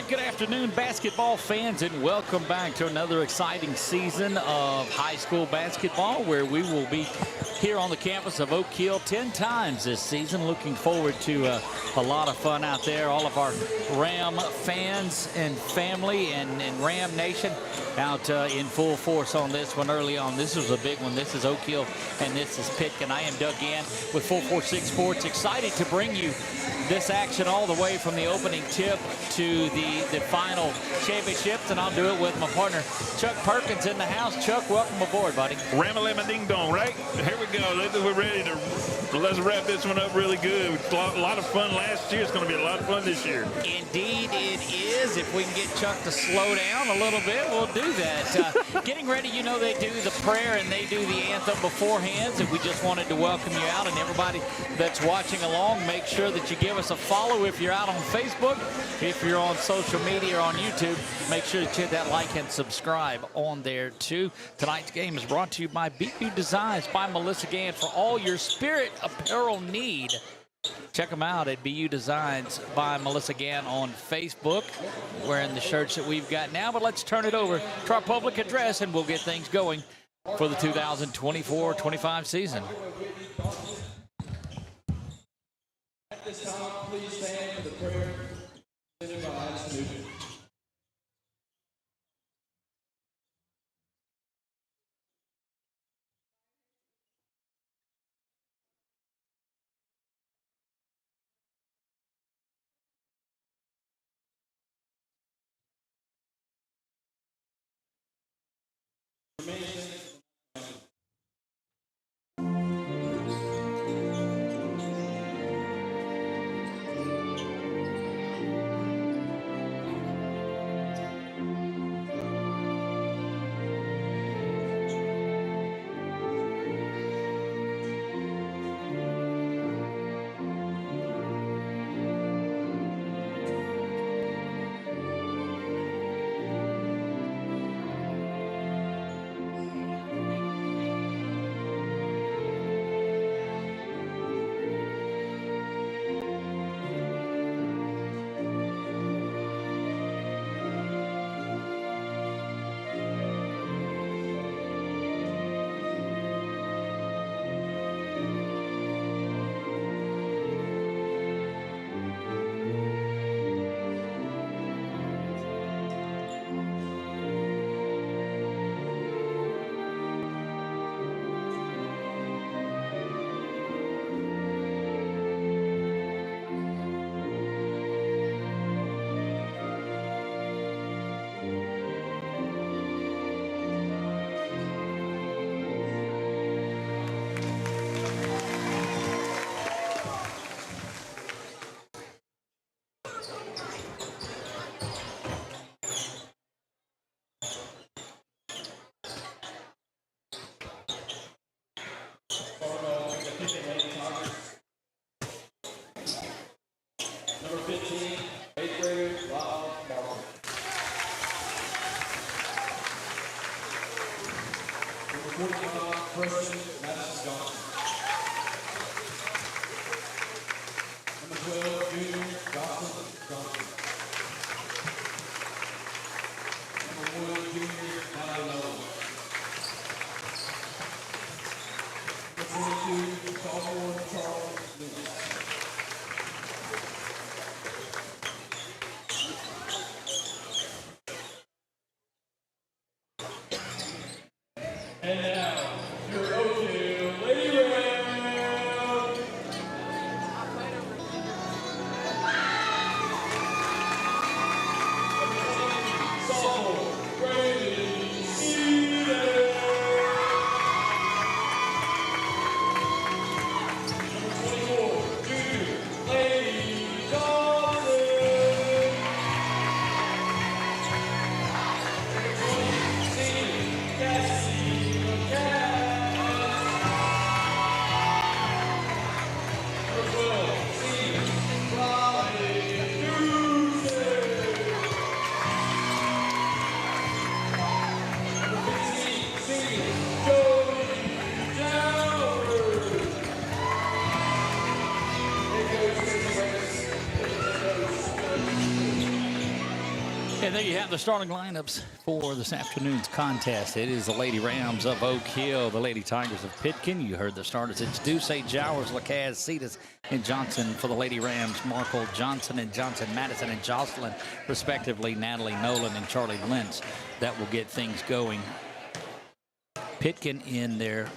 Good afternoon, basketball fans, and welcome back to another exciting season of high school basketball, where we will be here on the campus of Oak Hill 10 times this season. Looking forward to a lot of fun out there. All of our Ram fans and family and Ram Nation out in full force on this one early on. This was a big one. This is Oak Hill, and this is Pitkin. I am Doug Gann with 446 Sports. Excited to bring you this action all the way from the opening tip to the final championships, and I'll do it with my partner Chuck Perkins in the house. Chuck, welcome aboard, buddy. Ram-a-lam ding dong, right? Here we go. We're ready to let's wrap this one up really good. A lot of fun last year. It's going to be a lot of fun this year. Indeed it is. If we can get Chuck to slow down a little bit, we'll do that. Getting ready, you know, they do the prayer and they do the anthem beforehand, and we just wanted to welcome you out, and everybody that's watching along, make sure that you give us a follow if you're out on Facebook. If you're on social media or on YouTube, make sure to hit that like and subscribe on there too. Tonight's game is brought to you by BU Designs by Melissa Gann for all your spirit apparel need. Check them out at BU Designs by Melissa Gann on Facebook, wearing the shirts that we've got now. But let's turn it over to our public address, and we'll get things going for the 2024-25 season. At this time, please stand for the prayer presented by Alice Newton. Number 15, 8th grader, Lyle Martin. Number 45, freshman, Madison Johnson. Number 12, junior, Johnson Johnson. Number 1, junior, Natalie Nolan. Number 22, sophomore, Charles Lewis. And now, your go-to Lady Ram. Sophomore, Brady Seaton. Number 24, junior, Lady Johnson. Number 20, senior, Cassie. And there you have the starting lineups for this afternoon's contest. It is the Lady Rams of Oak Hill, the Lady Tigers of Pitkin. You heard the starters. It's Duce, Jowers, Lacaz, Cetus, and Johnson for the Lady Rams. Markle, Johnson, and Johnson, Madison, and Jocelyn, respectively. Natalie Nolan and Charlie Lentz. That will get things going. Pitkin in their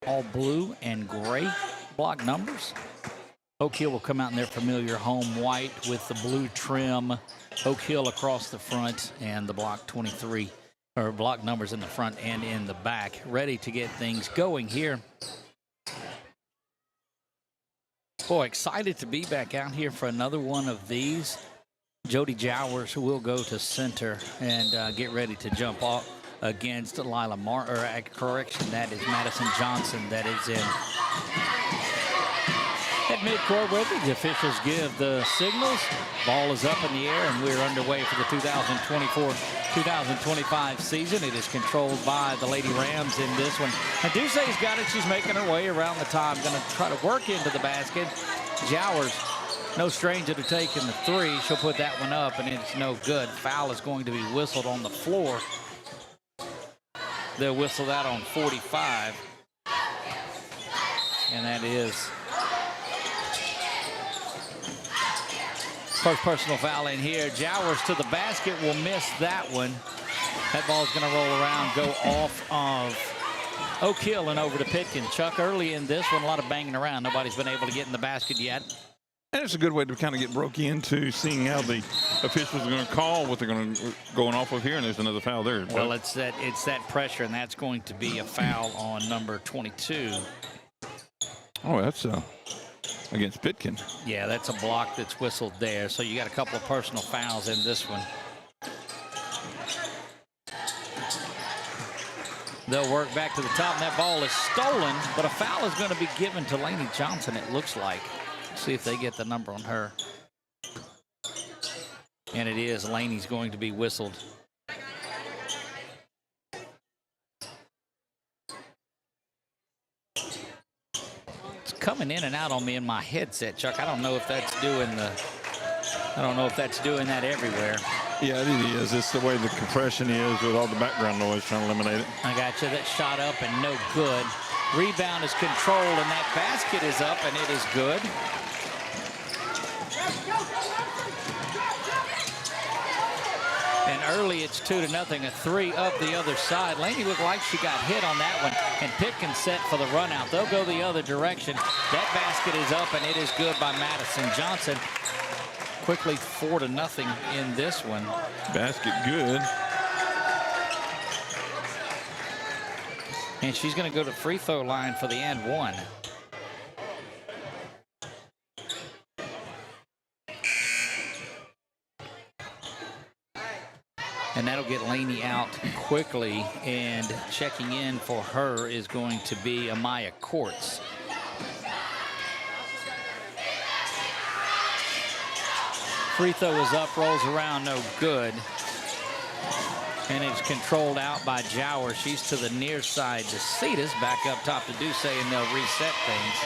all blue and gray block numbers. Oak Hill will come out in their familiar home white with the blue trim. Oak Hill across the front and the block 23, or block numbers in the front and in the back. Ready to get things going here. Boy, excited to be back out here for another one of these. Jody Jowers will go to center and get ready to jump off against Lila correction, that is Madison Johnson that is in. At midcourt with it, the officials give the signals. Ball is up in the air, and we're underway for the 2024-2025 season. It is controlled by the Lady Rams in this one. And Duce's got it. She's making her way around the top. Going to try to work into the basket. Jowers, no stranger to taking the three. She'll put that one up, and it's no good. Foul is going to be whistled on the floor. They'll whistle that on 45. And that is first personal foul in here. Jowers to the basket will miss that one. That ball's going to roll around, go off of Oak Hill and over to Pitkin. Chuck, early in this one, a lot of banging around. Nobody's been able to get in the basket yet. And it's a good way to kind of get broke into seeing how the officials are going to call what they're going to going off of here, and there's another foul there. Well, it's that pressure, and that's going to be a foul on number 22. Oh, that's against Pitkin. Yeah, that's a block that's whistled there. So you got a couple of personal fouls in this one. They'll work back to the top, and that ball is stolen, but a foul is going to be given to Lainey Johnson, it looks like. See if they get the number on her. And it is. Laney's going to be whistled. It's coming in and out on me in my headset, Chuck. I don't know if that's doing that everywhere. Yeah, it is. It's the way the compression is with all the background noise, trying to eliminate it. I got you. That shot up and no good. Rebound is controlled, and that basket is up, and it is good. And early, it's 2-0. A three up the other side. Laney looked like she got hit on that one, and Pitkin set for the run out. They'll go the other direction. That basket is up, and it is good by Madison Johnson. Quickly 4-0 in this one. Basket good. And she's going to go to free throw line for the and one. And that'll get Laney out quickly, and checking in for her is going to be Amaya Courts. Free throw is up, rolls around, no good. And it's controlled out by Jowers. She's to the near side to Cetus, back up top to Duce, and they'll reset things.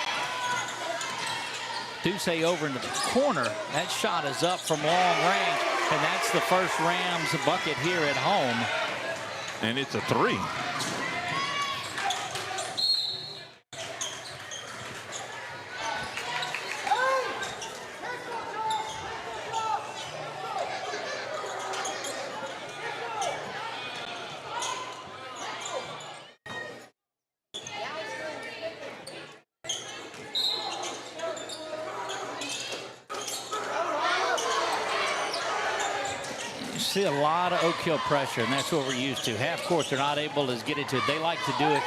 Duce over into the corner. That shot is up from long range, and that's the first Rams bucket here at home. And it's a three. See a lot of Oak Hill pressure, and that's what we're used to. Half court, they're not able to get into it. They like to do it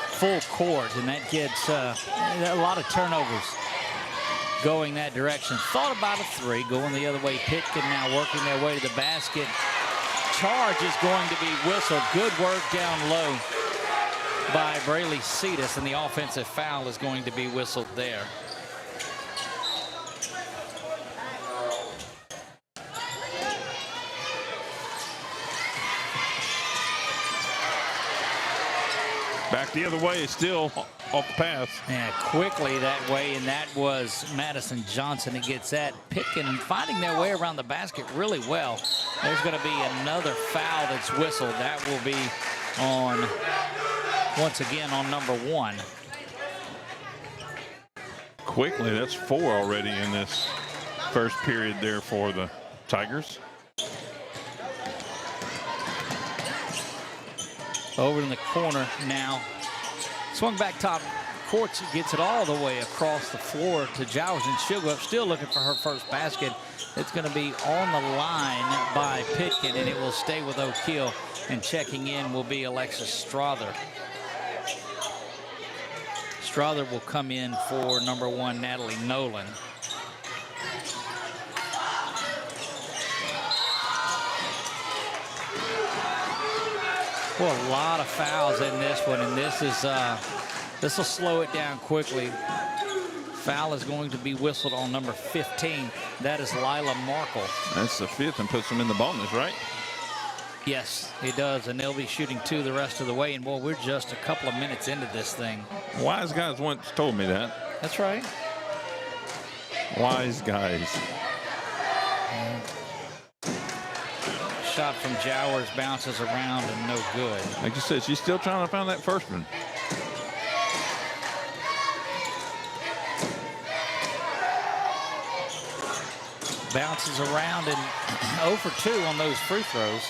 full court, and that gets a lot of turnovers going that direction. Thought about a three, going the other way. Pitkin now working their way to the basket. Charge is going to be whistled. Good work down low by Braylee Cetus, and the offensive foul is going to be whistled there. Back the other way, it's still off the pass. Yeah, quickly that way, and that was Madison Johnson that gets that. Pitkin finding their way around the basket really well. There's going to be another foul that's whistled. That will be on, once again, on number 1. Quickly, that's 4 already in this first period there for the Tigers. Over in the corner now. Swung back top court, gets it all the way across the floor to Jowers, and she'll go up, still looking for her first basket. It's going to be on the line by Pitkin, and it will stay with O'Keel. And checking in will be Alexis Strother. Strother will come in for number 1, Natalie Nolan. Well, a lot of fouls in this one, and this will slow it down quickly. Foul is going to be whistled on number 15. That is Lila Markle. That's the 5th and puts them in the bonus, right? Yes, it does, and they'll be shooting 2 the rest of the way. And boy, we're just a couple of minutes into this thing. Wise guys once told me that. That's right. Wise guys. Shot from Jowers bounces around and no good. Like you said, she's still trying to find that first one. Bounces around and 0 for 2 on those free throws.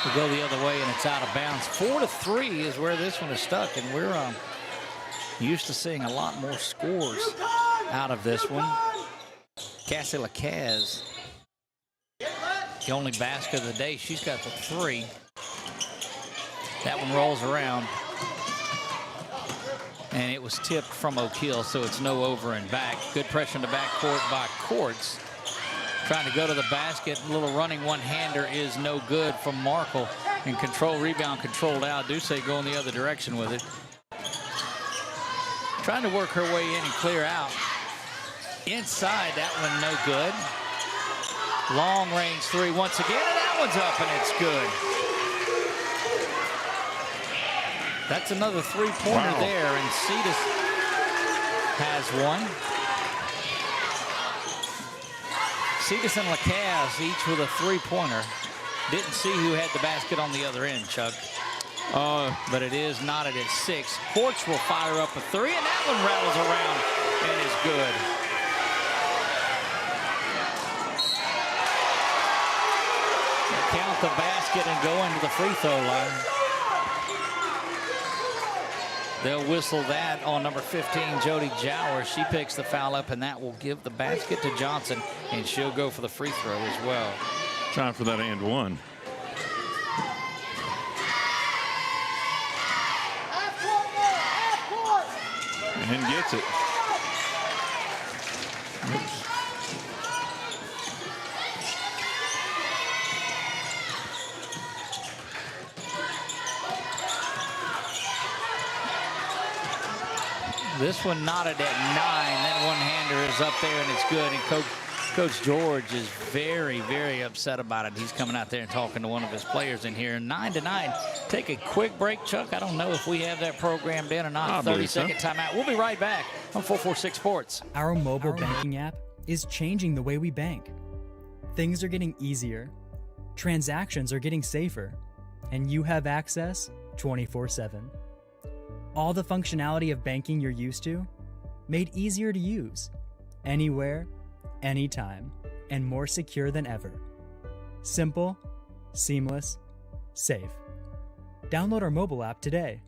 We'll go the other way and it's out of bounds. 4-3 is where this one is stuck, and we're used to seeing a lot more scores out of this one. Cassie Lacaz, the only basket of the day. She's got the 3. That one rolls around. And it was tipped from O'Keel, so it's no over and back. Good pressure in the backcourt by Courts. Trying to go to the basket. A little running one-hander is no good from Markle. And control, rebound controlled out. Duce going the other direction with it. Trying to work her way in and clear out. Inside, that one no good. Long range 3 once again, and that one's up, and it's good. That's another 3-pointer there, and Cetus has one. Cetus and Lacaz each with a 3-pointer. Didn't see who had the basket on the other end, Chuck. But it is knotted at 6. Courts will fire up a 3, and that one rattles around and is good. Count the basket and go into the free throw line. They'll whistle that on number 15, Jody Jowers. She picks the foul up, and that will give the basket to Johnson, and she'll go for the free throw as well. Trying for that and one. And gets it. Oops. This one knotted at 9. That one-hander is up there, and it's good. And Coach George is very, very upset about it. He's coming out there and talking to one of his players in here. 9-9. Take a quick break, Chuck. I don't know if we have that programmed in or not. 30-second timeout. We'll be right back on 446 Sports. Our mobile banking app is changing the way we bank. Things are getting easier. Transactions are getting safer. And you have access 24/7. All the functionality of banking you're used to, made easier to use, anywhere, anytime, and more secure than ever. Simple, seamless, safe. Download our mobile app today.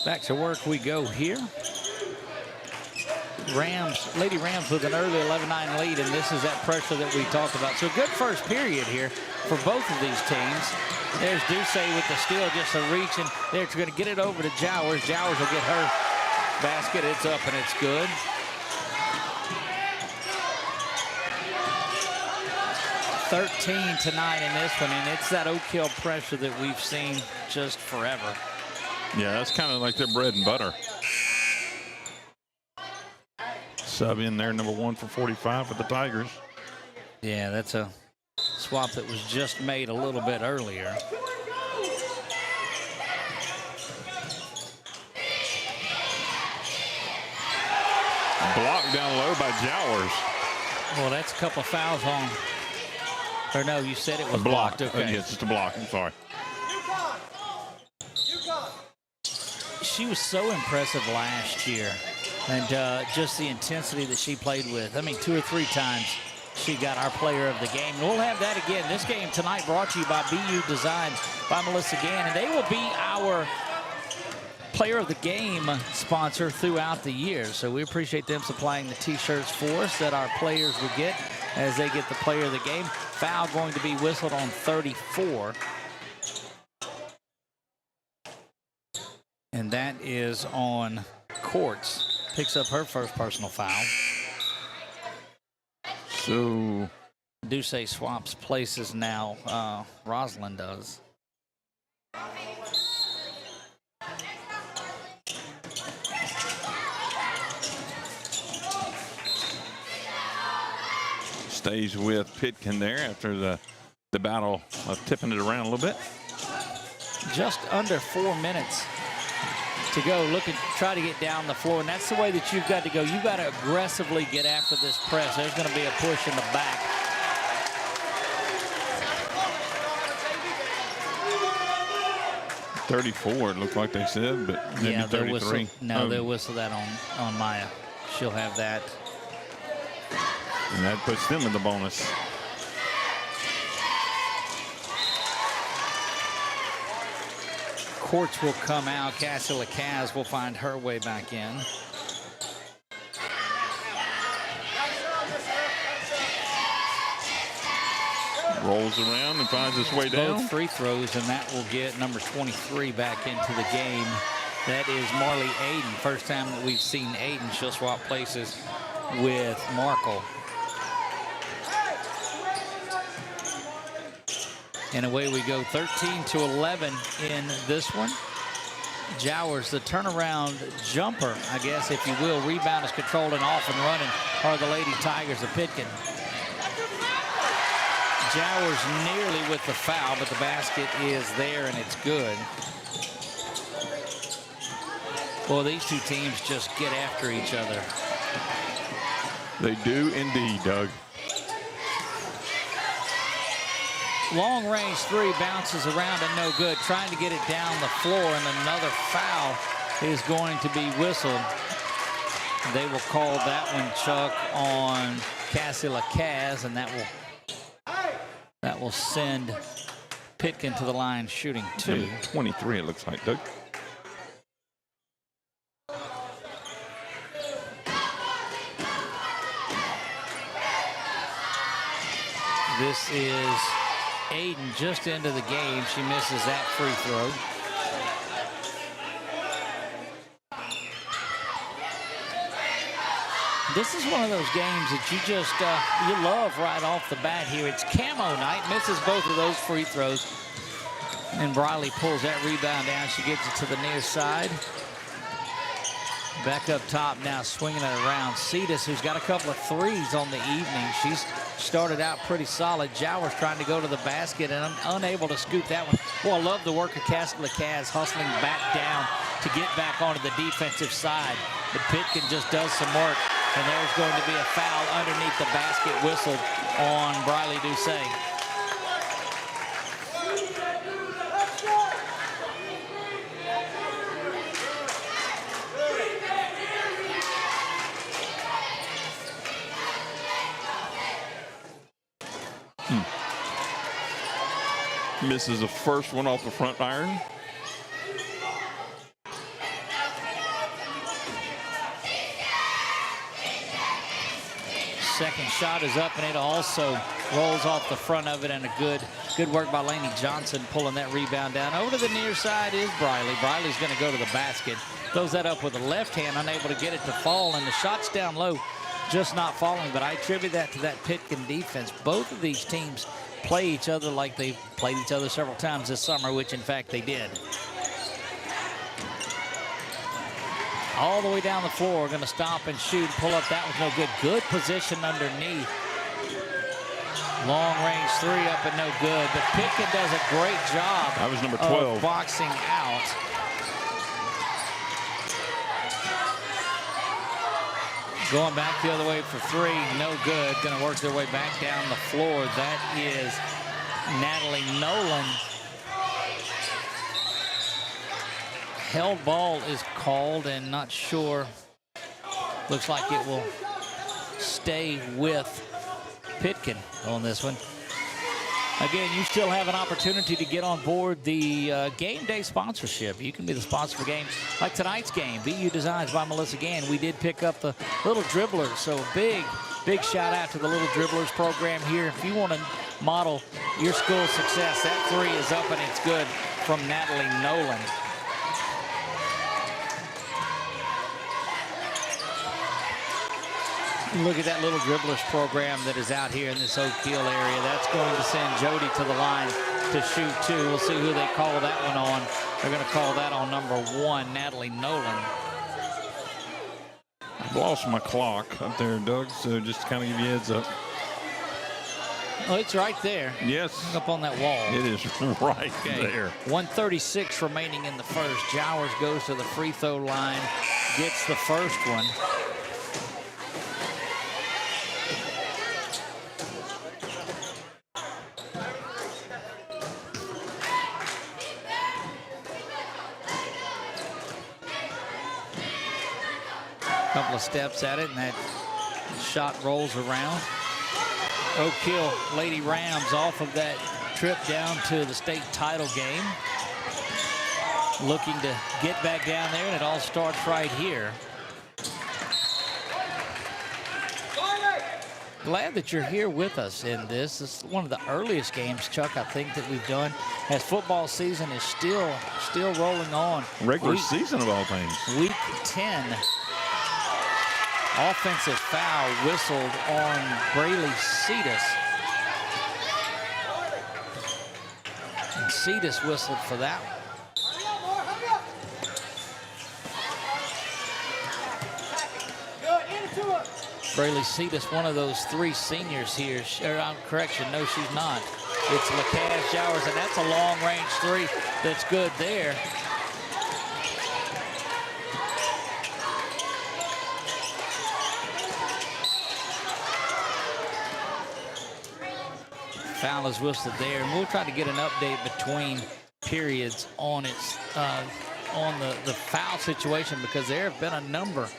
Back to work we go here. Lady Rams with an early 11-9 lead, and this is that pressure that we talked about. So good first period here for both of these teams. There's Duce with the steal, just a reach, and they're going to get it over to Jowers. Jowers will get her basket. It's up, and it's good. (13-9) in this one, and it's that O'Keel pressure that we've seen just forever. Yeah, that's kind of like their bread and butter. Sub in there, number 1 for 45 for the Tigers. Yeah, that's a swap that was just made a little bit earlier. Blocked down low by Jowers. Well, that's a couple of fouls on. Or no, you said it was blocked. blocked. Okay. Yes, just a block. I'm sorry. She was so impressive last year, and just the intensity that she played with. I mean, 2 or 3 times she got our player of the game. And we'll have that again. This game tonight brought to you by BU Designs by Melissa Gann, and they will be our player of the game sponsor throughout the year. So we appreciate them supplying the t-shirts for us that our players will get as they get the player of the game. Foul going to be whistled on 34. And that is on Courts. Picks up her first personal foul. So Ducey swaps places now. Rosalind does. stays with Pitkin there after the battle of tipping it around a little bit. Just under 4 minutes to go. Look at, try to get down the floor, and that's the way that you've got to go. You've got to aggressively get after this press. There's going to be a push in the back. .34, it looked like they said, but maybe yeah, 33. They'll whistle that on Maya. She'll have that. And that puts them in the bonus. Courts will come out. Cassie Lacaz will find her way back in. Rolls around and finds its way down. Both free throws, and that will get number 23 back into the game. That is Marley Aiden. First time that we've seen Aiden. She'll swap places with Markle. And away we go, 13-11 in this one. Jowers, the turnaround jumper, I guess, if you will. Rebound is controlled and off and running are the Lady Tigers of Pitkin. Jowers nearly with the foul, but the basket is there and it's good. Well, these two teams just get after each other. They do indeed, Doug. Long range three bounces around and no good. Trying to get it down the floor, and another foul is going to be whistled. They will call that one, Chuck, on Cassie Lacaz, and that will send Pitkin to the line shooting two. 23, it looks like, Doug. This is Aiden just into the game. She misses that free throw. This is one of those games that you just you love right off the bat here. It's camo night. Misses both of those free throws. And Briley pulls that rebound down. She gets it to the near side. Back up top now, swinging it around. Cetus, who's got a couple of threes on the evening. She's started out pretty solid. Jowers trying to go to the basket and unable to scoop that one. Well, I love the work of Cassie Lacaz hustling back down to get back onto the defensive side. But Pitkin just does some work, and there's going to be a foul underneath the basket whistled on Briley Ducey. Misses the first one off the front iron. Second shot is up, and it also rolls off the front of it, and a good work by Lainey Johnson pulling that rebound down. Over to the near side is Briley. Briley's going to go to the basket. Throws that up with the left hand, unable to get it to fall, and the shot's down low, just not falling. But I attribute that to that Pitkin defense. Both of these teams play each other like they've played each other several times this summer, which in fact they did. all the way down the floor. Going to stop and shoot, pull up. That was no good. Good position underneath. Long range three up and no good. But Pitkin does a great job. That was number 12. Of boxing out. Going back the other way for three, no good. Going to work their way back down the floor. That is Natalie Nolan. Held ball is called and not sure. Looks like it will stay with Pitkin on this one. Again, you still have an opportunity to get on board the game day sponsorship. You can be the sponsor for games like tonight's game, VU Designs by Melissa Gann. We did pick up the Little Dribblers, so big shout out to the Little Dribblers program here. If you want to model your school's success, that three is up and it's good from Natalie Nolan. Look at that Little Dribblers program that is out here in this Oak Hill area. That's going to send Jody to the line to shoot two. We'll see who they call that one on. They're going to call that on number 1, Natalie Nolan. I've lost my clock up there, Doug, so just to kind of give you a heads up. Oh, it's right there. Yes. Up on that wall. It is right there. 1:36 remaining in the first. Jowers goes to the free throw line, gets the first one. Couple of steps at it, and that shot rolls around. Oak Hill Lady Rams off of that trip down to the state title game. Looking to get back down there, and it all starts right here. Glad that you're here with us in this. This is one of the earliest games, Chuck, I think, that we've done as football season is still rolling on. Regular season of all things. Week 10. Offensive foul whistled on Braylee Cetus. And Cetus whistled for that one. Braylee Cetus, one of those 3 seniors here. Correction, no, she's not. It's LaCaz Jowers, and that's a long-range 3 that's good there. Foul is whistled there, and we'll try to get an update between periods on its on the foul situation, because there have been a number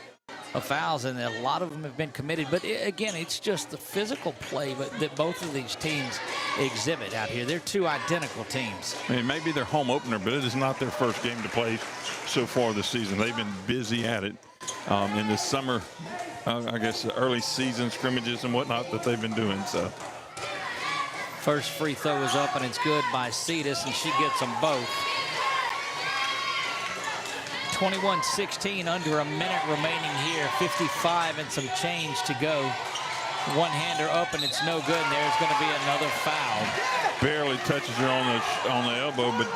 of fouls and a lot of them have been committed. But again, it's just the physical play that both of these teams exhibit out here. They're 2 identical teams. I mean, it may be their home opener, but it is not their first game to play so far this season. They've been busy at it in the summer, I guess, early season scrimmages and whatnot that they've been doing. So. First free throw is up, and it's good by Cetus, and she gets them both. 21-16, under a minute remaining here. 55 and some change to go. One-hander up, and it's no good, and there's going to be another foul. Barely touches her on the elbow, but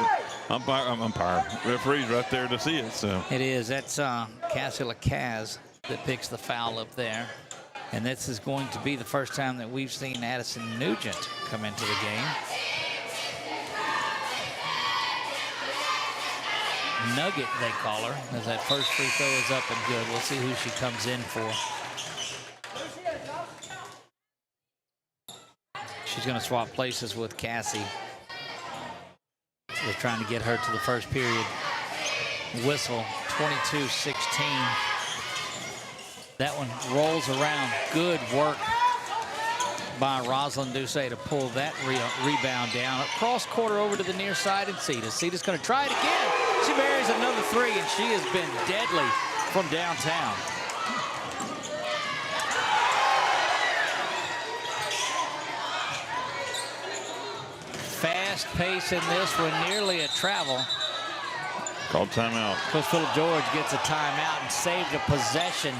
umpire, referee's right there to see it. So it is. That's Cassie LaCaz that picks the foul up there. And this is going to be the first time that we've seen Addison Nugent come into the game. Nugget, they call her, as that first free throw is up and good. We'll see who she comes in for. She's going to swap places with Cassie. They're trying to get her to the first period. Whistle, 22-16. That one rolls around. Good work by Rosalind Doucet to pull that rebound down. Cross quarter over to the near side, and Cetus going to try it again. She buries another 3, and she has been deadly from downtown. Fast pace in this one, nearly a travel. Called timeout. Coach Phillip George gets a timeout and saved a possession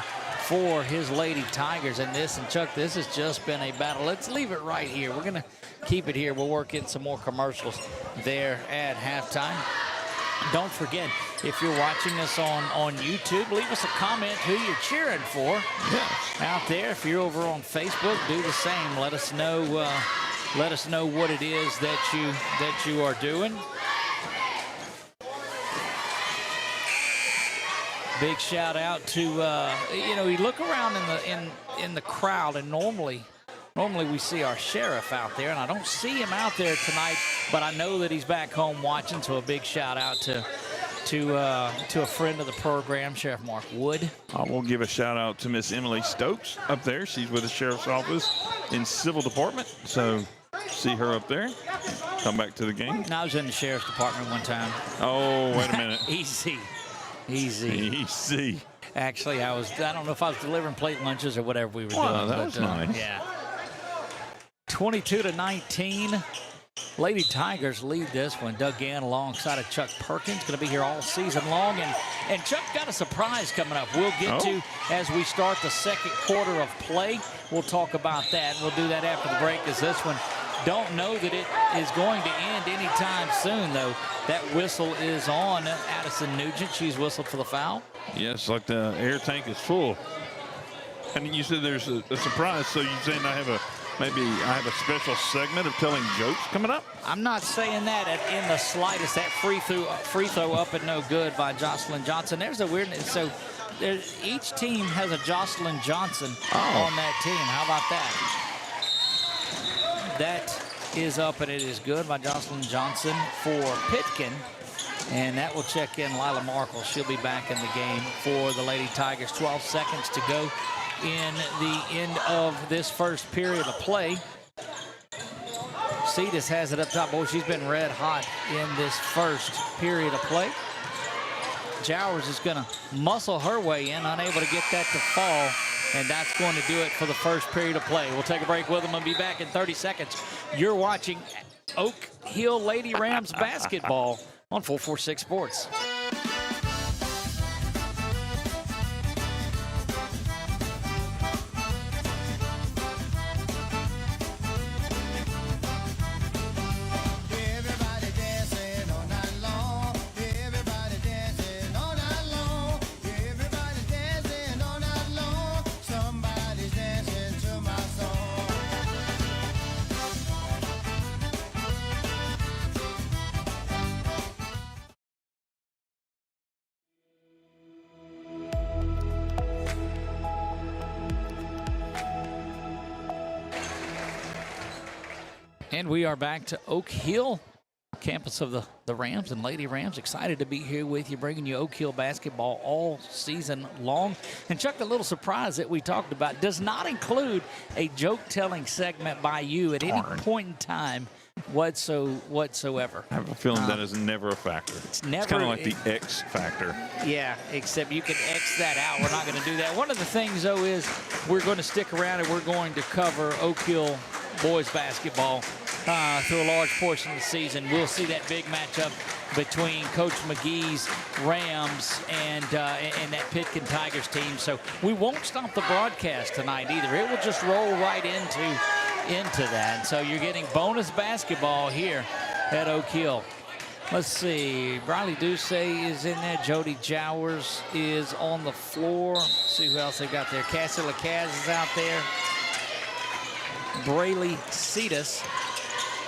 for his Lady Tigers. And Chuck, this has just been a battle. Let's leave it right here. We're going to keep it here. We'll work in some more commercials there at halftime. Don't forget, if you're watching us on YouTube, leave us a comment who you're cheering for out there. If you're over on Facebook, do the same. Let us know what it is that you are doing. Big shout out to you look around in the crowd, and normally we see our sheriff out there, and I don't see him out there tonight, but I know that he's back home watching. So a big shout out to a friend of the program, Sheriff Mark Wood. I will give a shout out to Miss Emily Stokes up there. She's with the sheriff's office in civil department. So see her up there. Come back to the game. No, I was in the sheriff's department one time. Oh, wait a minute. Easy. Actually, I don't know if I was delivering plate lunches or whatever we were doing. That was nice. Yeah. 22-19. Lady Tigers lead this one. Doug Gann alongside of Chuck Perkins. Going to be here all season long. And Chuck got a surprise coming up. We'll get to as we start the second quarter of play. We'll talk about that. We'll do that after the break, as this one don't know that it is going to end anytime soon, though. That whistle is on Addison Nugent. She's whistled for the foul. Yes, like the air tank is full. And you said there's a surprise, so you're saying maybe I have a special segment of telling jokes coming up? I'm not saying that in the slightest. That free throw up and no good by Jocelyn Johnson. There's a weirdness. So each team has a Jocelyn Johnson on that team. How about that? That is up and it is good by Jocelyn Johnson for Pitkin. And that will check in Lila Markle. She'll be back in the game for the Lady Tigers. 12 seconds to go in the end of this first period of play. Cetus has it up top. Boy, she's been red hot in this first period of play. Jowers is going to muscle her way in, unable to get that to fall. And that's going to do it for the first period of play. We'll take a break with them and be back in 30 seconds. You're watching Oak Hill Lady Rams basketball on 446 Sports. And we are back to Oak Hill, campus of the Rams and Lady Rams. Excited to be here with you, bringing you Oak Hill basketball all season long. And Chuck, the little surprise that we talked about does not include a joke-telling segment by you at any point in time whatsoever. I have a feeling that is never a factor. It's kind of like the X factor. Yeah, except you can X that out. We're not going to do that. One of the things, though, is we're going to stick around and we're going to cover Oak Hill boys basketball through a large portion of the season. We'll see that big matchup between Coach McGee's Rams and that Pitkin Tigers team. So we won't stop the broadcast tonight either. It will just roll right into that. So you're getting bonus basketball here at Oak Hill. Let's see. Briley Ducey is in there. Jody Jowers is on the floor. Let's see who else they got there. Cassie Lacaz is out there. Brayley Cetus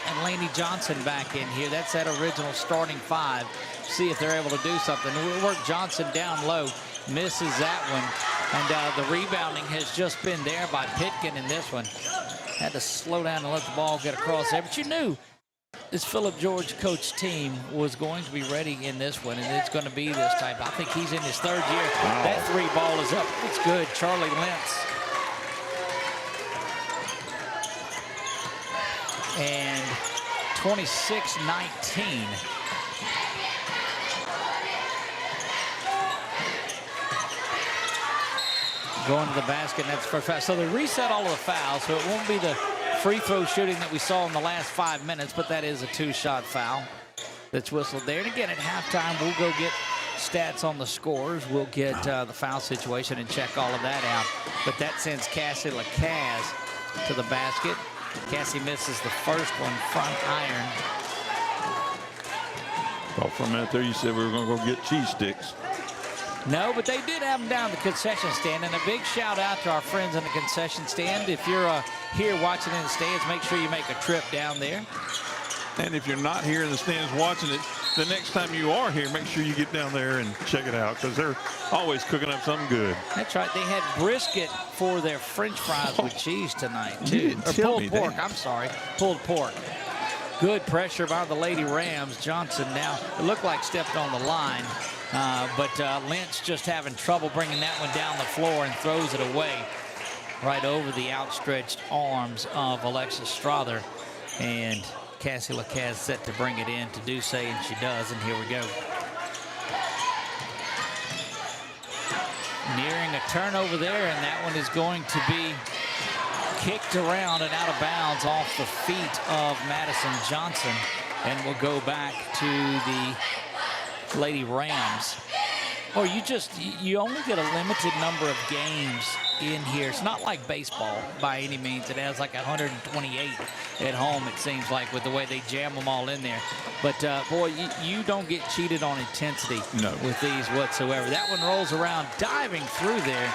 and Lainey Johnson back in here. That's that original starting five. See if they're able to do something. We'll work Johnson down low. Misses that one. And the rebounding has just been there by Pitkin in this one. Had to slow down and let the ball get across there. But you knew this Philip George coach team was going to be ready in this one, and it's going to be this type. I think he's in his third year. Wow. That three ball is up. It's good. Charlie Lentz. And 26-19. Going to the basket, and that's the first foul. So they reset all of the fouls, so it won't be the free throw shooting that we saw in the last 5 minutes, but that is a two-shot foul that's whistled there. And again, at halftime, we'll go get stats on the scores. We'll get the foul situation and check all of that out. But that sends Cassie Lacaz to the basket. Cassie misses the first one, front iron. Thought for a minute there you said we were going to go get cheese sticks. No, but they did have them down at the concession stand. And a big shout out to our friends in the concession stand. If you're here watching in the stands, make sure you make a trip down there. And if you're not here in the stands watching it, the next time you are here, make sure you get down there and check it out, because they're always cooking up something good. That's right. They had brisket for their French fries with cheese tonight, too. didn't Or tell pulled me pork. that. I'm sorry. Pulled pork. Good pressure by the Lady Rams. Johnson now, it looked like stepped on the line. But Lynch just having trouble bringing that one down the floor and throws it away right over the outstretched arms of Alexis Strother. And Cassie Lacaz set to bring it in to do so, and she does, and here we go. Nearing a turnover there, and that one is going to be kicked around and out of bounds off the feet of Madison Johnson, and will go back to the Lady Rams. Or you only get a limited number of games in here. It's not like baseball by any means. It has like 128 at home, it seems like, with the way they jam them all in there. But boy, you don't get cheated on intensity with these whatsoever. That one rolls around, diving through there,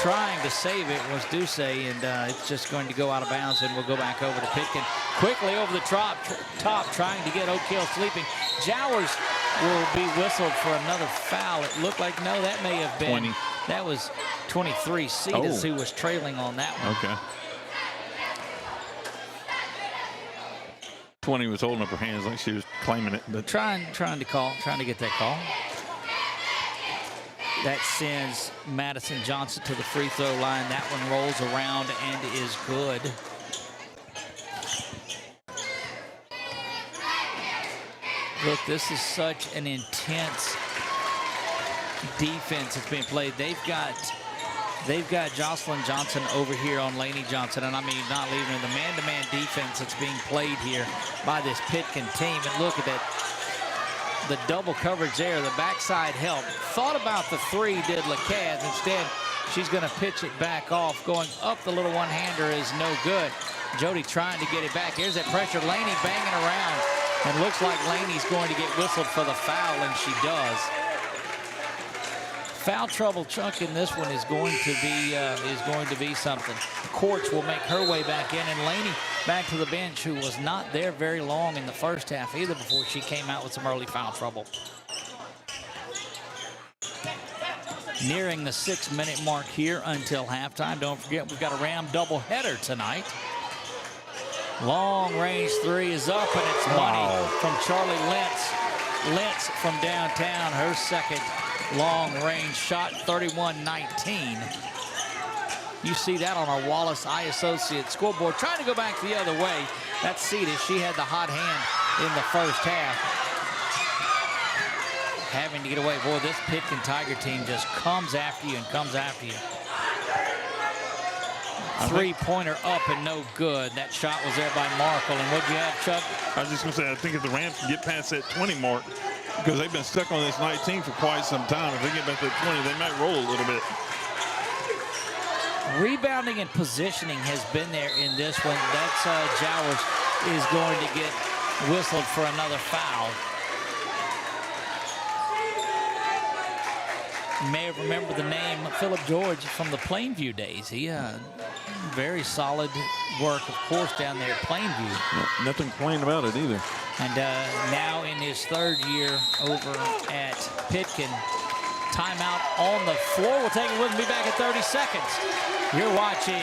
trying to save it was Duce, and it's just going to go out of bounds, and we'll go back over to Pitkin. Quickly over the top, trying to get Oak Hill sleeping. Jowers will be whistled for another foul. It looked like, no, that may have been 20. That was 23 Cetus who was trailing on that one. Okay. 20 was holding up her hands like she was claiming it, but Trying to get that call. That sends Madison Johnson to the free throw line. That one rolls around and is good. Look, this is such an intense defense that's being played. They've got Jocelyn Johnson over here on Lainey Johnson, and I mean not leaving in the man-to-man defense that's being played here by this Pitkin team. And look at that, the double coverage there, the backside help. Thought about the three, did Lacaz. Instead, she's going to pitch it back off. Going up the little one-hander is no good. Jody trying to get it back. Here's that pressure. Laney banging around, and looks like Laney's going to get whistled for the foul, and she does. Foul trouble chunk in this one is going to be something. Courts will make her way back in, and Laney back to the bench, who was not there very long in the first half either before she came out with some early foul trouble. Nearing the 6-minute mark here until halftime. Don't forget, we've got a Ram doubleheader tonight. Long range three is up, and it's money from Charlie Lentz. Lentz from downtown, her second long range shot, 31-19. You see that on our Wallace Eye Associates scoreboard. Trying to go back the other way. That's Cetus. She had the hot hand in the first half. Having to get away. Boy, this Pitkin Tiger team just comes after you and comes after you. Three-pointer up and no good. That shot was there by Markle. And what'd you have, Chuck? I was just going to say, I think if the Rams can get past that 20 mark, because they've been stuck on this 19 for quite some time, if they get back to 20, they might roll a little bit. Rebounding and positioning has been there in this one. That's Jowers is going to get whistled for another foul. You may remember the name Philip George from the Plainview days. He very solid work, of course, down there at Plainview. Nothing plain about it either. And now in his third year over at Pitkin. Timeout on the floor. We'll take it with me back in 30 seconds. You're watching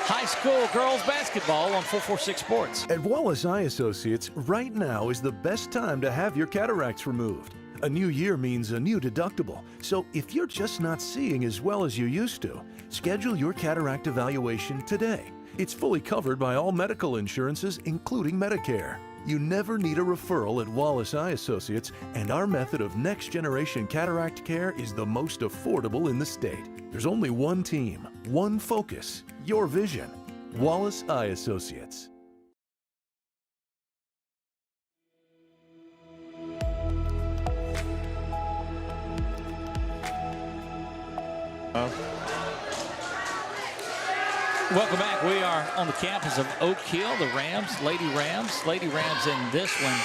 high school girls basketball on 446 Sports. At Wallace Eye Associates, right now is the best time to have your cataracts removed. A new year means a new deductible. So if you're just not seeing as well as you used to, schedule your cataract evaluation today. It's fully covered by all medical insurances, including Medicare. You never need a referral at Wallace Eye Associates, and our method of next-generation cataract care is the most affordable in the state. There's only one team, one focus, your vision. Wallace Eye Associates. Welcome back. We are on the campus of Oak Hill. The Rams, Lady Rams in this one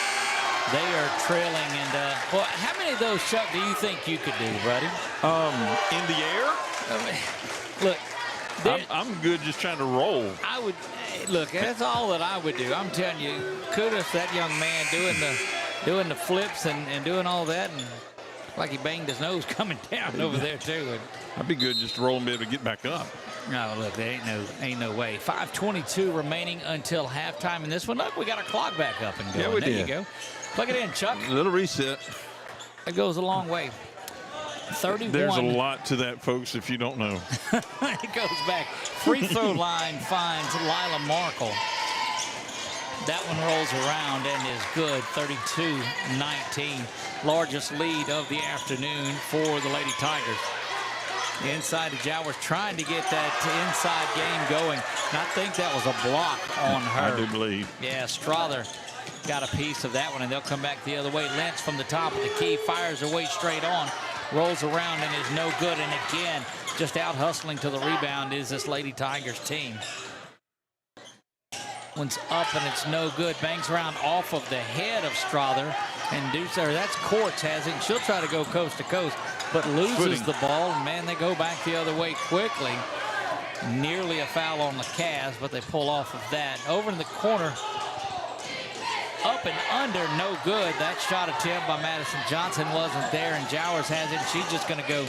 They are trailing. And, well, how many of those, Chuck, do you think you could do, buddy? In the air? Look. I'm good just trying to roll. I would, look, that's all that I would do. I'm telling you, kudos to that young man doing the flips and doing all that. And like he banged his nose coming down over there, too. And, I'd be good just to roll and be able to get back up. no, look, there ain't no way. 5:22 remaining until halftime in this one. Look, we got our clock back up and going. Yeah, we there did. you go. Plug it in, Chuck. A little reset. It goes a long way. 31. There's a lot to that, folks, if you don't know. It goes back. Free throw line finds Lila Markle. That one rolls around and is good. 32-19. Largest lead of the afternoon for the Lady Tigers. Inside to Jowers, trying to get that inside game going. And I think that was a block on her. I do believe. Yeah, Strother got a piece of that one, and they'll come back the other way. Lynch from the top of the key, fires her way straight on. Rolls around and is no good. And again, just out hustling to the rebound is this Lady Tigers team. One's up and it's no good. Bangs around off of the head of Strother. And Deucer, that's Courts has it. She'll try to go coast to coast, but loses the ball. And man, they go back the other way quickly. Nearly a foul on the Cavs, but they pull off of that. Over in the corner. Up and under, no good. That shot attempt by Madison Johnson wasn't there, and Jowers has it. She's just going to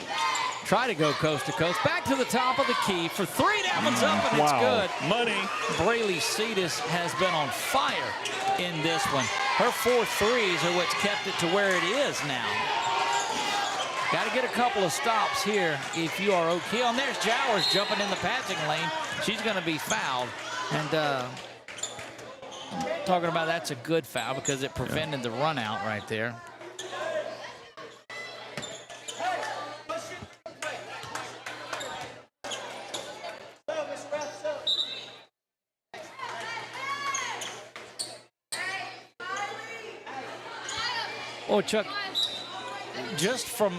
try to go coast to coast. Back to the top of the key for three. That one's up, and it's good. Money. Braylee Cetus has been on fire in this one. Her 4 threes are what's kept it to where it is now. Got to get a couple of stops here if you are okay. And there's Jowers jumping in the passing lane. She's going to be fouled. And talking about that's a good foul because it prevented the run out right there. Oh, Chuck, just from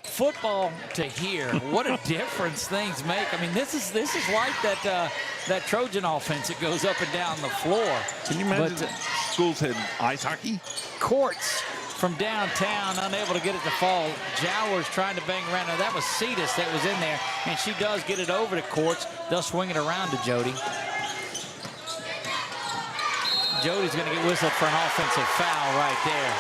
football to here, what a difference things make. I mean, this is like that Trojan offense that goes up and down the floor. Can you imagine schools had ice hockey? Courts from downtown, unable to get it to fall. Jowers trying to bang around. Now, that was Cetus that was in there, and she does get it over to Courts. They'll swing it around to Jody. Jody's going to get whistled for an offensive foul right there.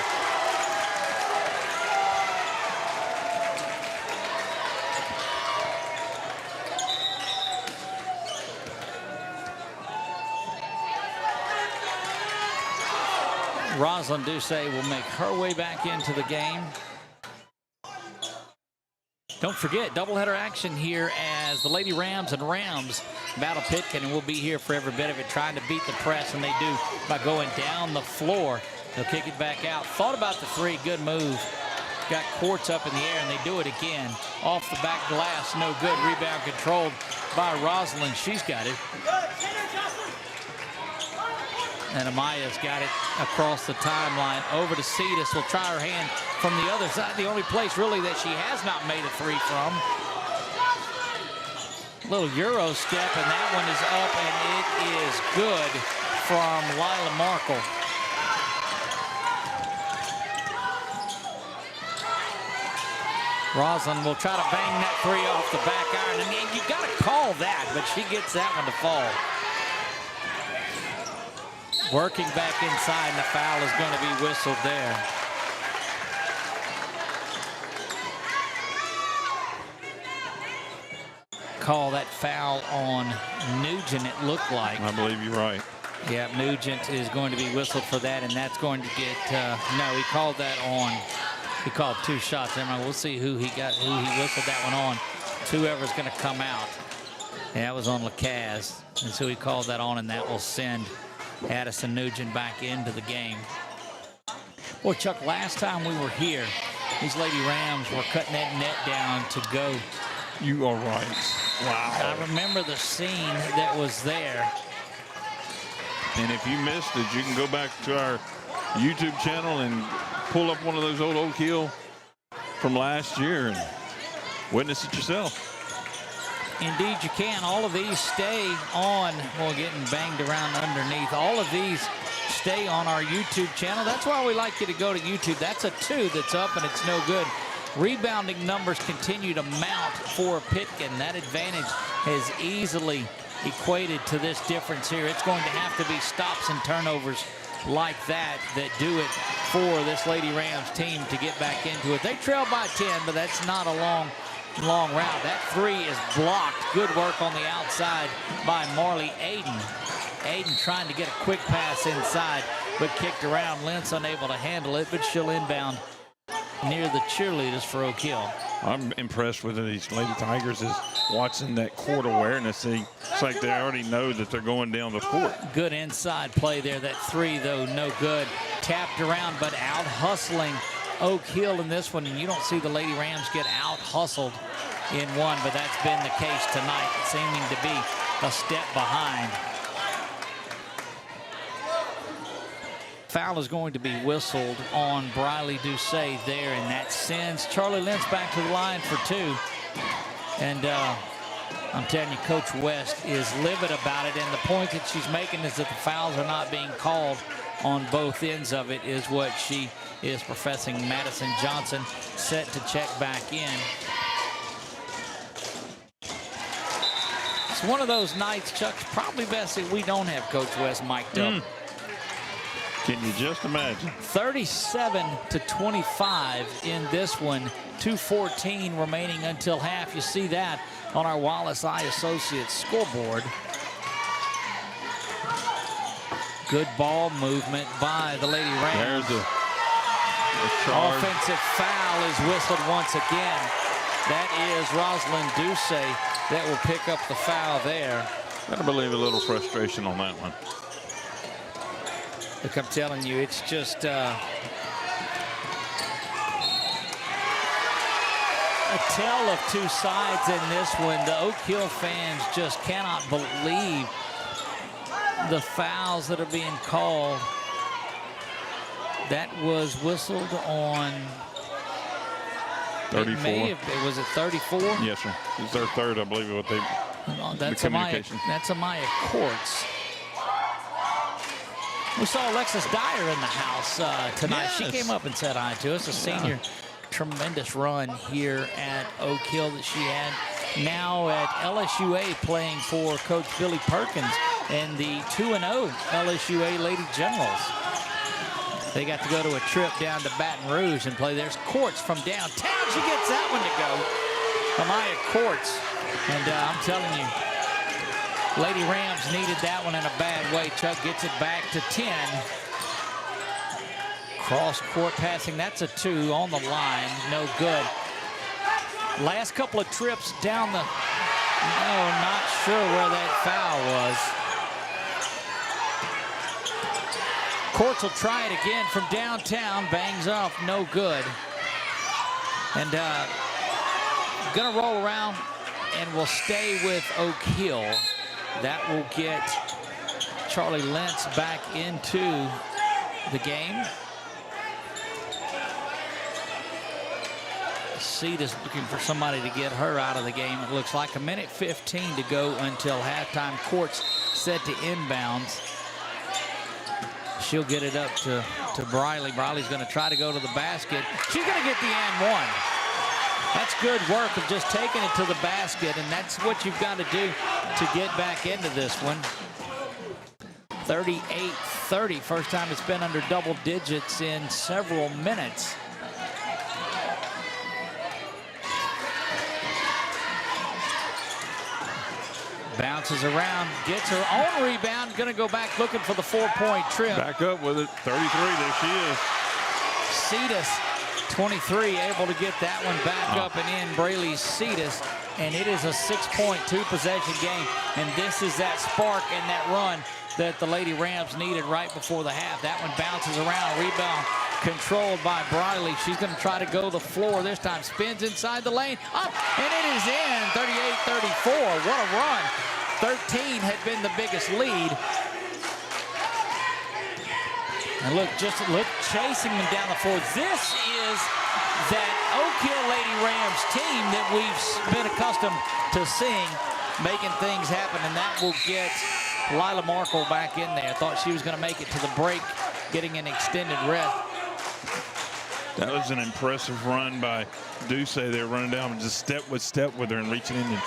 Rosalind Doucet will make her way back into the game. Don't forget, doubleheader action here as the Lady Rams and Rams battle Pitkin, and we'll be here for every bit of it, trying to beat the press, and they do by going down the floor. They'll kick it back out. Thought about the three, good move. Got Courts up in the air, and they do it again. Off the back glass, no good. Rebound controlled by Rosalind. She's got it. And Amaya's got it across the timeline. Over to Cetus. Will try her hand from the other side. The only place really that she has not made a three from. Little Euro step, and that one is up, and it is good from Lila Markle. Rosalind will try to bang that three off the back iron. And you got to call that, but she gets that one to fall. Working back inside, and the foul is going to be whistled there. Call that foul on Nugent, it looked like. I believe you're right. Yeah, Nugent is going to be whistled for that, and that's going to get, no, he called that on. He called two shots. We'll see who he whistled that one on. Whoever's going to come out. Yeah, that was on Lacaz. And so he called that on, and that will send Addison Nugent back into the game. Boy, Chuck, last time we were here, these Lady Rams were cutting that net down to go. You are right. Wow. I remember the scene that was there. And if you missed it, you can go back to our YouTube channel and pull up one of those old Oak Hill from last year and witness it yourself. Indeed, you can. All of these stay on. Well, getting banged around underneath. All of these stay on our YouTube channel. That's why we like you to go to YouTube. That's a 2 that's up, and it's no good. Rebounding numbers continue to mount for Pitkin. That advantage has easily equated to this difference here. It's going to have to be stops and turnovers like that do it for this Lady Rams team to get back into it. They trail by 10, but that's not a long route. That 3 is blocked. Good work on the outside by Marley Aiden. Aiden trying to get a quick pass inside, but kicked around. Lentz unable to handle it, but she'll inbound near the cheerleaders for Oak Hill. I'm impressed with these Lady Tigers is watching that court awareness. It's like they already know that they're going down the court. Good inside play there. That 3, though, no good. Tapped around, but out hustling Oak Hill in this one. And you don't see the Lady Rams get out hustled in one, but that's been the case tonight, seeming to be a step behind. Foul is going to be whistled on Briley Doucet there, and that sends Charlie Lentz back to the line for 2. And I'm telling you, Coach West is livid about it, and the point that she's making is that the fouls are not being called on both ends of it is what she is professing. Madison Johnson set to check back in. It's one of those nights, Chuck, probably best that we don't have Coach West mic'd up. Can you just imagine? 37-25 in this one. 2:14 remaining until half. You see that on our Wallace Eye Associates scoreboard. Good ball movement by the Lady Rams. There's the charge. Offensive foul is whistled once again. That is Rosalind Doucet that will pick up the foul there. Gotta believe a little frustration on that one. Look, I'm telling you, it's just a tale of two sides in this one. The Oak Hill fans just cannot believe the fouls that are being called. That was whistled on 34. Was it 34? Yes, sir. It's their third, I believe, what they. That's Amaya Courts. We saw Alexis Dyer in the house tonight. Yes. She came up and said hi to us. A senior, tremendous run here at Oak Hill that she had. Now at LSUA playing for Coach Billy Perkins and the 2-0 LSUA Lady Generals. They got to go to a trip down to Baton Rouge and play. There's Courts from downtown. She gets that one to go. Amaya Courts. And I'm telling you, Lady Rams needed that one in a bad way. Chuck gets it back to 10. Cross court passing. That's a 2 on the line. No good. Last couple of trips down the... No, not sure where that foul was. Courts will try it again from downtown. Bangs off. No good. And gonna roll around and we'll stay with Oak Hill. That will get Charlie Lentz back into the game. Seed is looking for somebody to get her out of the game. It looks like 1:15 to go until halftime. Courts set to inbounds. She'll get it up to Briley. Briley's going to try to go to the basket. She's going to get the and one. That's good work of just taking it to the basket, and that's what you've got to do to get back into this one. 38-30, first time it's been under double digits in several minutes. Bounces around, gets her own rebound, gonna go back looking for the 4-point trip. Back up with it, 33, there she is. Cetus, 23, able to get that one back up and in. Braley Cetus, and it is a 6-point, 2-possession game. And this is that spark and that run that the Lady Rams needed right before the half. That one bounces around, rebound controlled by Briley. She's gonna try to go to the floor this time. Spins inside the lane, up, and it is in, 38-34. What a run. 13 had been the biggest lead. And look, chasing them down the floor. This is that Oak Hill Lady Rams team that we've been accustomed to seeing, making things happen, and that will get Lila Markle back in there. Thought she was going to make it to the break, getting an extended rest. That was an impressive run by Duce. They were running down just step with her and reaching in and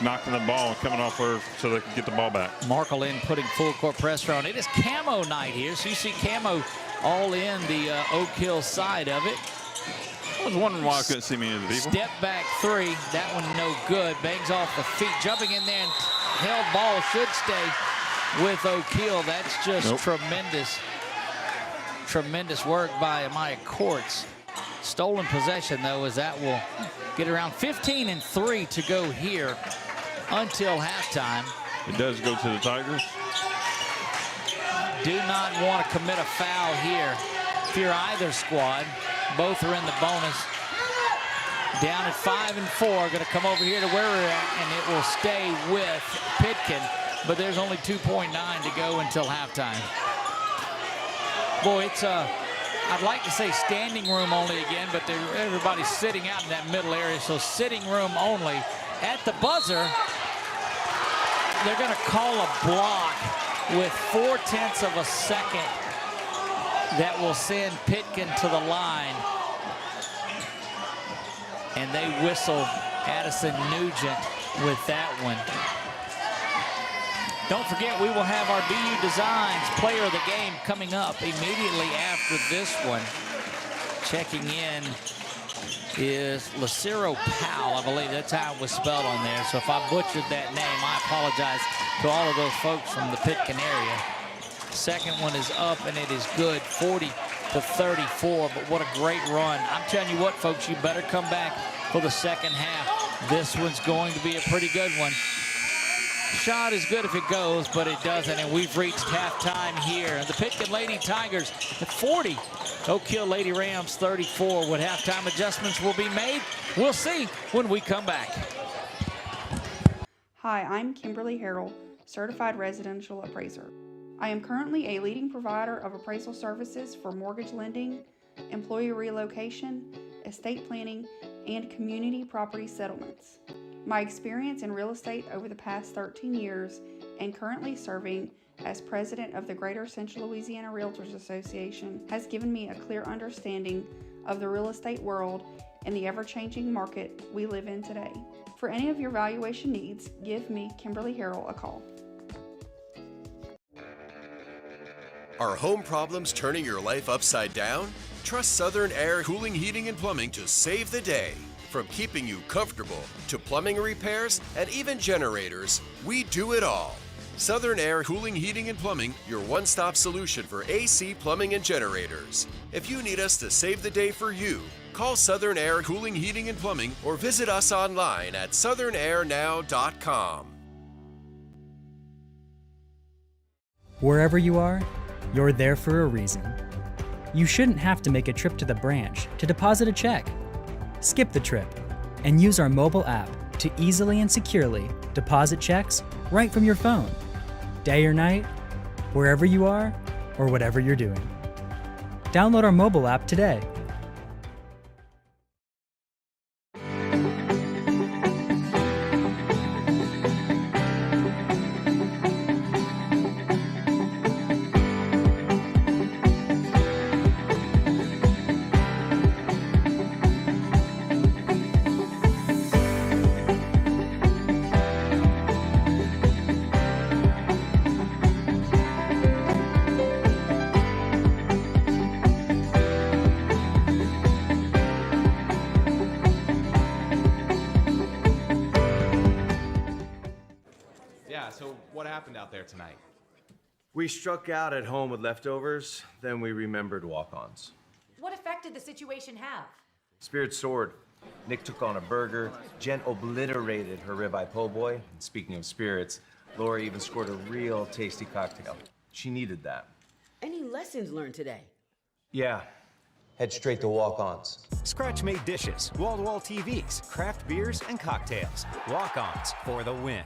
knocking the ball and coming off her so they could get the ball back. Markle in putting full court pressure on. It is camo night here, so you see camo all in the Oak Hill side of it. I was wondering why I couldn't see many of the people. Step back three. That one no good. Bangs off the feet. Jumping in there and held ball. Should stay with Oak Hill. That's just tremendous. Tremendous work by Amaya Courts. Stolen possession, though, as that will get around 15-3 to go here until halftime. It does go to the Tigers. Do not want to commit a foul here if you're either squad. Both are in the bonus. Down at 5-4. Going to come over here to where we're at, and it will stay with Pitkin. But there's only 2.9 to go until halftime. Boy, it's I'd like to say standing room only again, but everybody's sitting out in that middle area, so sitting room only. At the buzzer, they're going to call a block with 0.4 of a second that will send Pitkin to the line. And they whistle Addison Nugent with that one. Don't forget, we will have our BU Designs Player of the Game coming up immediately after this one. Checking in is Lucero Powell. I believe that's how it was spelled on there. So if I butchered that name, I apologize to all of those folks from the Pitkin area. Second one is up, and it is good, 40-34. But what a great run. I'm telling you what, folks, you better come back for the second half. This one's going to be a pretty good one. Shot is good if it goes, but it doesn't, and we've reached halftime here. The Pitkin Lady Tigers at 40. Oak Hill Lady Rams 34. What halftime adjustments will be made, we'll see when we come back. Hi, I'm Kimberly Harrell, Certified Residential Appraiser. I am currently a leading provider of appraisal services for mortgage lending, employee relocation, estate planning, and community property settlements. My experience in real estate over the past 13 years and currently serving as president of the Greater Central Louisiana Realtors Association has given me a clear understanding of the real estate world and the ever-changing market we live in today. For any of your valuation needs, give me, Kimberly Harrell, a call. Are home problems turning your life upside down? Trust Southern Air Cooling, Heating, and Plumbing to save the day. From keeping you comfortable to plumbing repairs and even generators, we do it all. Southern Air Cooling, Heating, and Plumbing, your one-stop solution for AC, plumbing, and generators. If you need us to save the day for you, call Southern Air Cooling, Heating, and Plumbing or visit us online at southernairnow.com. Wherever you are, you're there for a reason. You shouldn't have to make a trip to the branch to deposit a check. Skip the trip and use our mobile app to easily and securely deposit checks right from your phone, day or night, wherever you are or whatever you're doing. Download our mobile app today. So what happened out there tonight? We struck out at home with leftovers, then we remembered walk-ons. What effect did the situation have? Spirit soared. Nick took on a burger. Jen obliterated her ribeye po' boy. And speaking of spirits, Laura even scored a real tasty cocktail. She needed that. Any lessons learned today? Yeah. Head straight to walk-ons. Scratch-made dishes, wall-to-wall TVs, craft beers, and cocktails. Walk-ons for the win.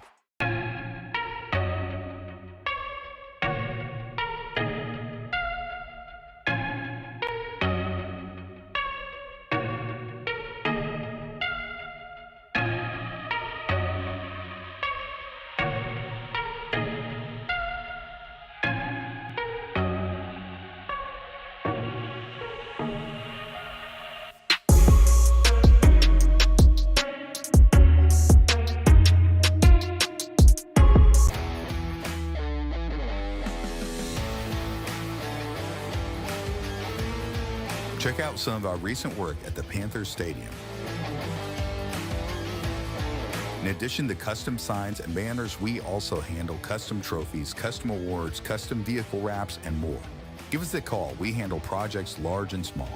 Check out some of our recent work at the Panthers Stadium. In addition to custom signs and banners, we also handle custom trophies, custom awards, custom vehicle wraps, and more. Give us a call. We handle projects large and small.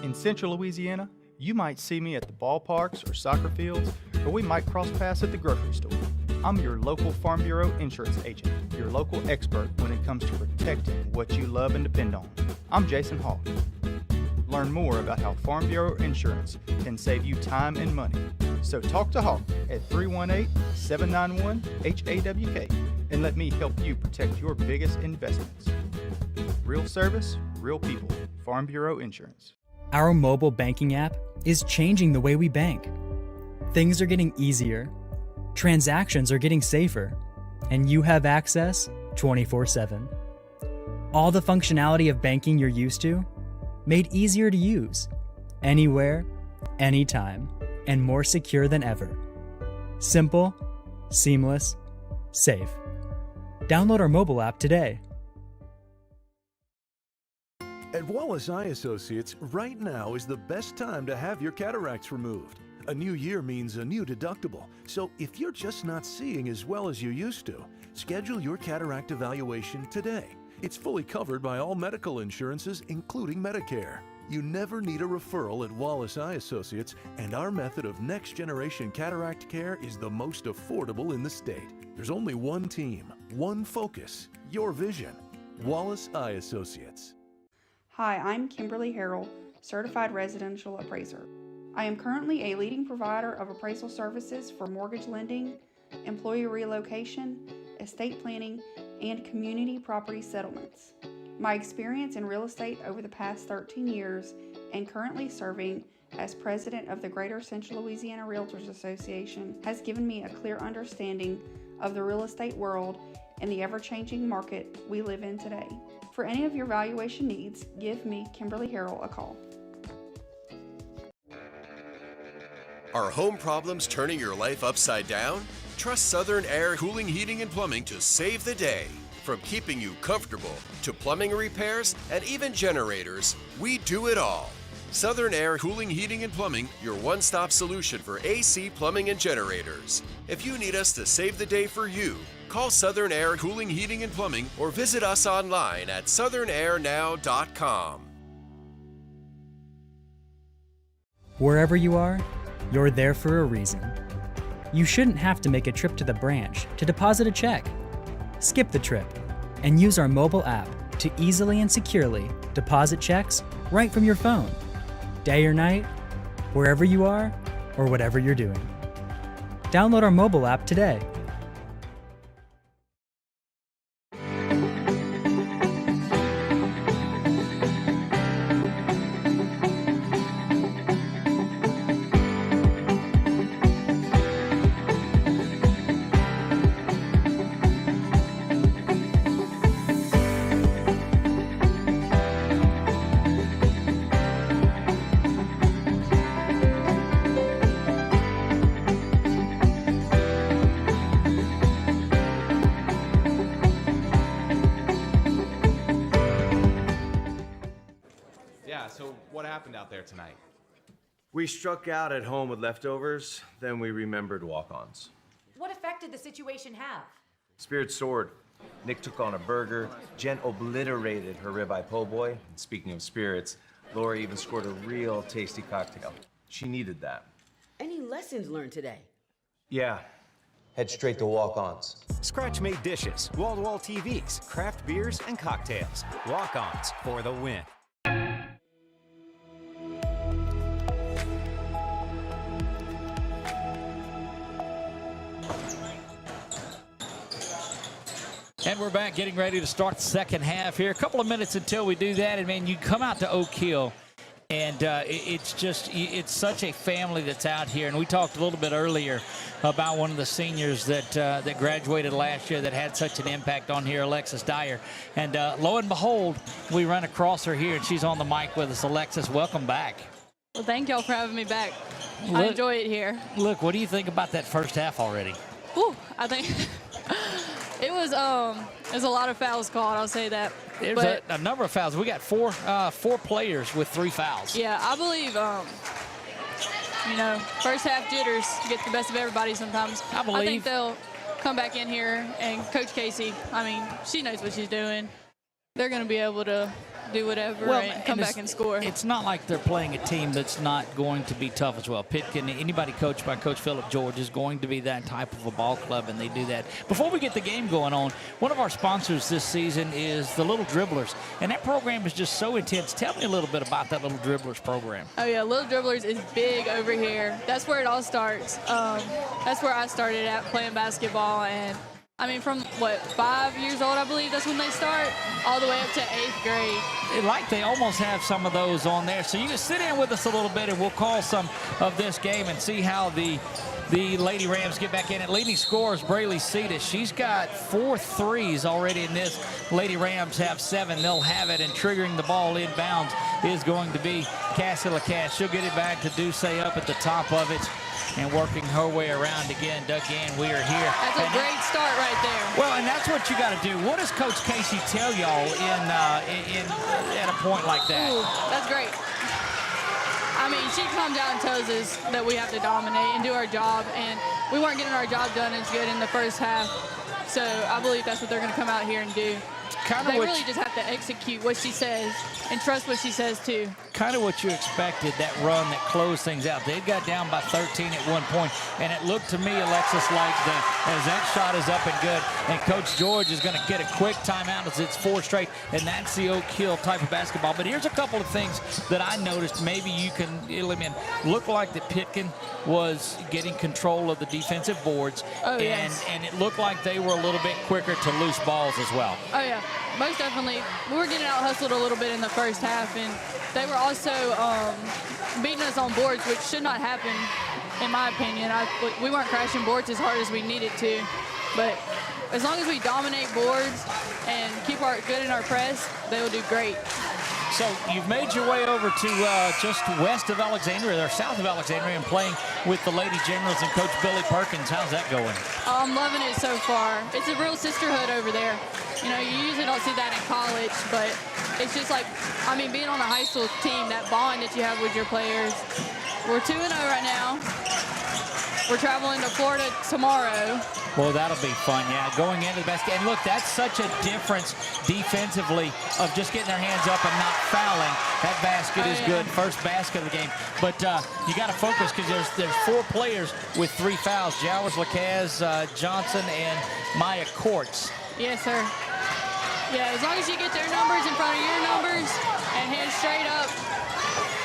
In Central Louisiana, you might see me at the ballparks or soccer fields, or we might cross paths at the grocery store. I'm your local Farm Bureau insurance agent, your local expert when it comes to protecting what you love and depend on. I'm Jason Hawk. Learn more about how Farm Bureau insurance can save you time and money. So talk to Hawk at 318-791-HAWK and let me help you protect your biggest investments. Real service, real people. Farm Bureau Insurance. Our mobile banking app is changing the way we bank. Things are getting easier, transactions are getting safer, and you have access 24/7. All the functionality of banking you're used to, made easier to use, anywhere, anytime, and more secure than ever. Simple, seamless, safe. Download our mobile app today. At Wallace Eye Associates, right now is the best time to have your cataracts removed. A new year means a new deductible, so if you're just not seeing as well as you used to, schedule your cataract evaluation today. It's fully covered by all medical insurances, including Medicare. You never need a referral at Wallace Eye Associates, and our method of next-generation cataract care is the most affordable in the state. There's only one team, one focus, your vision. Wallace Eye Associates. Hi, I'm Kimberly Harrell, Certified Residential Appraiser. I am currently a leading provider of appraisal services for mortgage lending, employee relocation, estate planning, and community property settlements. My experience in real estate over the past 13 years and currently serving as president of the Greater Central Louisiana Realtors Association has given me a clear understanding of the real estate world and the ever-changing market we live in today. For any of your valuation needs, give me, Kimberly Harrell, a call. Are home problems turning your life upside down? Trust Southern Air Cooling, Heating, and Plumbing to save the day. From keeping you comfortable to plumbing repairs and even generators, we do it all. Southern Air Cooling, Heating, and Plumbing, your one-stop solution for AC, plumbing, and generators. If you need us to save the day for you, call Southern Air Cooling, Heating, and Plumbing or visit us online at southernairnow.com. Wherever you are, you're there for a reason. You shouldn't have to make a trip to the branch to deposit a check. Skip the trip and use our mobile app to easily and securely deposit checks right from your phone, day or night, wherever you are or whatever you're doing. Download our mobile app today. So what happened out there tonight? We struck out at home with leftovers, then we remembered walk-ons. What effect did the situation have? Spirit soared. Nick took on a burger. Jen obliterated her ribeye po' boy. And speaking of spirits, Laura even scored a real tasty cocktail. She needed that. Any lessons learned today? Yeah. Head straight to walk-ons. Scratch-made dishes, wall-to-wall TVs, craft beers, and cocktails. Walk-ons for the win. And we're back getting ready to start the second half here. A couple of minutes until we do that. And, man, you come out to Oak Hill, and it's such a family that's out here. And we talked a little bit earlier about one of the seniors that graduated last year that had such an impact on here, Alexis Dyer. And lo and behold, we run across her here, and she's on the mic with us. Alexis, welcome back. Well, thank y'all for having me back. I enjoy it here. Look, what do you think about that first half already? Whew, I think it was a lot of fouls called, I'll say that. There's a number of fouls. We got four players with 3 fouls. Yeah, I believe, first half jitters get the best of everybody sometimes. I think they'll come back in here, and Coach Casey, she knows what she's doing. They're going to be able to do whatever and come back and score. It's not like they're playing a team that's not going to be tough as well. Pitkin, anybody coached by Coach Phillip George is going to be that type of a ball club, and they do that. Before we get the game going on, one of our sponsors this season is the Little Dribblers, and that program is just so intense. Tell me a little bit about that Little Dribblers program. Oh, yeah, Little Dribblers is big over here. That's where it all starts. That's where I started at playing basketball, and from 5 years old, I believe that's when they start, all the way up to 8th grade. Like they almost have some of those on there. So you can sit in with us a little bit, and we'll call some of this game and see how the Lady Rams get back in it. Leading scorers, Braylee Cetus. She's got 4 threes already in this. Lady Rams have 7. They'll have it, and triggering the ball inbounds is going to be Cassie Lacasse. She'll get it back to Duce up at the top of it. And working her way around again, Doug-Ann Weir here. That's a great start right there. Well, and that's what you got to do. What does Coach Casey tell y'all at a point like that? Ooh, that's great. She comes out and tells us that we have to dominate and do our job, and we weren't getting our job done as good in the first half. So I believe that's what they're going to come out here and do. They really just have to execute what she says and trust what she says, too. Kind of what you expected, that run that closed things out. They got down by 13 at one point, and it looked to me, Alexis, like as that shot is up and good, and Coach George is going to get a quick timeout as it's 4 straight, and that's the Oak Hill type of basketball. But here's a couple of things that I noticed maybe you can eliminate. Looked like that Pitkin was getting control of the defensive boards, and it looked like they were a little bit quicker to loose balls as well. Oh, yeah. Most definitely. We were getting out-hustled a little bit in the first half, and they were also beating us on boards, which should not happen, in my opinion. We weren't crashing boards as hard as we needed to, but as long as we dominate boards and keep good in our press, they will do great. So you've made your way over to just west of Alexandria, or south of Alexandria, and playing with the Lady Generals and Coach Billy Perkins. How's that going? I'm loving it so far. It's a real sisterhood over there. You usually don't see that in college, but it's just like, being on a high school team, that bond that you have with your players. We're 2-0 right now. We're traveling to Florida tomorrow. Well, that'll be fun, yeah. Going into the basket. And look, that's such a difference defensively of just getting their hands up and not fouling. That basket is good. First basket of the game. But you got to focus because there's 4 players with 3 fouls. Jowers, Lacasse, Johnson, and Maya Courts. Yes, sir. Yeah, as long as you get their numbers in front of your numbers and hands straight up,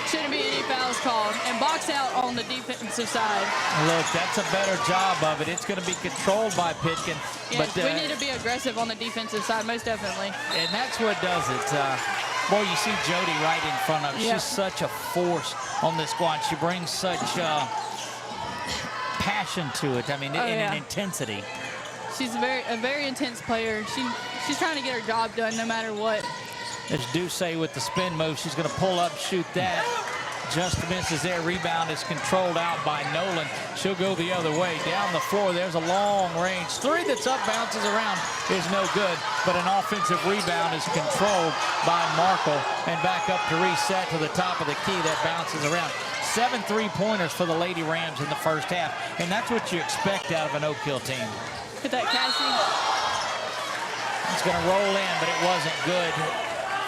shouldn't be any fouls called. And box out on the defensive side. Look, that's a better job of it. It's going to be controlled by Pitkin. Yes, but we need to be aggressive on the defensive side, most definitely. And that's what does it. Boy, you see Jody right in front of her. She's such a force on this squad. She brings such passion to it. An intensity. She's a very intense player. She's trying to get her job done no matter what. There's Duce with the spin move. She's going to pull up, shoot that. Just misses there. Rebound is controlled out by Nolan. She'll go the other way. Down the floor, there's a long range 3 that's up, bounces around, is no good. But an offensive rebound is controlled by Markle. And back up to reset to the top of the key that bounces around. 7 3-pointers for the Lady Rams in the first half. And that's what you expect out of an Oak Hill team. Hit that, Cassie. It's going to roll in, but it wasn't good.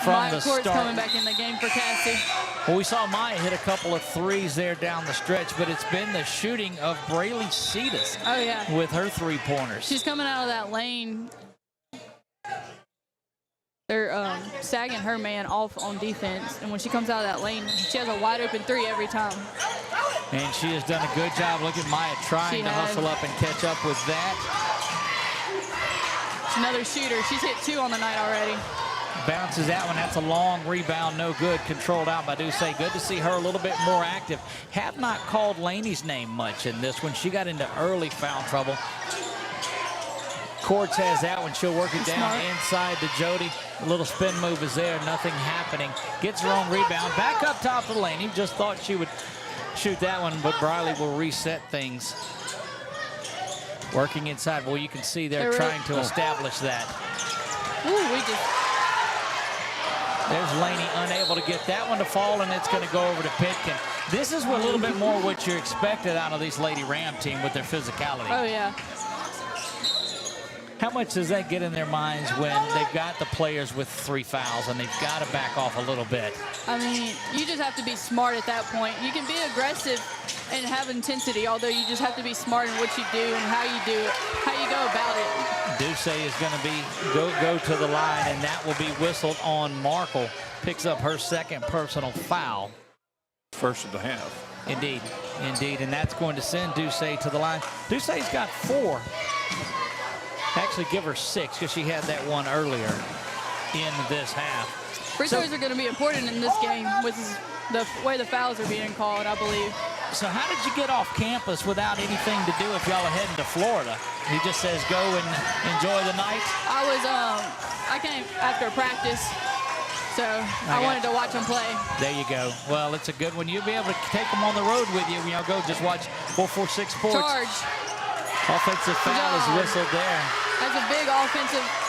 From the start. Coming back in the game for Cassie. Well, we saw Maya hit a couple of 3s there down the stretch, but it's been the shooting of Braylee Cetus. Oh, yeah. With her 3-pointers. She's coming out of that lane. They're sagging her man off on defense, and when she comes out of that lane, she has a wide-open 3 every time. And she has done a good job. Look at Maya trying to hustle up and catch up with that. Another shooter. She's hit 2 on the night already. Bounces that one. That's a long rebound. No good. Controlled out by Duce. Good to see her a little bit more active. Have not called Laney's name much in this one. She got into early foul trouble. Courts has that one. She'll work it down inside to Jody. A little spin move is there. Nothing happening. Gets her own rebound. Back up top to Laney. Just thought she would shoot that one, but Briley will reset things. Working inside. Well, you can see they're trying to establish that. Ooh, There's Laney unable to get that one to fall, and it's going to go over to Pitkin. This is a little bit more what you expected out of these Lady Ram team with their physicality. Oh, yeah. How much does that get in their minds when they've got the players with 3 fouls and they've got to back off a little bit? I mean, you just have to be smart at that point. You can be aggressive and have intensity, although you just have to be smart in what you do and how you do it, how you go about it. Duce is going to be go to the line, and that will be whistled on Markle. Picks up her second personal foul. First of the half. Indeed, indeed, and that's going to send Duce to the line. Duce's got 4. Actually, give her 6 because she had that one earlier in this half. Free throws are going to be important in this game with the way the fouls are being called, I believe. So how did you get off campus without anything to do if y'all are heading to Florida? He just says go and enjoy the night? I came after practice, so I wanted to watch them play. There you go. Well, it's a good one. You'll be able to take them on the road with you when y'all go just watch 446 Sports. Charge. Offensive foul is whistled there. That's a big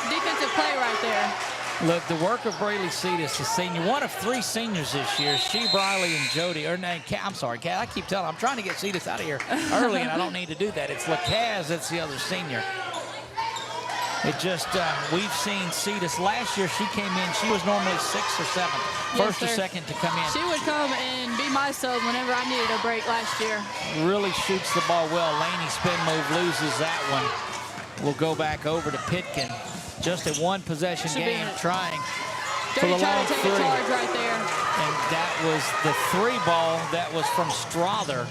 defensive play right there. Look, the work of Braylee Cetus, the senior, one of 3 seniors this year. She, Briley, and Jody. I'm sorry, Kat. I keep telling. I'm trying to get Cetus out of here early, and I don't need to do that. It's LaCaz that's the other senior. It just, we've seen Cetus. Last year, she came in. She was normally 6th or 7th, first or second to come in. She would come and be my sub whenever I needed a break last year. Really shoots the ball well. Laney spin move, loses that one. We'll go back over to Pitkin. Just a 1 possession game, trying for the long 3. Charge right there. And that was the 3 ball that was from Strother.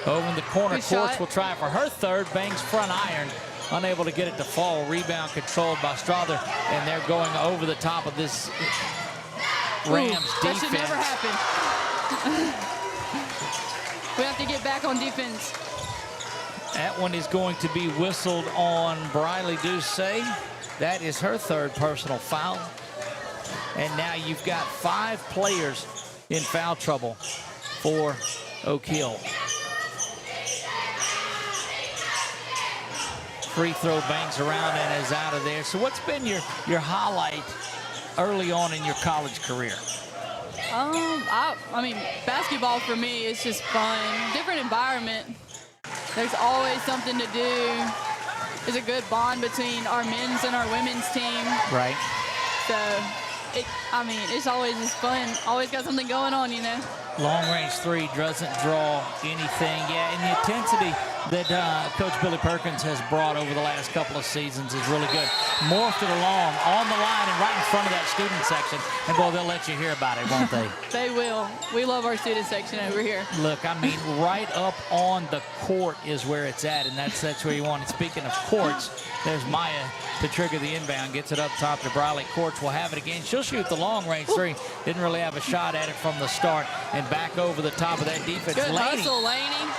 Over in the corner, Courts will try for her 3rd. Bangs front iron. Unable to get it to fall. Rebound controlled by Strother. And they're going over the top of this Rams defense. That should never happen. We have to get back on defense. That one is going to be whistled on Briley Duce. That is her 3rd personal foul. And now you've got 5 players in foul trouble for Oak Hill. Free throw bangs around and is out of there. So what's been your highlight early on in your college career? I mean, basketball for me is just fun. Different environment. There's always something to do. There's a good bond between our men's and our women's team. Right. So, it's always just fun. Always got something going on, you know. Long range 3 doesn't draw anything. Yeah, and the intensity that Coach Billy Perkins has brought over the last couple of seasons is really good. Morphed it along on the line and right in front of that student section. And, boy, they'll let you hear about it, won't they? They will. We love our student section over here. Look, I mean, right up on the court is where it's at, and that's where you want it. Speaking of courts, there's Maya to trigger the inbound. Gets it up top to Briley. Courts will have it again. She'll shoot the long range 3. Didn't really have a shot at it from the start. And back over the top of that defense. Good hustle, Laney.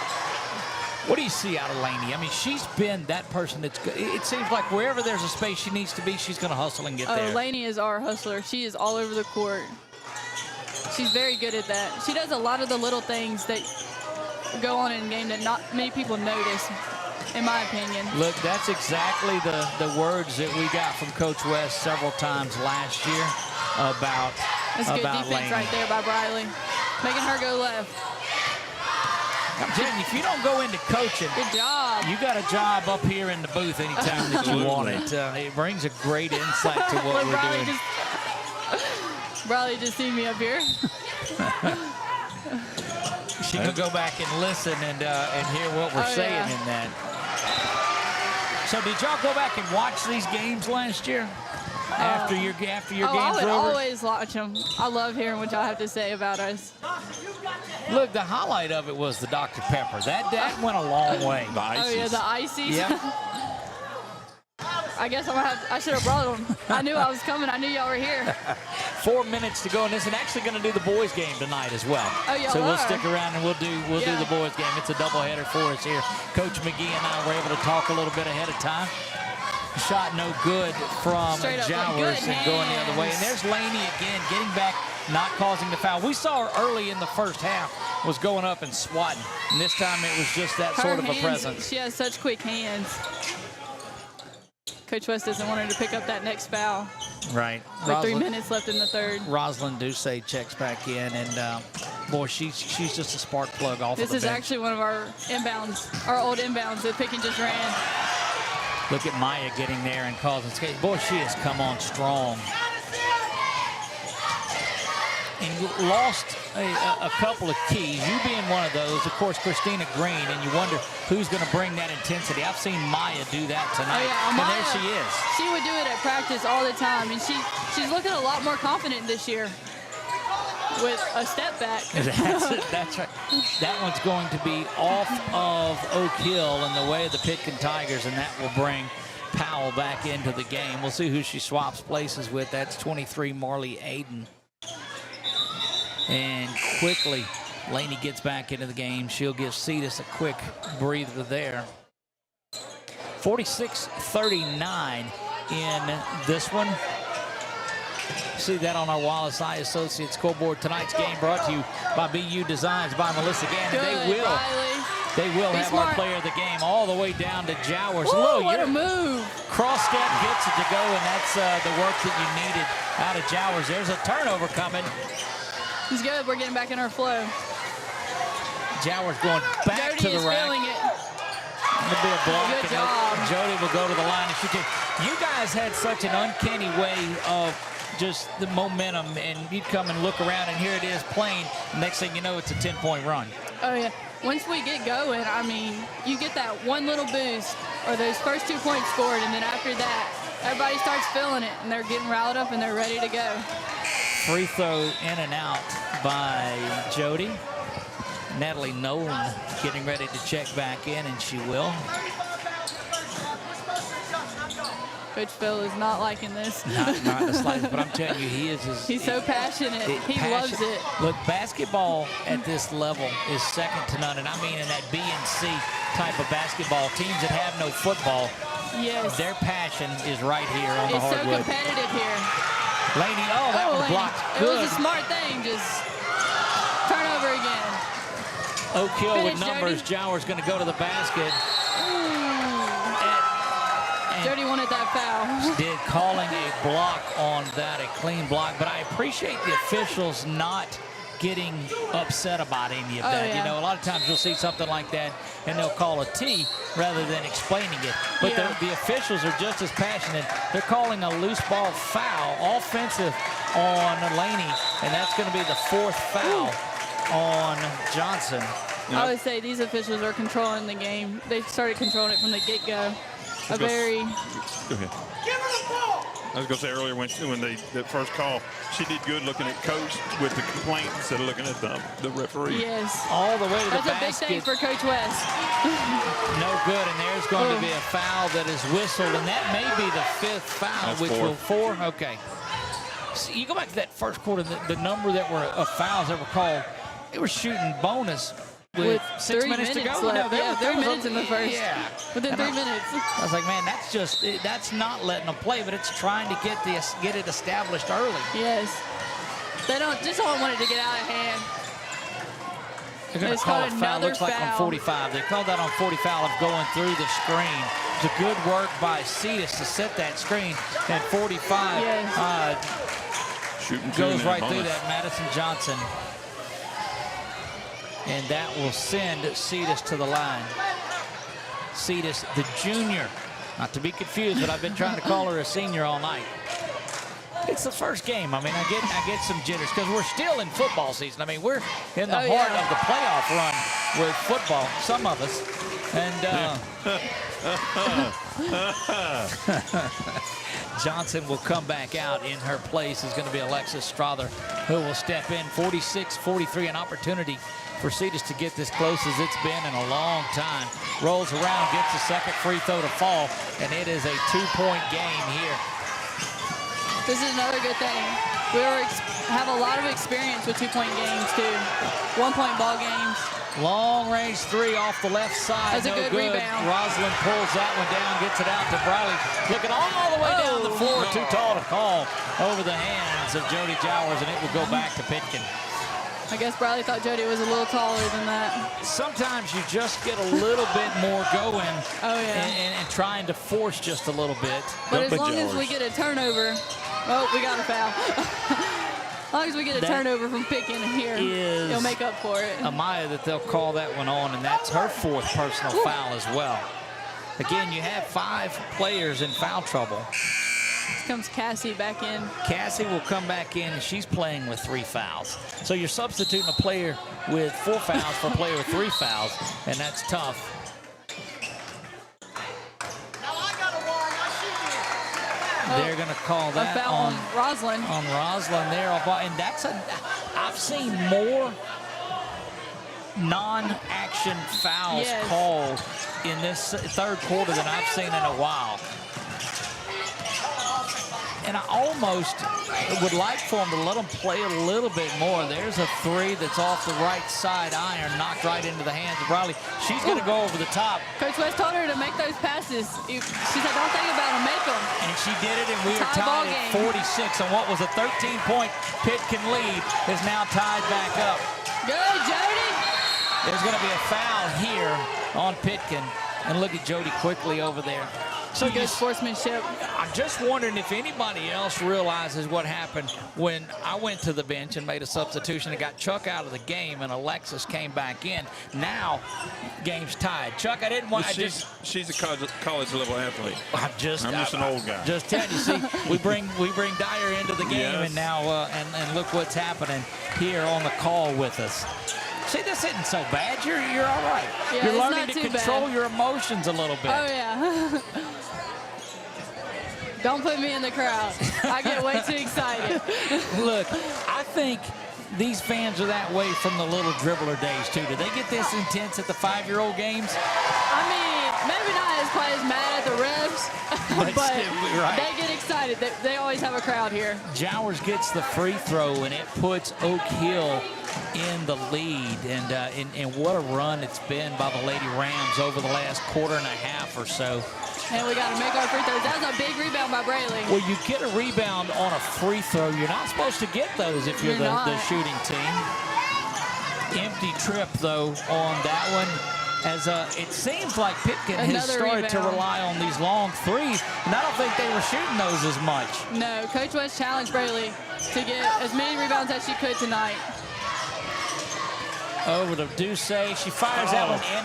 What do you see out of Laney? I mean, she's been that person that's good. It seems like wherever there's a space she needs to be, she's going to hustle and get there. Laney is our hustler. She is all over the court. She's very good at that. She does a lot of the little things that go on in the game that not many people notice, in my opinion. Look, that's exactly the words that we got from Coach West several times last year about That's good defense Laney. right there by Briley. Making her go left. I'm telling you, if you don't go into coaching, good job. You got a job up here in the booth anytime that you want it. It brings a great insight to what we're doing. Briley just seen me up here. She can go back and listen and hear what we're saying in that. So did y'all go back and watch these games last year? After your games I would over? always watch them. I love hearing what y'all have to say about us. Look, the highlight of it was the Dr. Pepper. That went a long way. The ices. Oh, yeah, the ices. Yep. I guess I should have brought them. I knew I was coming. I knew y'all were here. 4 minutes to go in this, and actually going to do the boys game tonight as well. Oh, y'all so we'll are? stick around and we'll do the boys game. It's a doubleheader for us here. Coach McGee and I were able to talk a little bit ahead of time. Shot no good from Jowers and going the other way. And there's Laney again, getting back, not causing the foul. We saw her early in the first half was going up and swatting. And this time it was just that sort of a presence. She has such quick hands. Coach West doesn't want her to pick up that next foul. Right. With 3 minutes left in the third. Rosalind Ducey checks back in, and boy, she's just a spark plug off of the bench. This is actually one of our inbounds, our old inbounds that Pitkin just ran. Look at Maya getting there and causing skate. Boy, she has come on strong. And you lost a couple of keys, you being one of those, of course, Christina Green, and you wonder who's going to bring that intensity. I've seen Maya do that tonight, and Maya, there she is. She would do it at practice all the time, and she's looking a lot more confident this year with a step back. That's right. That one's going to be off of Oak Hill in the way of the Pitkin Tigers, and that will bring Powell back into the game. We'll see who she swaps places with. That's 23, Marley Aiden. And quickly, Laney gets back into the game. She'll give Cetus a quick breather there. 46-39 in this one. See that on our Wallace Eye Associates scoreboard. Tonight's game brought to you by BU Designs by Melissa Gannon. They will have our player of the game all the way down to Jowers. Ooh, what a move. Cross step gets it to go, and that's the work that you needed out of Jowers. There's a turnover coming. It's good. We're getting back in our flow. Jowers going back to the rack. Feeling it. It'll be a block. Good job. Jody will go to the line. You guys had such an uncanny way of just the momentum, and you'd come and look around, and here it is playing. Next thing you know, it's a 10-point run. Oh, yeah. Once we get going, I mean, you get that one little boost or those first 2 points scored, and then after that, everybody starts feeling it, and they're getting riled up, and they're ready to go. Free throw in and out by Jody. Natalie Nolan getting ready to check back in, and she will. Coach Phil is not liking this. Not the slightest, but I'm telling you, he's so passionate. He loves it. Look, basketball at this level is second to none, and I mean in that B and C type of basketball. Teams that have no football, yes, their passion is right here on the hardwood. It's so competitive here. Laney, that was blocked. Good. It was a smart thing, just turnover again. Oak Hill with numbers. Jowers going to go to the basket. Jody wanted that foul. She did, calling a block on that, a clean block. But I appreciate the officials not getting upset about any of that. Yeah. You know, a lot of times you'll see something like that, and they'll call a T rather than explaining it. But the officials are just as passionate. They're calling a loose ball foul, offensive on Laney, and that's going to be the fourth foul on Johnson. I would say these officials are controlling the game. They started controlling it from the get-go. Go ahead. I was going to say earlier when that first call, she did good looking at coach with the complaint instead of looking at the referee. Yes. All the way to the basket. That's a big thing for Coach West. No good, and there's going to be a foul that is whistled, and that may be the fifth foul. That's four. Okay. So you go back to that first quarter, the number that were of fouls that were called, they were shooting bonus with 6 minutes to go. Left. No, 3 minutes in the first. Yeah. Within 3 minutes. I was like, man, that's not letting them play, but it's trying to get it established early. Yes. They don't want it to get out of hand. They're going to call a foul, looks like on 45. They called that on 40 foul of going through the screen. It's a good work by Cetus to set that screen. And 45 goes right through that, Madison Johnson. And that will send Cetus to the line. Cetus, the junior. Not to be confused, but I've been trying to call her a senior all night. It's the first game. I mean, I get some jitters because we're still in football season. I mean, we're in the heart of the playoff run with football, some of us. And Johnson will come back out. In her place is going to be Alexis Strother, who will step in. 46-43, an opportunity for Cetus to get this close as it's been in a long time. Rolls around, gets the second free throw to fall, and it is a 2-point game here. This is another good thing. We have a lot of experience with 2-point games, too. 1-point ball games. Long range three off the left side. That's a good rebound. Rosalind pulls that one down, gets it out to Briley. Looking all the way down the floor. Too tall to call over the hands of Jody Jowers, and it will go back to Pitkin. I guess Briley thought Jody was a little taller than that. Sometimes you just get a little bit more going. Oh, yeah. And trying to force just a little bit. But as long as we get a turnover, oh, we got a foul. As long as we get a turnover from Pitkin here, he'll make up for it. Amaya that they'll call that one on, and that's her 4th personal foul as well. Again, you have 5 players in foul trouble. Here comes Cassie back in. Cassie will come back in, and she's playing with 3 fouls. So you're substituting a player with 4 fouls for a player with 3 fouls, and that's tough. They're going to call that on Rosalind. On Rosalind there. And that's I've seen more non-action fouls called in this 3rd quarter than I've seen in a while. And I almost would like for them to let them play a little bit more. There's a 3 that's off the right side iron, knocked right into the hands of Riley. She's going to go over the top. Coach West told her to make those passes. She said, don't think about them, make them. And she did it, and we are tied at 46 on what was a 13-point Pitkin lead is now tied back up. Good, Jody. There's going to be a foul here on Pitkin. And look at Jody quickly over there. So good sportsmanship. I'm just wondering if anybody else realizes what happened when I went to the bench and made a substitution and got Chuck out of the game and Alexis came back in. Now, game's tied. Chuck, I didn't want to. She's a college level athlete. I'm just an old guy. Just telling you, see, we bring Dyer into the game, and now and look what's happening here on the call with us. See, this isn't so bad. You're all right. Yeah, you're learning to control your emotions a little bit. Oh, yeah. Don't put me in the crowd. I get way too excited. Look, I think these fans are that way from the little dribbler days, too. Do they get this intense at the 5-year-old games? I mean, maybe not as quite as mad at the refs, but they get excited. They always have a crowd here. Jowers gets the free throw, and it puts Oak Hill in the lead. And what a run it's been by the Lady Rams over the last quarter and a half or so. And we got to make our free throws. That was a big rebound by Braley. Well, you get a rebound on a free throw. You're not supposed to get those if you're the shooting team. Empty trip, though, on that one. As it seems like Pitkin has started to rely on these long threes, and I don't think they were shooting those as much. No, Coach West challenged Braley to get as many rebounds as she could tonight. Over to Duce. She fires that one in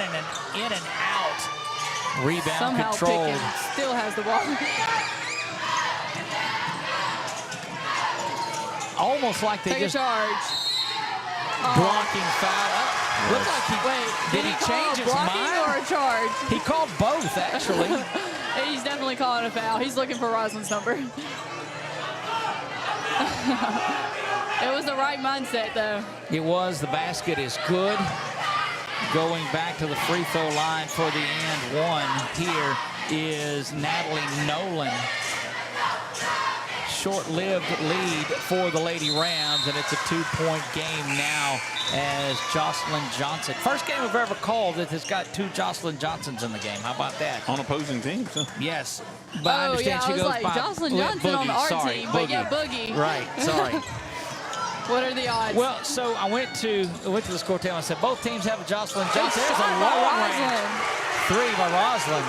and out. Rebound somehow controlled. Pitkin still has the ball. Almost like they just charge. Blocking foul. Looks like did he change his mind or a charge? He called both, actually. He's definitely calling a foul. He's looking for Rosalind's number. It was the right mindset, though. It was. The basket is good. Going back to the free throw line for the and one here is Natalie Nolan. Short-lived lead for the Lady Rams, and it's a 2-point game now as Jocelyn Johnson. First game we've ever called that has got 2 Jocelyn Johnsons in the game. How about that? On opposing teams, huh? Yes. But I understand she goes like, by Jocelyn Johnson on our team, but yeah, Boogie. Right, sorry. What are the odds? Well, so I went to the score table and said both teams have a Jocelyn Johnson. There's a long range 3 by Rosalind.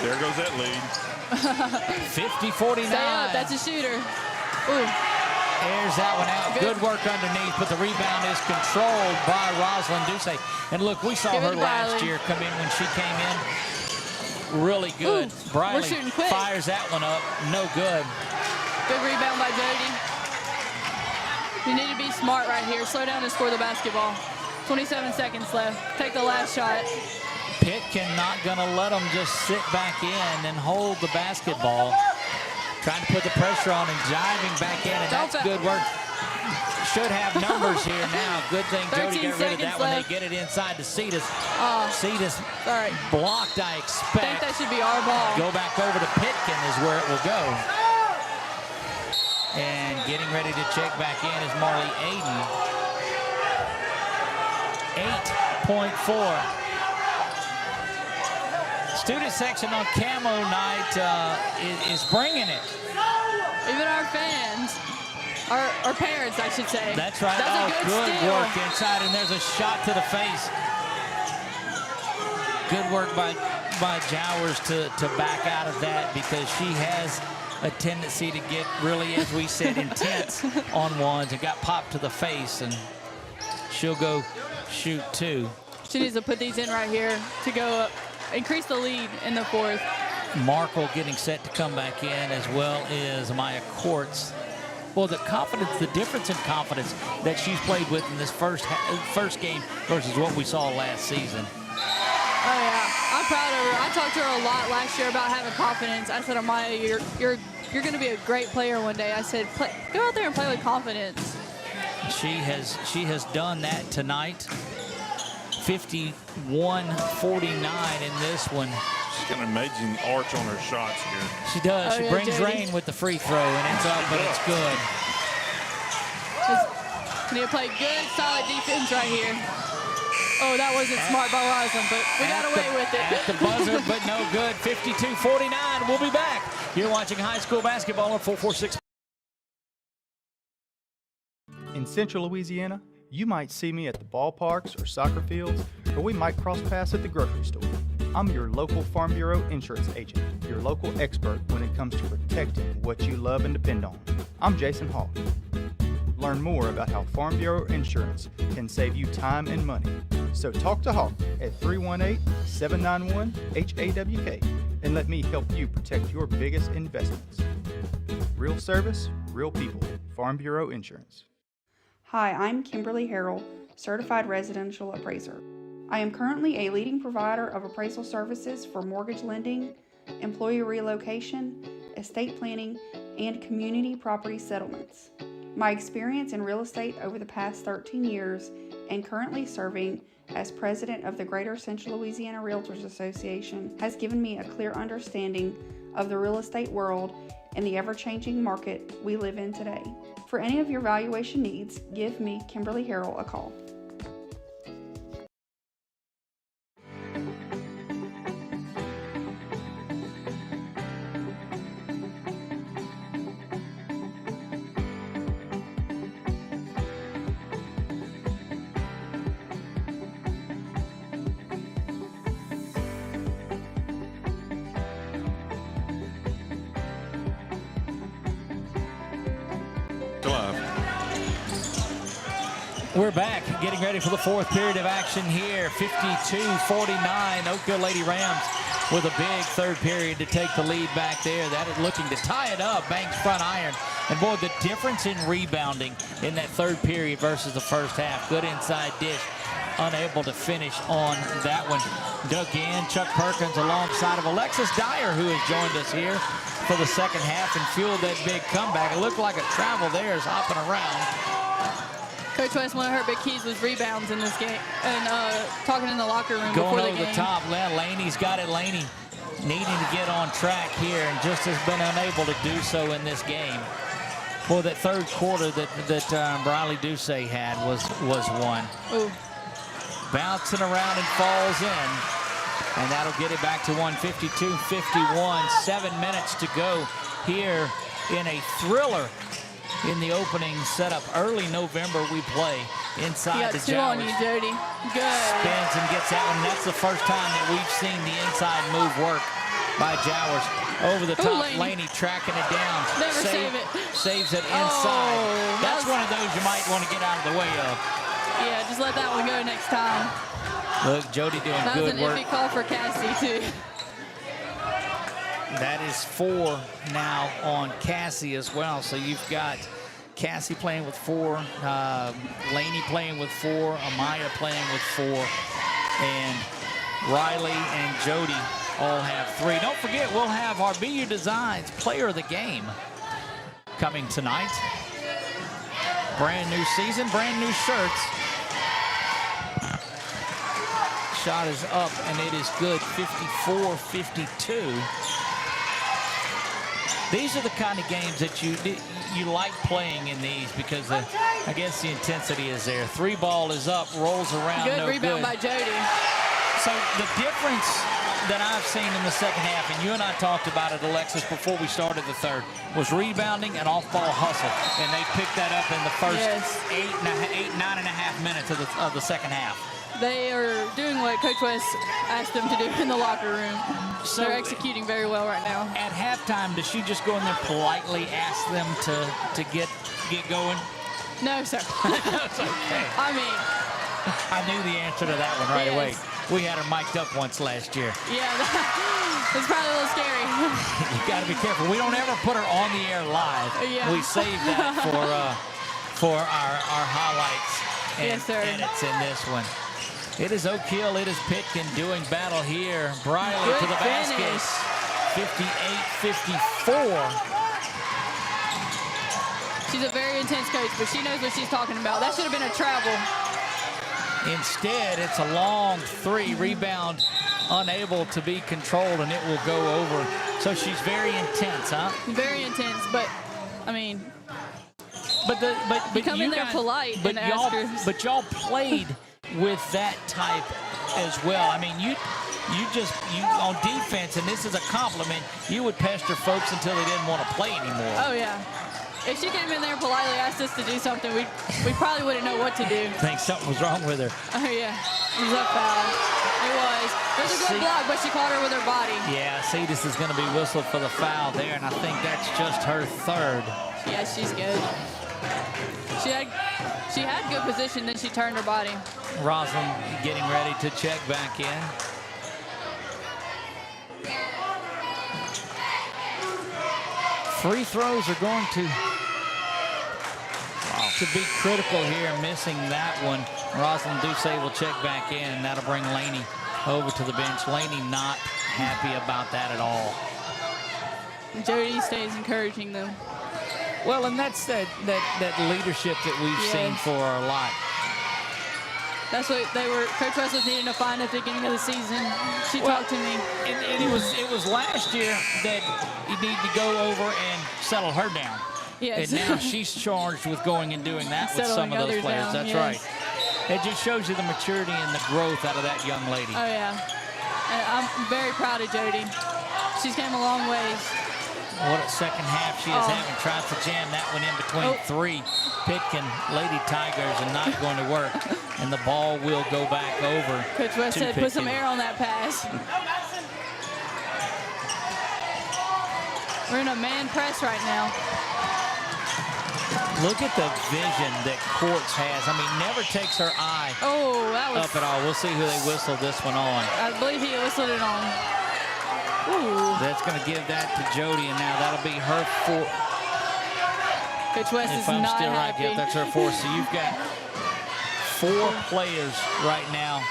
There goes that lead. 50-49. Stay up, that's a shooter. Ooh. Airs that one out. Good work underneath, but the rebound is controlled by Rosalind Duce. And look, we saw her last year come in when she came in. Really good. Ooh, Briley we're shooting quick. Fires that one up. No good. Good rebound by Jody. You need to be smart right here. Slow down and score the basketball. 27 seconds left. Take the last shot. Pitkin not going to let them just sit back in and hold the basketball. Trying to put the pressure on and jiving back in, and that's good work. should have numbers here now. Good thing Jody got rid of that one. They get it inside to Cetus. Cetus blocked, I expect. I think that should be our ball. Go back over to Pitkin is where it will go. And getting ready to check back in is Marley Aiden. 8.4. Student section on Camo Night is bringing it. Even our fans, our parents, I should say. That's right. That's a good steal. Work inside, and there's a shot to the face. Good work by Jowers to back out of that, because she has a tendency to get really, as we said, intense on ones, and got popped to the face, and she'll go shoot 2. She needs to put these in right here to go up, increase the lead in the 4th. Markle getting set to come back in, as well as Amaya Quartz. Well, the confidence, the difference in confidence that she's played with in this first game versus what we saw last season. Oh yeah, I'm proud of her. I talked to her a lot last year about having confidence. I said, Amaya, you're going to be a great player one day. I said, go out there and play with confidence. She has done that tonight. 51-49 in this one. She's got an amazing arch on her shots here. She does. She brings rain with the free throw, and it's up, but it's good. Need to play good, solid defense right here. Oh, that wasn't smart by Roslyn, but we got away with it. At the buzzer, but no good. 52-49. We'll be back. You're watching high school basketball on 446. In Central Louisiana, you might see me at the ballparks or soccer fields, or we might cross paths at the grocery store. I'm your local Farm Bureau insurance agent, your local expert when it comes to protecting what you love and depend on. I'm Jason Hawk. Learn more about how Farm Bureau insurance can save you time and money. So talk to Hawk at 318-791-HAWK and let me help you protect your biggest investments. Real service, real people. Farm Bureau Insurance. Hi, I'm Kimberly Harrell, Certified Residential Appraiser. I am currently a leading provider of appraisal services for mortgage lending, employee relocation, estate planning, and community property settlements. My experience in real estate over the past 13 years and currently serving as president of the Greater Central Louisiana Realtors Association has given me a clear understanding of the real estate world and the ever-changing market we live in today. For any of your valuation needs, give me, Kimberly Harrell, a call. We're back, getting ready for the 4th period of action here. 52-49, Oakville Lady Rams with a big 3rd period to take the lead back there. That is looking to tie it up. Banks front iron. And boy, the difference in rebounding in that 3rd period versus the first half. Good inside dish. Unable to finish on that one. Dug in, Chuck Perkins alongside of Alexis Dyer, who has joined us here for the 2nd half and fueled that big comeback. It looked like a travel there is hopping around. Coach West, one of her big keys was rebounds in this game, and talking in the locker room going before the over game. the top. Laney's got it. Laney needing to get on track here, and just has been unable to do so in this game. Boy, that 3rd quarter that Briley Duce had was one. Ooh. Bouncing around and falls in, and that'll get it back to 152-51. 7 minutes to go here in a thriller. In the opening setup, early November, we play inside the Jowers. You got 2 on you, Jody. Good. Spins and gets out, and that's the first time that we've seen the inside move work by Jowers. Over the top, Laney tracking it down. Never save it. Saves it inside. That's one of those you might want to get out of the way of. Yeah, just let that one go next time. Look, Jody doing good work. That was an iffy call for Cassie, too. That is 4 now on Cassie as well. So you've got Cassie playing with 4, Laney playing with 4, Amaya playing with 4, and Riley and Jody all have 3. Don't forget, we'll have our BU Designs Player of the Game coming tonight. Brand new season, brand new shirts. Shot is up, and it is good, 54-52. These are the kind of games that you like playing in these because I guess the intensity is there. 3 ball is up, rolls around, Good no rebound good. by Jody. So the difference that I've seen in the second half, and you and I talked about it, Alexis, before we started the third, was rebounding and off-ball hustle, and they picked that up in the first 9 and a half minutes of the second half. They are doing what Coach West asked them to do in the locker room. So they're executing very well right now. At halftime, does she just go in there politely ask them to get going? No, sir. That's okay. I mean, I knew the answer to that one right away. We had her mic'd up once last year. Yeah, it's probably a little scary. You got to be careful. We don't ever put her on the air live. Yeah. We save that for our highlights and Yes, sir. edits in this one. It is Oak Hill. It is Pitkin doing battle here. Briley Good to the basket. 58-54. She's a very intense coach, but she knows what she's talking about. That should have been a travel. Instead, it's a long 3 rebound, unable to be controlled, and it will go over. So she's very intense, huh? Very intense, but I mean, but you come in there polite and ask her. But y'all played with that type as well. I mean, you on defense, and this is a compliment, you would pester folks until they didn't want to play anymore. Oh yeah. If she came in there and politely asked us to do something, we probably wouldn't know what to do. I think something was wrong with her. Oh, yeah. It was a foul. It was. It was a good block, but she caught her with her body. Yeah, Cetus is going to be whistled for the foul there, and I think that's just her 3rd. Yeah, she's good. She had good position, then she turned her body. Rosalind getting ready to check back in. Free throws are going to be critical here, missing that one. Rosalind Ducey will check back in, and that'll bring Laney over to the bench. Laney not happy about that at all. Jody stays encouraging them. Well, and that's that leadership that we've seen for a lot. That's what Coach West was needing to find at the beginning of the season. She talked to me. And it was last year that you need to go over and settle her down. Yes. And now she's charged with going and doing that with some of those players. That's right. It just shows you the maturity and the growth out of that young lady. Oh, yeah. And I'm very proud of Jody. She's came a long ways. What a second half she is having. Tries to jam that one in between 3. Pitkin, Lady Tigers, and not going to work. And the ball will go back over. Coach West said, put some air on that pass. We're in a man press right now. Look at the vision that Quartz has. I mean, never takes her eye up at all. We'll see who they whistle this one on. I believe he whistled it on. Ooh. That's going to give that to Jody, and now that'll be her 4th. Coach West if is I'm not still happy. right, yeah, that's her 4th. So you've got 4 players right now.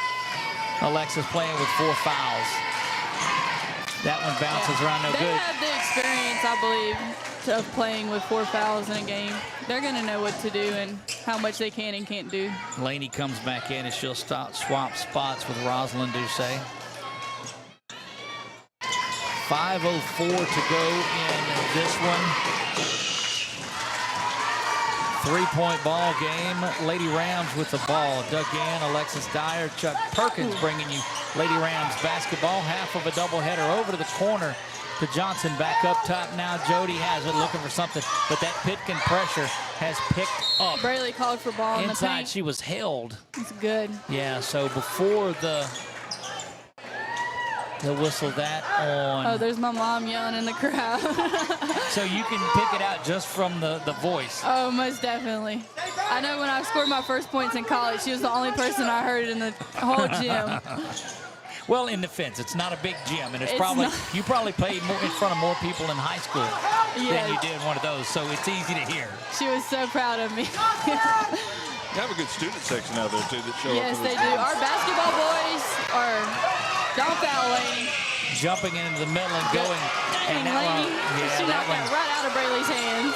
Alexis playing with 4 fouls. That one bounces around no they good. They have the experience, I believe, of playing with 4 fouls in a game. They're going to know what to do and how much they can and can't do. Laney comes back in and she'll swap spots with Rosalind Ducey. 5:04 to go in this one. 3-point ball game. Lady Rams with the ball. Doug Gann, Alexis Dyer, Chuck Perkins bringing you Lady Rams basketball. Half of a doubleheader over to the corner to Johnson. Back up top now. Jody has it, looking for something, but that Pitkin pressure has picked up. Braley called for ball in the inside. paint. She was held. It's good. Yeah, so before they'll whistle that on. Oh, there's my mom yelling in the crowd. So you can pick it out just from the voice. Oh, most definitely. I know when I scored my first points in college, she was the only person I heard in the whole gym. Well, in defense, it's not a big gym, and It's probably not. you probably played in front of more people in high school Yeah. than you did one of those, so it's easy to hear. She was so proud of me. You have a good student section out there, too, that show Yes, up for they this do. game. Our basketball boys are don't foul Laney. Jumping into the middle and going. Dang, and that Laney. one, She knocked that right out of Braley's hands.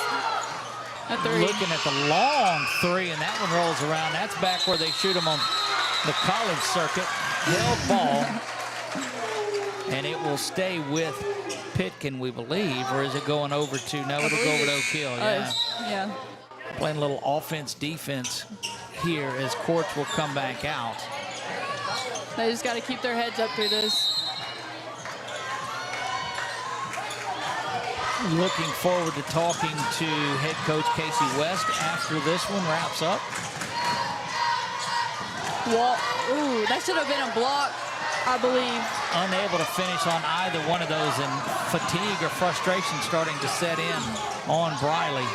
looking at the long three, and that one rolls around. That's back where they shoot them on the college circuit. Held ball. And it will stay with Pitkin, we believe, or is it going over to? No, it'll go over to Oak Hill. Yeah. Playing a little offense-defense here as courts will come back out. They just got to keep their heads up through this. Looking forward to talking to head coach Casey West after this one wraps up. Well, ooh, that should have been a block, I believe. Unable to finish on either one of those, and fatigue or frustration starting to set in on Briley.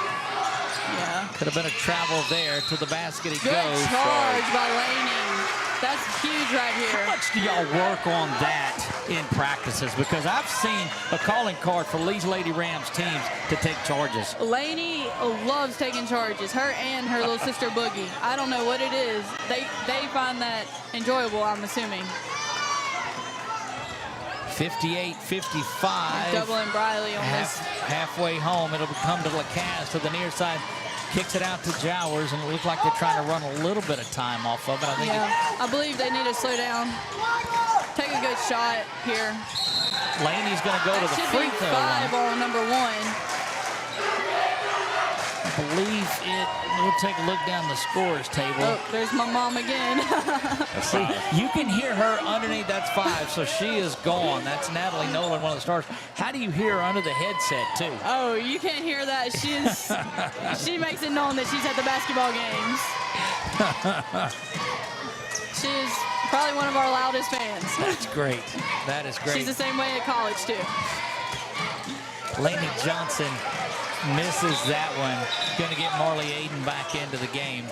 Yeah. Could have been a travel there to the basket. He Good goes. charge by Laney. That's huge right here. How much do y'all work on that in practices? Because I've seen a calling card for Lee's Lady Rams teams to take charges. Laney loves taking charges. Her and her little sister Boogie. I don't know what it is. They find that enjoyable, I'm assuming. 58-55. Doubling Briley on this. Halfway home, it'll come to Lacasse to the near side. Kicks it out to Jowers, and it looks like they're trying to run a little bit of time off of it. I think I believe they need to slow down. Take a good shot here. Laney's going to go to the free throw line. 5 on number 1. I believe it. We'll take a look down the scores table. Oh, there's my mom again. See, you can hear her underneath. That's 5, so she is gone. That's Natalie Nolan, one of the stars. How do you hear her under the headset, too? Oh, you can't hear that. She makes it known that she's at the basketball games. She's probably one of our loudest fans. That's great. That is great. She's the same way at college, too. Laney Johnson misses that one. Going to get Marley Aiden back into the game.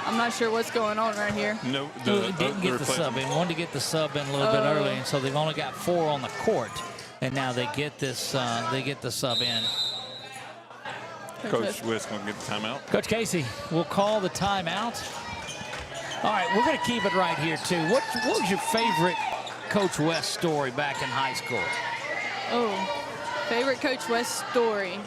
I'm not sure what's going on right here. No, didn't get the sub in. Wanted to get the sub in a little bit early, and so they've only got 4 on the court, and now they get this. They get the sub in. Coach West going to get the timeout. Coach Casey will call the timeout. All right, we're going to keep it right here too. What was your favorite Coach West story back in high school? Oh, favorite Coach West story.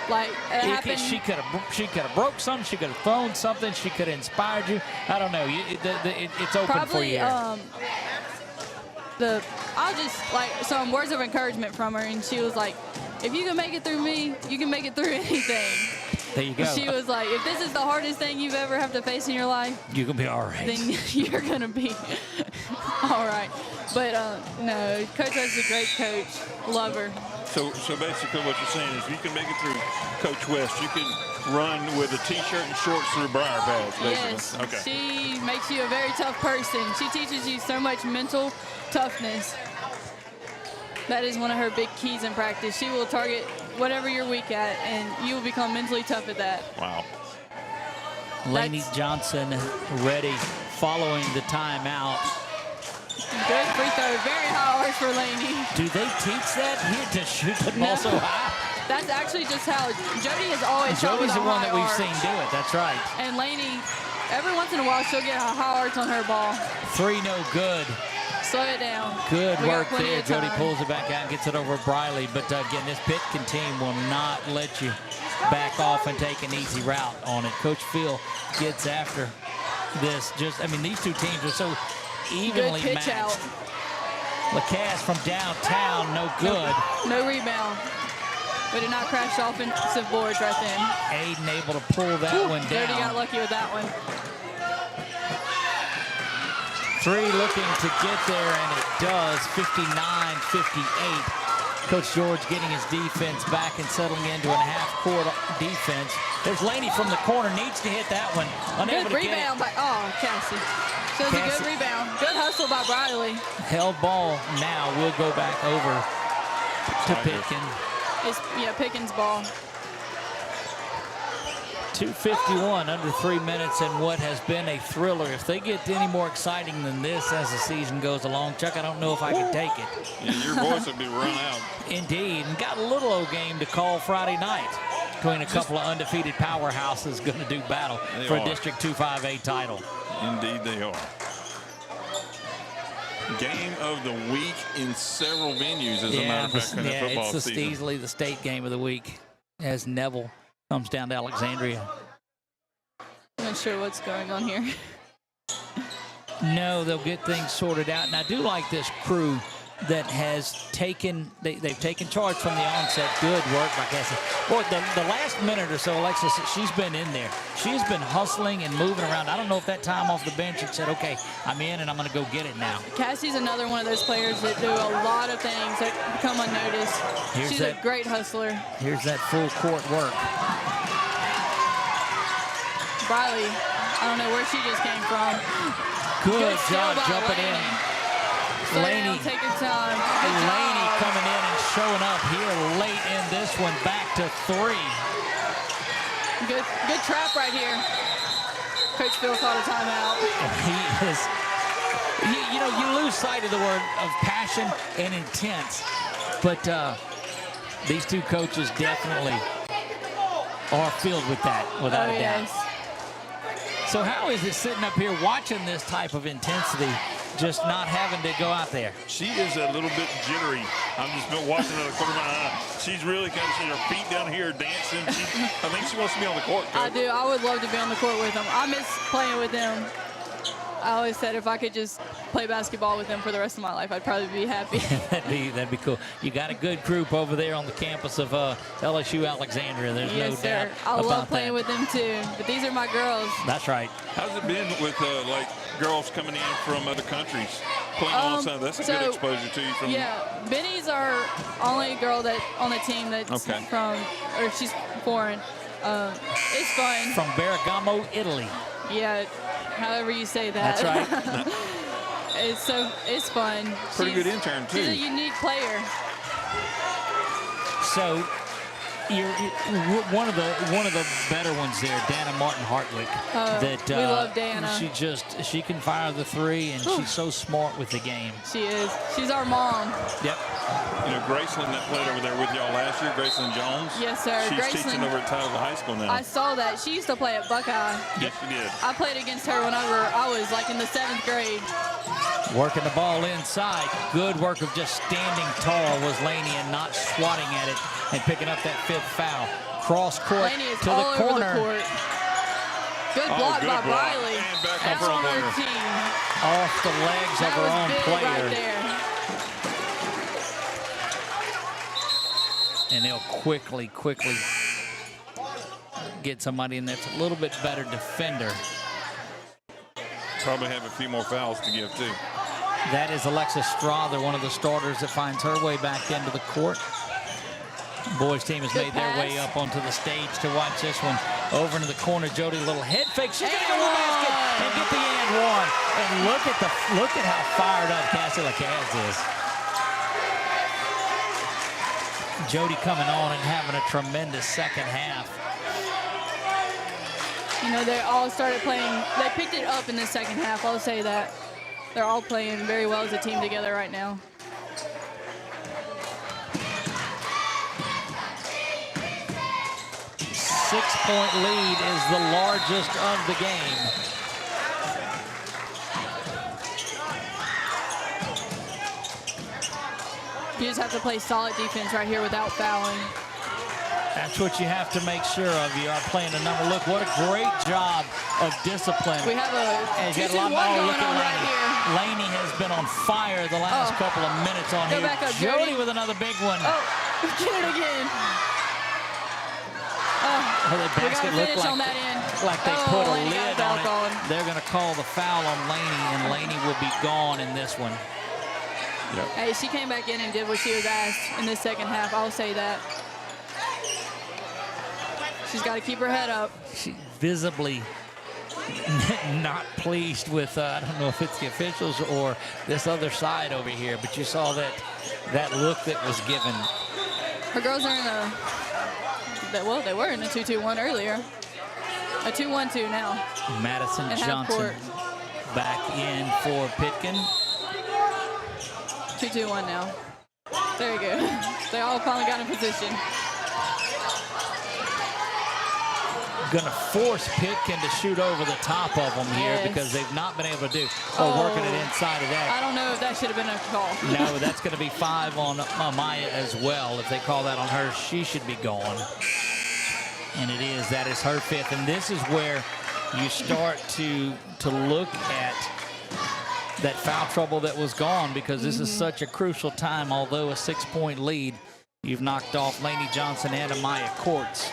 Like it happened. She could have broke something. She could have thrown something. She could have inspired you. I don't know. It's open probably, for you here. I'll just like some words of encouragement from her, and she was like, "If you can make it through me, you can make it through anything." There you go. She was like, "If this is the hardest thing you've ever have to face in your life, you can be all right. Then you're gonna be all right." But no, Coach West is a great coach. Love her. So basically what you're saying is you can make it through Coach West. You can run with a T-shirt and shorts through Briar Pads, basically. Yes, okay. She makes you a very tough person. She teaches you so much mental toughness. That is one of her big keys in practice. She will target whatever you're weak at, and you will become mentally tough at that. Wow. Laney Johnson ready following the timeout. Good free throw. Very high arch for Laney. Do they teach that here to shoot the ball so high? That's actually just how Jody has always shot with a high Jody's the one that we've arch. seen do it. That's right. And Laney, every once in a while, she'll get a high arch on her ball. 3 no good. Slow it down. Good We got work plenty there. of Jody time. pulls it back out and gets it over Briley. But again, this Pitkin team will not let you back off and take an easy route on it. Coach Phil gets after this. These two teams are so evenly Good pitch matched. out. Lacasse from downtown, no good. No rebound. We did not crash offensive boards right then. Aiden able to pull that one down. Jody got lucky with that one. 3 looking to get there, and it does. 59-58. Coach George getting his defense back and settling into a half-court defense. There's Laney from the corner, needs to hit that one. Unable Good to get it. rebound by Cassie. Shows a good rebound. Good hustle by Briley. Held ball now will go back over to Pitkin. It's Pitkin's ball. 2:51, under 3 minutes, and what has been a thriller. If they get any more exciting than this as the season goes along, Chuck, I don't know if I can take it. Yeah, your voice will be run out. Indeed, and got a little old game to call Friday night between a couple of undefeated powerhouses going to do battle for a District 2-5A title. Indeed they are. game of the week in several venues, as a matter of fact, in the football it's season. easily the state game of the week as Neville comes down to Alexandria. I'm not sure what's going on here. No, they'll get things sorted out. And I do like this crew that has taken, they've taken charge from the onset. Good work by Cassie. Boy, the last minute or so, Alexis, she's been in there. She's been hustling and moving around. I don't know if that time off the bench had said, okay, I'm in and I'm going to go get it now. Cassie's another one of those players that do a lot of things that come unnoticed. She's a great hustler. Here's that full court work. Briley, I don't know where she just came from. Good job jumping in. Laney, take your time. Laney coming in and showing up here late in this one, back to 3. Good trap right here. Coach Phil called a timeout. He is, you know, you lose sight of the word of passion and intense, but these two coaches definitely are filled with that, without a doubt. Yes. So how is it sitting up here watching this type of intensity, just not having to go out there? She is a little bit jittery. I've just been watching her out of the corner of my eye. She's really kind of seeing her feet down here dancing. I think she wants to be on the court, Coach. I do. I would love to be on the court with them. I miss playing with them. I always said if I could just play basketball with them for the rest of my life, I'd probably be happy. that'd be cool. You got a good group over there on the campus of LSU Alexandria. There's no doubt I about love playing that. with them too. But these are my girls. That's right. How's it been with like girls coming in from other countries playing alongside? That's a good exposure to you. From Benny's our only girl that on the team that's from, or she's foreign. It's fun. From Bergamo, Italy. Yeah, however you say that. That's right. It's fun. Pretty good intern too. She's a unique player. So you're one of the better ones there, Dana Martin Hartwick. We love Dana. She can fire the 3, and she's so smart with the game. She is. She's our mom. Yep. You know, Graceland that played over there with y'all last year, Graceland Jones. Yes, sir. She's teaching over at Tioga High School now. I saw that. She used to play at Buckeye. Yes, she did. I played against her whenever I was like in the 7th grade. Working the ball inside. Good work of just standing tall was Laney and not swatting at it and picking up that 5th foul. Cross court to the corner. Over the court. Good block by Briley. And back That's up on her her team. Off the legs of her own player. Right there. And they'll quickly get somebody in that's a little bit better defender. Probably have a few more fouls to give too. That is Alexis Strother, one of the starters that finds her way back into the court. Boys team has made their way up onto the stage to watch this one. Over into the corner, Jody, little head fake. She's gonna go to the basket and get the and one. And look at how fired up Cassie Lacaz is. Jody coming on and having a tremendous second half. You know, they all started playing. They picked it up in the second half. I'll say that. They're all playing very well as a team together right now. Six-point lead is the largest of the game. You just have to play solid defense right here without fouling. That's what you have to make sure of. You are playing a number. Look, what a great job of discipline. We have a 2-2-1 going on right here. Laney has been on fire the last couple of minutes on here. Back up, Jody with another big one. Oh, get it again. The basket looked like they put a lid on it. They're going to call the foul on Laney, and Laney will be gone in this one. Yep. Hey, she came back in and did what she was asked in the second half. I'll say that. She's got to keep her head up. She's visibly not pleased with, I don't know if it's the officials or this other side over here, but you saw that look that was given. Her girls are in well, they were in a 2-2-1 earlier. A 2-1-2 now. Madison Johnson back in for Pitkin. 2-2-1 now. There you go. They all finally got in position. going to force Pitkin to shoot over the top of them here because they've not been able to do, working it inside of that. I don't know if that should have been a call. No, that's going to be 5 on Maya as well. If they call that on her, she should be gone. And it is. That is her 5th. And this is where you start to look at that foul trouble that was gone, because this is such a crucial time. Although a 6-point lead, you've knocked off Lainey Johnson and Amaya Courts.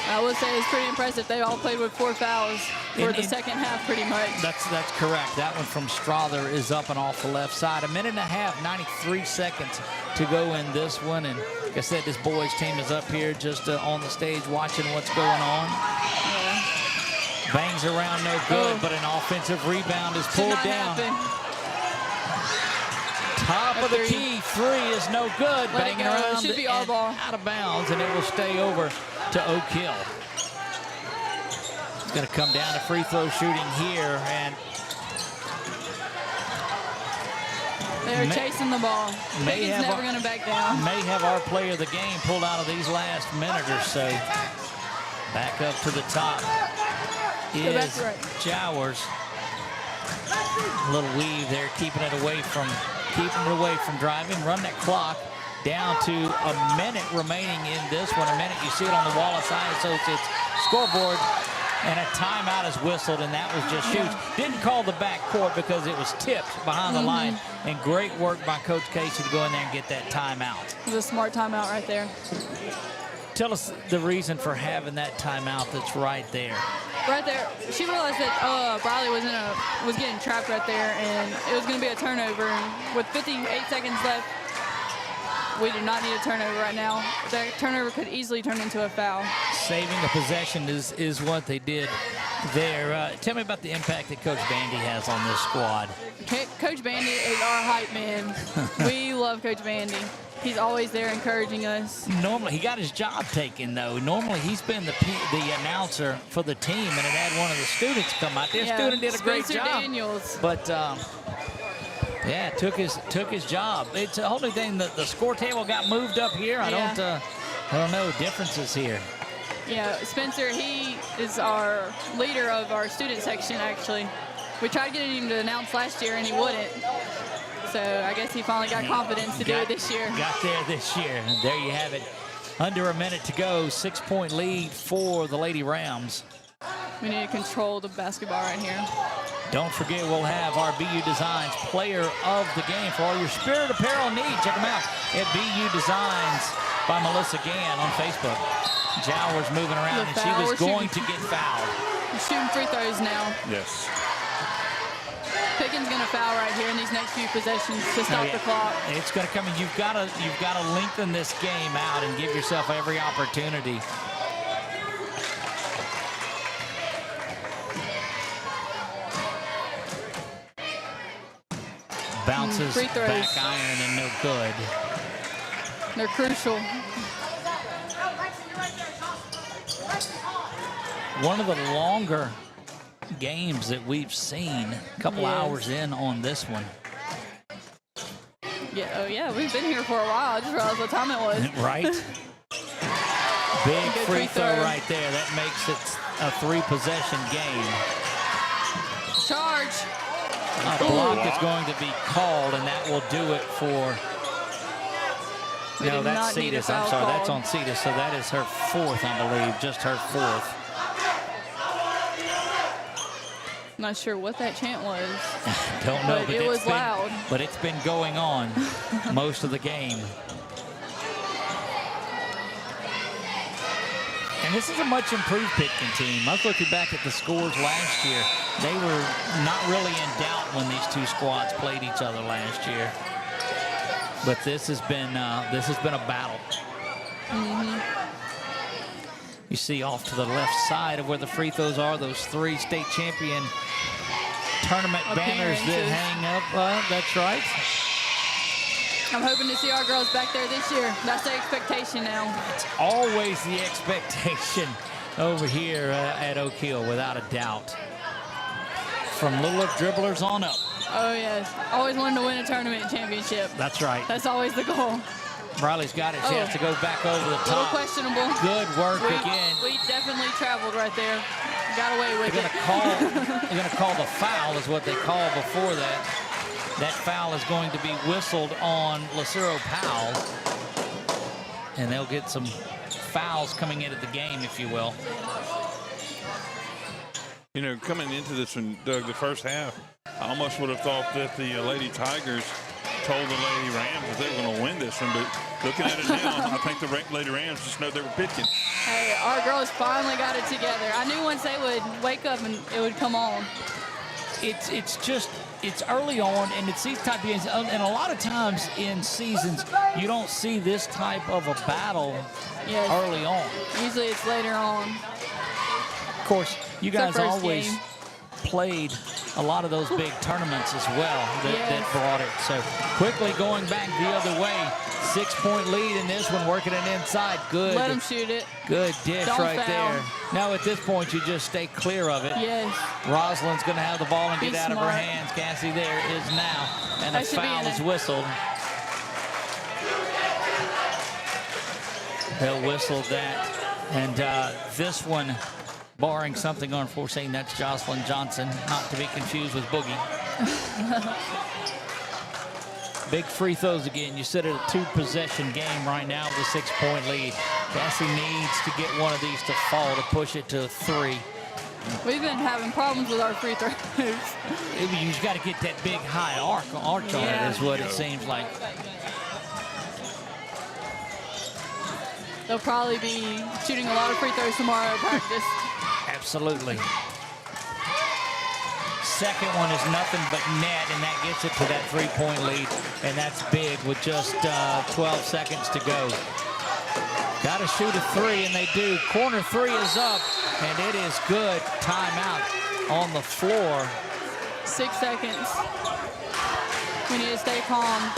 I would say it's pretty impressive. They all played with 4 fouls for the second half, pretty much. That's correct. That one from Strother is up and off the left side. 1.5 minutes, 93 seconds to go in this one. And like I said, this boys team is up here just on the stage watching what's going on. Yeah. Bangs around, no good, but an offensive rebound is pulled down. Top of the key, 3 is no good. Banging around, should be our ball. Out of bounds, and it will stay over to Oak Hill. It's going to come down to free throw shooting here, and they're chasing the ball. Pitkin's never going to back down. May have our player of the game pulled out of these last minute or so. Back up to the top is Jowers. A little weave there, keeping it away from driving. Run that clock down to a minute remaining in this one. A minute, you see it on the Wallace Eye Associates scoreboard, and a timeout is whistled, and that was just huge. Didn't call the backcourt because it was tipped behind the line, and great work by Coach Casey to go in there and get that timeout. It was a smart timeout right there. Tell us the reason for having that timeout that's right there. Right there, she realized that Briley was getting trapped right there, and it was going to be a turnover. And with 58 seconds left, we do not need a turnover right now. That turnover could easily turn into a foul. Saving a possession is what they did there. Tell me about the impact that Coach Bandy has on this squad. Coach Bandy is our hype man. We love Coach Bandy. He's always there encouraging us. Normally, he got his job taken, though. Normally, he's been the announcer for the team, and it had one of the students come out there. Student did a great job. Daniels. But, yeah, took his job. It's a whole new thing. The score table got moved up here. I don't know differences here. Yeah, Spencer, he is our leader of our student section, actually. We tried to get him to announce last year, and he wouldn't. So I guess he finally got confidence to do it this year. Got there this year. There you have it. Under a minute to go. 6-point lead for the Lady Rams. We need to control the basketball right here. Don't forget, we'll have our BU Designs Player of the Game for all your Spirit apparel needs. Check them out at BU Designs by Melissa Gann on Facebook. Jowers moving around, and she was going to get fouled. We're shooting free throws now. Yes. Pitkin's going to foul right here in these next few possessions to stop the clock. It's going to come in. You've got to lengthen this game out and give yourself every opportunity. Bounces back iron and no good. They're crucial. One of the longer games that we've seen, a couple hours in on this one. Yeah, we've been here for a while. I just realized what time it was. Right. Big free throw right there. That makes it a 3-possession game. Charge. A block is going to be called, and that will do it for... No, that's Cetus. I'm sorry, that's on Cetus. So that is her 4th, I believe, just her 4th. Not sure what that chant was. Don't know, but it was loud. But it's been going on most of the game. And this is a much improved Pitkin team. I was looking back at the scores last year. They were not really in doubt when these two squads played each other last year. But this has been a battle. You see off to the left side of where the free throws are, those 3 state champion tournament banners that hang up. That's right. I'm hoping to see our girls back there this year. That's the expectation now. It's always the expectation over here at Oak Hill, without a doubt. From little dribblers on up. Oh, yes. Always wanted to win a tournament championship. That's right. That's always the goal. Riley's got a chance to go back over the A little top. questionable. Good work again. We definitely traveled right there. Got away with They're going to call the foul is what they called before that. That foul is going to be whistled on Lucero Powell. And they'll get some fouls coming into the game, if you will. You know, coming into this one, Doug, the first half, I almost would have thought that the Lady Tigers told the Lady Rams that they were going to win this one. But looking at it now, I think the Lady Rams just know they were Pitkin. Hey, our girls finally got it together. I knew once they would wake up and it would come on. It's early on, and it's these type of games. And a lot of times in seasons, you don't see this type of a battle early on. Usually it's later on. Of course, you It's guys the first always game. played a lot of those big tournaments as well that brought it. So quickly going back the other way, 6-point lead in this one, working it inside. Good. Let them shoot it. Good dish Don't right foul. there. Now at this point, you just stay clear of it. Yes. Rosalind's going to have the ball and Be get out of her smart. hands. Cassie there is now. And That a should be foul in is it. whistled. They'll whistle that. And this one, barring something unforeseen, that's Jocelyn Johnson, not to be confused with Boogie. Big free throws again. You sit at a 2-possession game right now with a 6-point lead. Cassie needs to get one of these to fall to push it to 3. We've been having problems with our free throws. You've got to get that big high arch on it is what it seems like. They'll probably be shooting a lot of free throws tomorrow at practice. Absolutely. Second one is nothing but net, and that gets it to that 3-point lead, and that's big with just 12 seconds to go. Got to shoot a 3, and they do. Corner 3 is up, and it is good. Timeout on the floor. 6 seconds. We need to stay calm.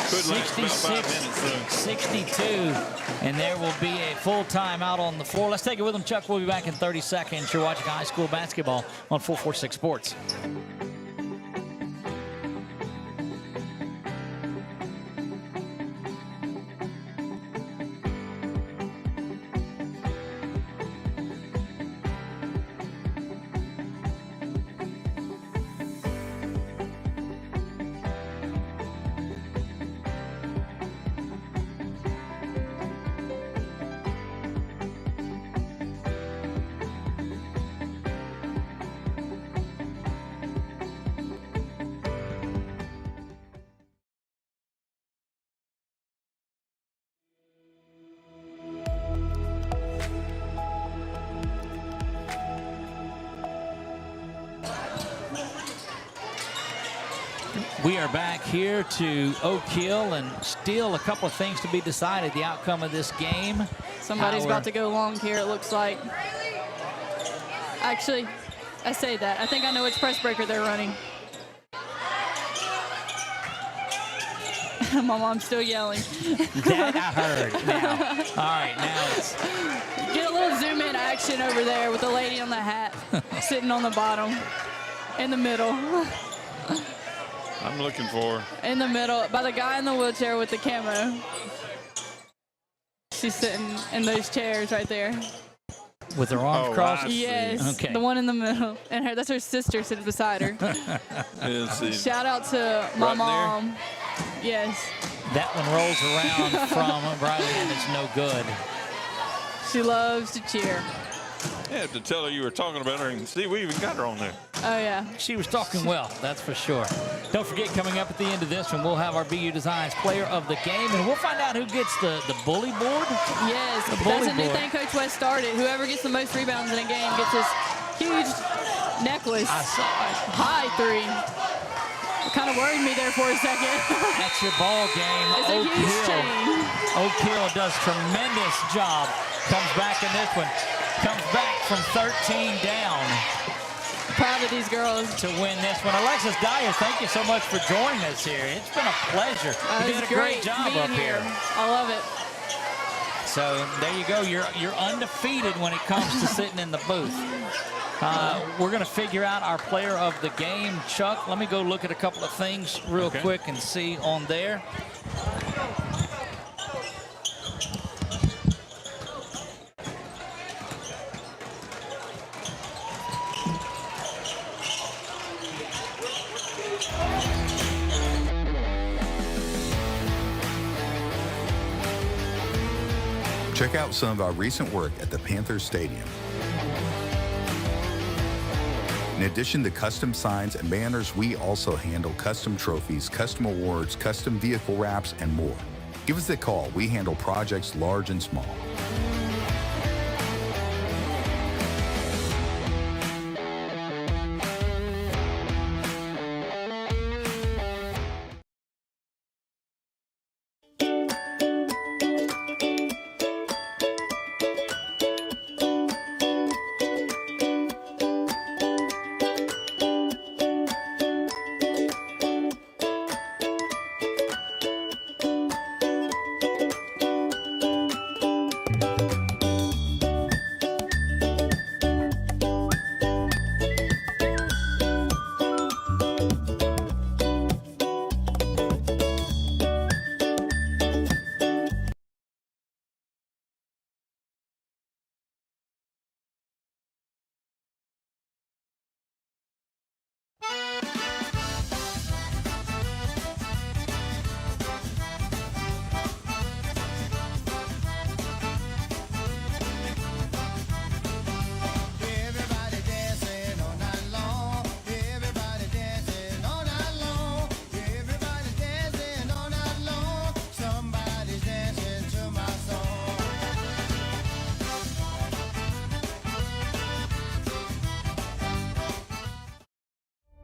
66-62, and there will be a full timeout on the floor. Let's take it with them, Chuck. We'll be back in 30 seconds. You're watching high school basketball on 446 Sports. We are back here to Oak Hill, and still a couple of things to be decided. The outcome of this game. Somebody's about to go long here, it looks like. Actually, I say that. I think I know which press breaker they're running. My mom's still yelling. That I heard now. All right, now it's... Get a little zoom in action over there with the lady on the hat sitting on the bottom in the middle. I'm looking for. In the middle, by the guy in the wheelchair with the camo. She's sitting in those chairs right there. With her arms crossed? Yes, Okay. the one in the middle. And that's her sister sitting beside her. Shout out to my mom. Yes. That one rolls around from Riley, and it's no good. She loves to cheer. You have to tell her you were talking about her, and see, we even got her on there. Oh, yeah. She was talking well, that's for sure. Don't forget, coming up at the end of this one, we'll have our BU Designs player of the game, and we'll find out who gets the bully board. Yes, The that's bully a new board. thing Coach West started. Whoever gets the most rebounds in a game gets this huge necklace. I saw it. High 3. It kind of worried me there for a second. That's your ball game. It's a huge chain. Oak Hill does tremendous job. Comes back in this one. Comes back from 13 down. Proud of these girls. To win this one. Alexis Dyer, thank you so much for joining us here. It's been a pleasure. You did a great job being up here. I love it. So there you go. You're undefeated when it comes to sitting in the booth. We're going to figure out our player of the game. Chuck, let me go look at a couple of things real quick and see on there. Check out some of our recent work at the Panthers Stadium. In addition to custom signs and banners, we also handle custom trophies, custom awards, custom vehicle wraps, and more. Give us a call. We handle projects large and small.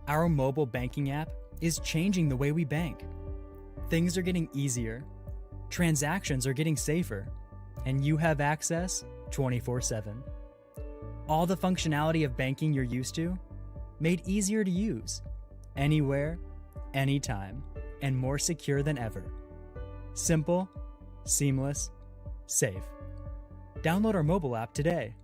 Our mobile banking app is changing the way we bank. Things are getting easier, transactions are getting safer, and you have access 24/7. All the functionality of banking you're used to, made easier to use, anywhere, anytime, and more secure than ever. Simple, seamless, safe. Download our mobile app today.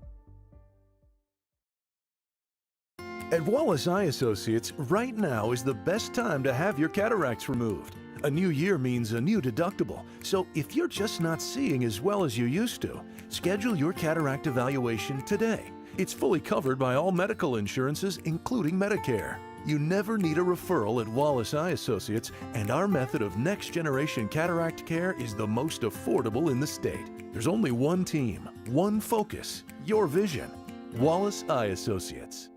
At Wallace Eye Associates, right now is the best time to have your cataracts removed. A new year means a new deductible, so if you're just not seeing as well as you used to, schedule your cataract evaluation today. It's fully covered by all medical insurances, including Medicare. You never need a referral at Wallace Eye Associates, and our method of next-generation cataract care is the most affordable in the state. There's only one team, one focus, your vision. Wallace Eye Associates.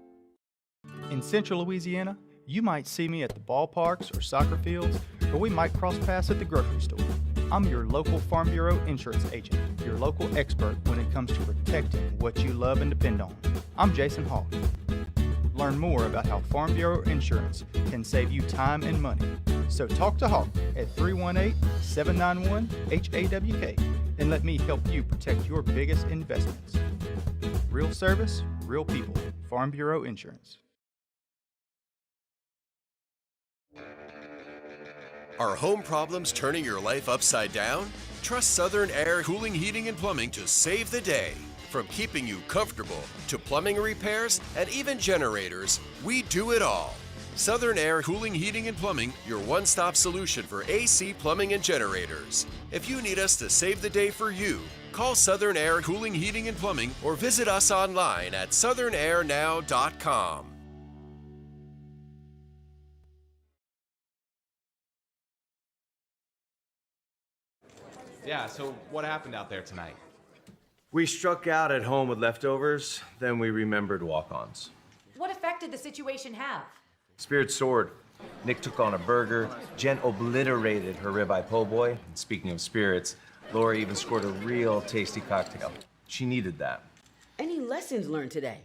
In Central Louisiana, you might see me at the ballparks or soccer fields, or we might cross paths at the grocery store. I'm your local Farm Bureau insurance agent, your local expert when it comes to protecting what you love and depend on. I'm Jason Hawk. Learn more about how Farm Bureau insurance can save you time and money. So talk to Hawk at 318-791-HAWK and let me help you protect your biggest investments. Real service, real people. Farm Bureau Insurance. Are home problems turning your life upside down? Trust Southern Air Cooling, Heating, and Plumbing to save the day. From keeping you comfortable to plumbing repairs and even generators, we do it all. Southern Air Cooling, Heating, and Plumbing, your one-stop solution for AC, plumbing, and generators. If you need us to save the day for you, call Southern Air Cooling, Heating, and Plumbing or visit us online at southernairnow.com. Yeah, so what happened out there tonight? We struck out at home with leftovers, then we remembered walk-ons. What effect did the situation have? Spirit soared. Nick took on a burger, Jen obliterated her ribeye po' boy, and speaking of spirits, Laura even scored a real tasty cocktail. She needed that. Any lessons learned today?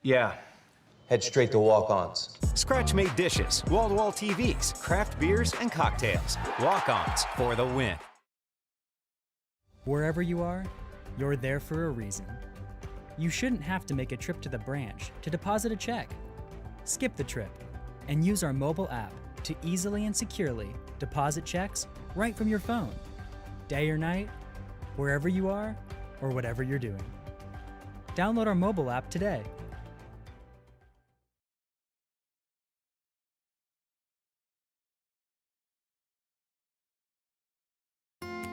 Yeah, head straight to walk-ons. Scratch-made dishes, wall-to-wall TVs, craft beers, and cocktails. Walk-ons for the win. Wherever you are, you're there for a reason. You shouldn't have to make a trip to the branch to deposit a check. Skip the trip and use our mobile app to easily and securely deposit checks right from your phone. Day or night, wherever you are, or whatever you're doing. Download our mobile app today.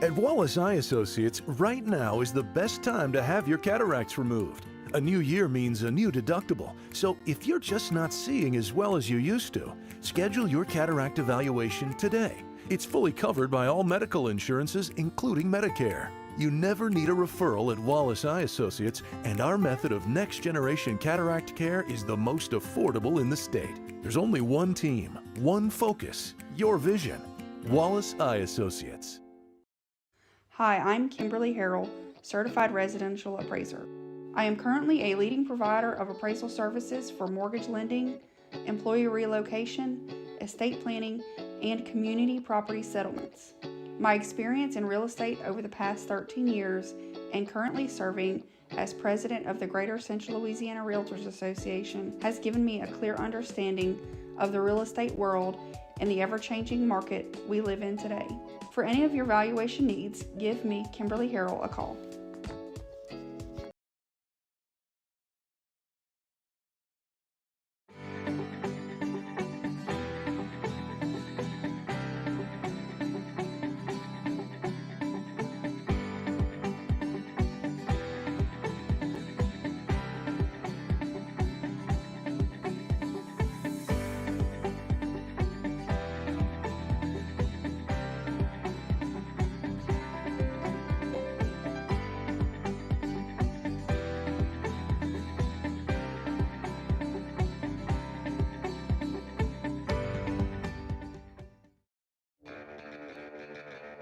At Wallace Eye Associates, right now is the best time to have your cataracts removed. A new year means a new deductible, so if you're just not seeing as well as you used to, schedule your cataract evaluation today. It's fully covered by all medical insurances, including Medicare. You never need a referral at Wallace Eye Associates, and our method of next-generation cataract care is the most affordable in the state. There's only one team, one focus, your vision. Wallace Eye Associates. Hi, I'm Kimberly Harrell, Certified Residential Appraiser. I am currently a leading provider of appraisal services for mortgage lending, employee relocation, estate planning, and community property settlements. My experience in real estate over the past 13 years and currently serving as president of the Greater Central Louisiana Realtors Association has given me a clear understanding of the real estate world and the ever-changing market we live in today. For any of your valuation needs, give me, Kimberly Harrell, a call.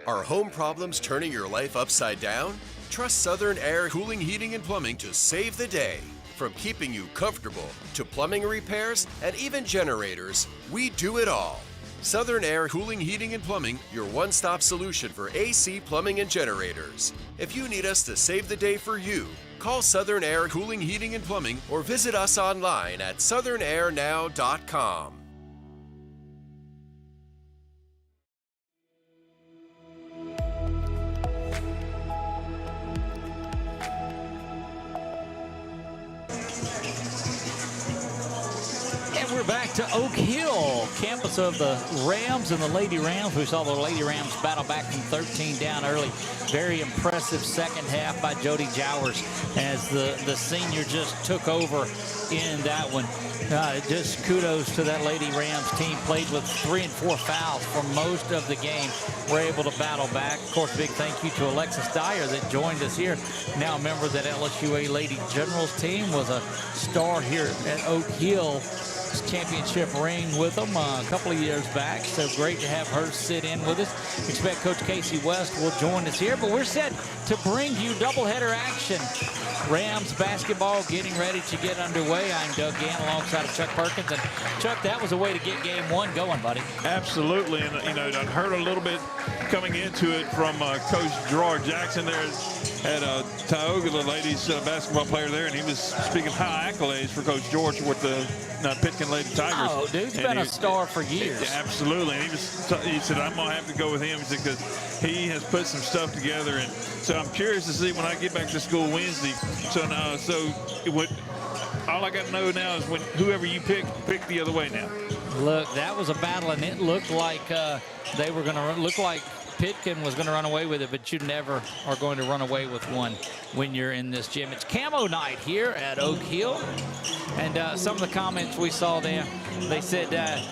Are home problems turning your life upside down? Trust Southern Air Cooling, Heating, and Plumbing to save the day. From keeping you comfortable to plumbing repairs and even generators, we do it all. Southern Air Cooling, Heating, and Plumbing, your one-stop solution for AC, plumbing, and generators. If you need us to save the day for you, call Southern Air Cooling, Heating, and Plumbing or visit us online at southernairnow.com. We're back to Oak Hill, campus of the Rams and the Lady Rams. We saw the Lady Rams battle back from 13 down early. Very impressive second half by Jody Jowers as the senior just took over in that one. Just kudos to that Lady Rams team. Played with 3 and 4 fouls for most of the game. We're able to battle back. Of course, big thank you to Alexis Dyer that joined us here. Now a member of that LSUA Lady Generals team, was a star here at Oak Hill. Championship ring with them a couple of years back, so great to have her sit in with us. Expect Coach Casey West will join us here, but we're set to bring you doubleheader action. Rams basketball getting ready to get underway. I'm Doug Gann alongside of Chuck Perkins. And Chuck, that was a way to get game one going, buddy. Absolutely, and I'd heard a little bit coming into it from Coach Gerard Jackson there at Tioga, the ladies basketball player there, and he was speaking high accolades for Coach George with the Pitkin Lady Tigers. Oh, dude's been a star for years. Absolutely, and he said, I'm going to have to go with him because he has put some stuff together, and so I'm curious to see when I get back to school Wednesday. So all I got to know now is when whoever you pick the other way now. Look, that was a battle, and it looked like they were going to look like Pitkin was going to run away with it, but you never are going to run away with one when you're in this gym. It's camo night here at Oak Hill, and some of the comments we saw there, they said, that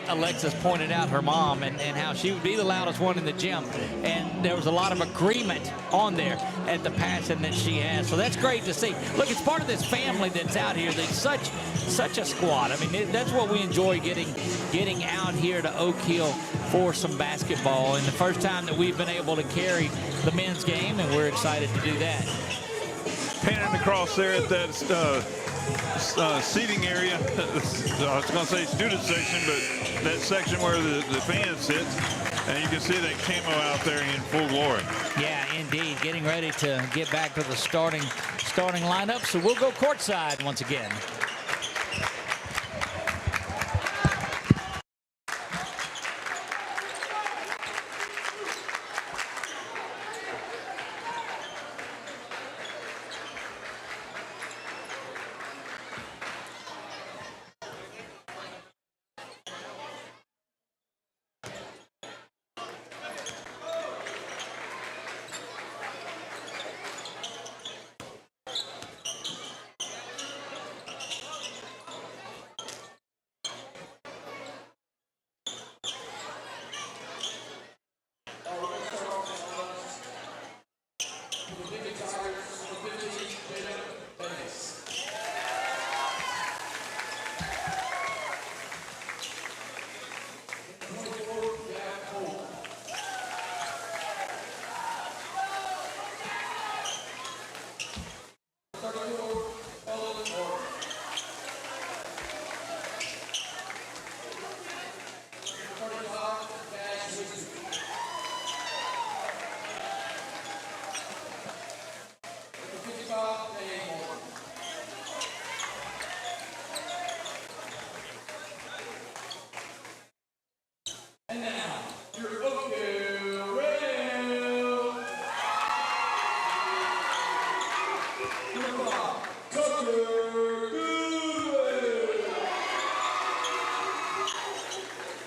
Alexis pointed out her mom and how she would be the loudest one in the gym, and there was a lot of agreement on there at the passion that she has. So that's great to see. Look, it's part of this family that's out here. There's such a squad. I mean, that's what we enjoy getting out here to Oak Hill for some basketball, and the first time that we've been able to carry the men's game, and we're excited to do that. Panning across there at that seating area. I was going to say student section, but that section where the fans sit. And you can see that camo out there in full glory. Yeah, indeed. Getting ready to get back to the starting lineup. So we'll go courtside once again.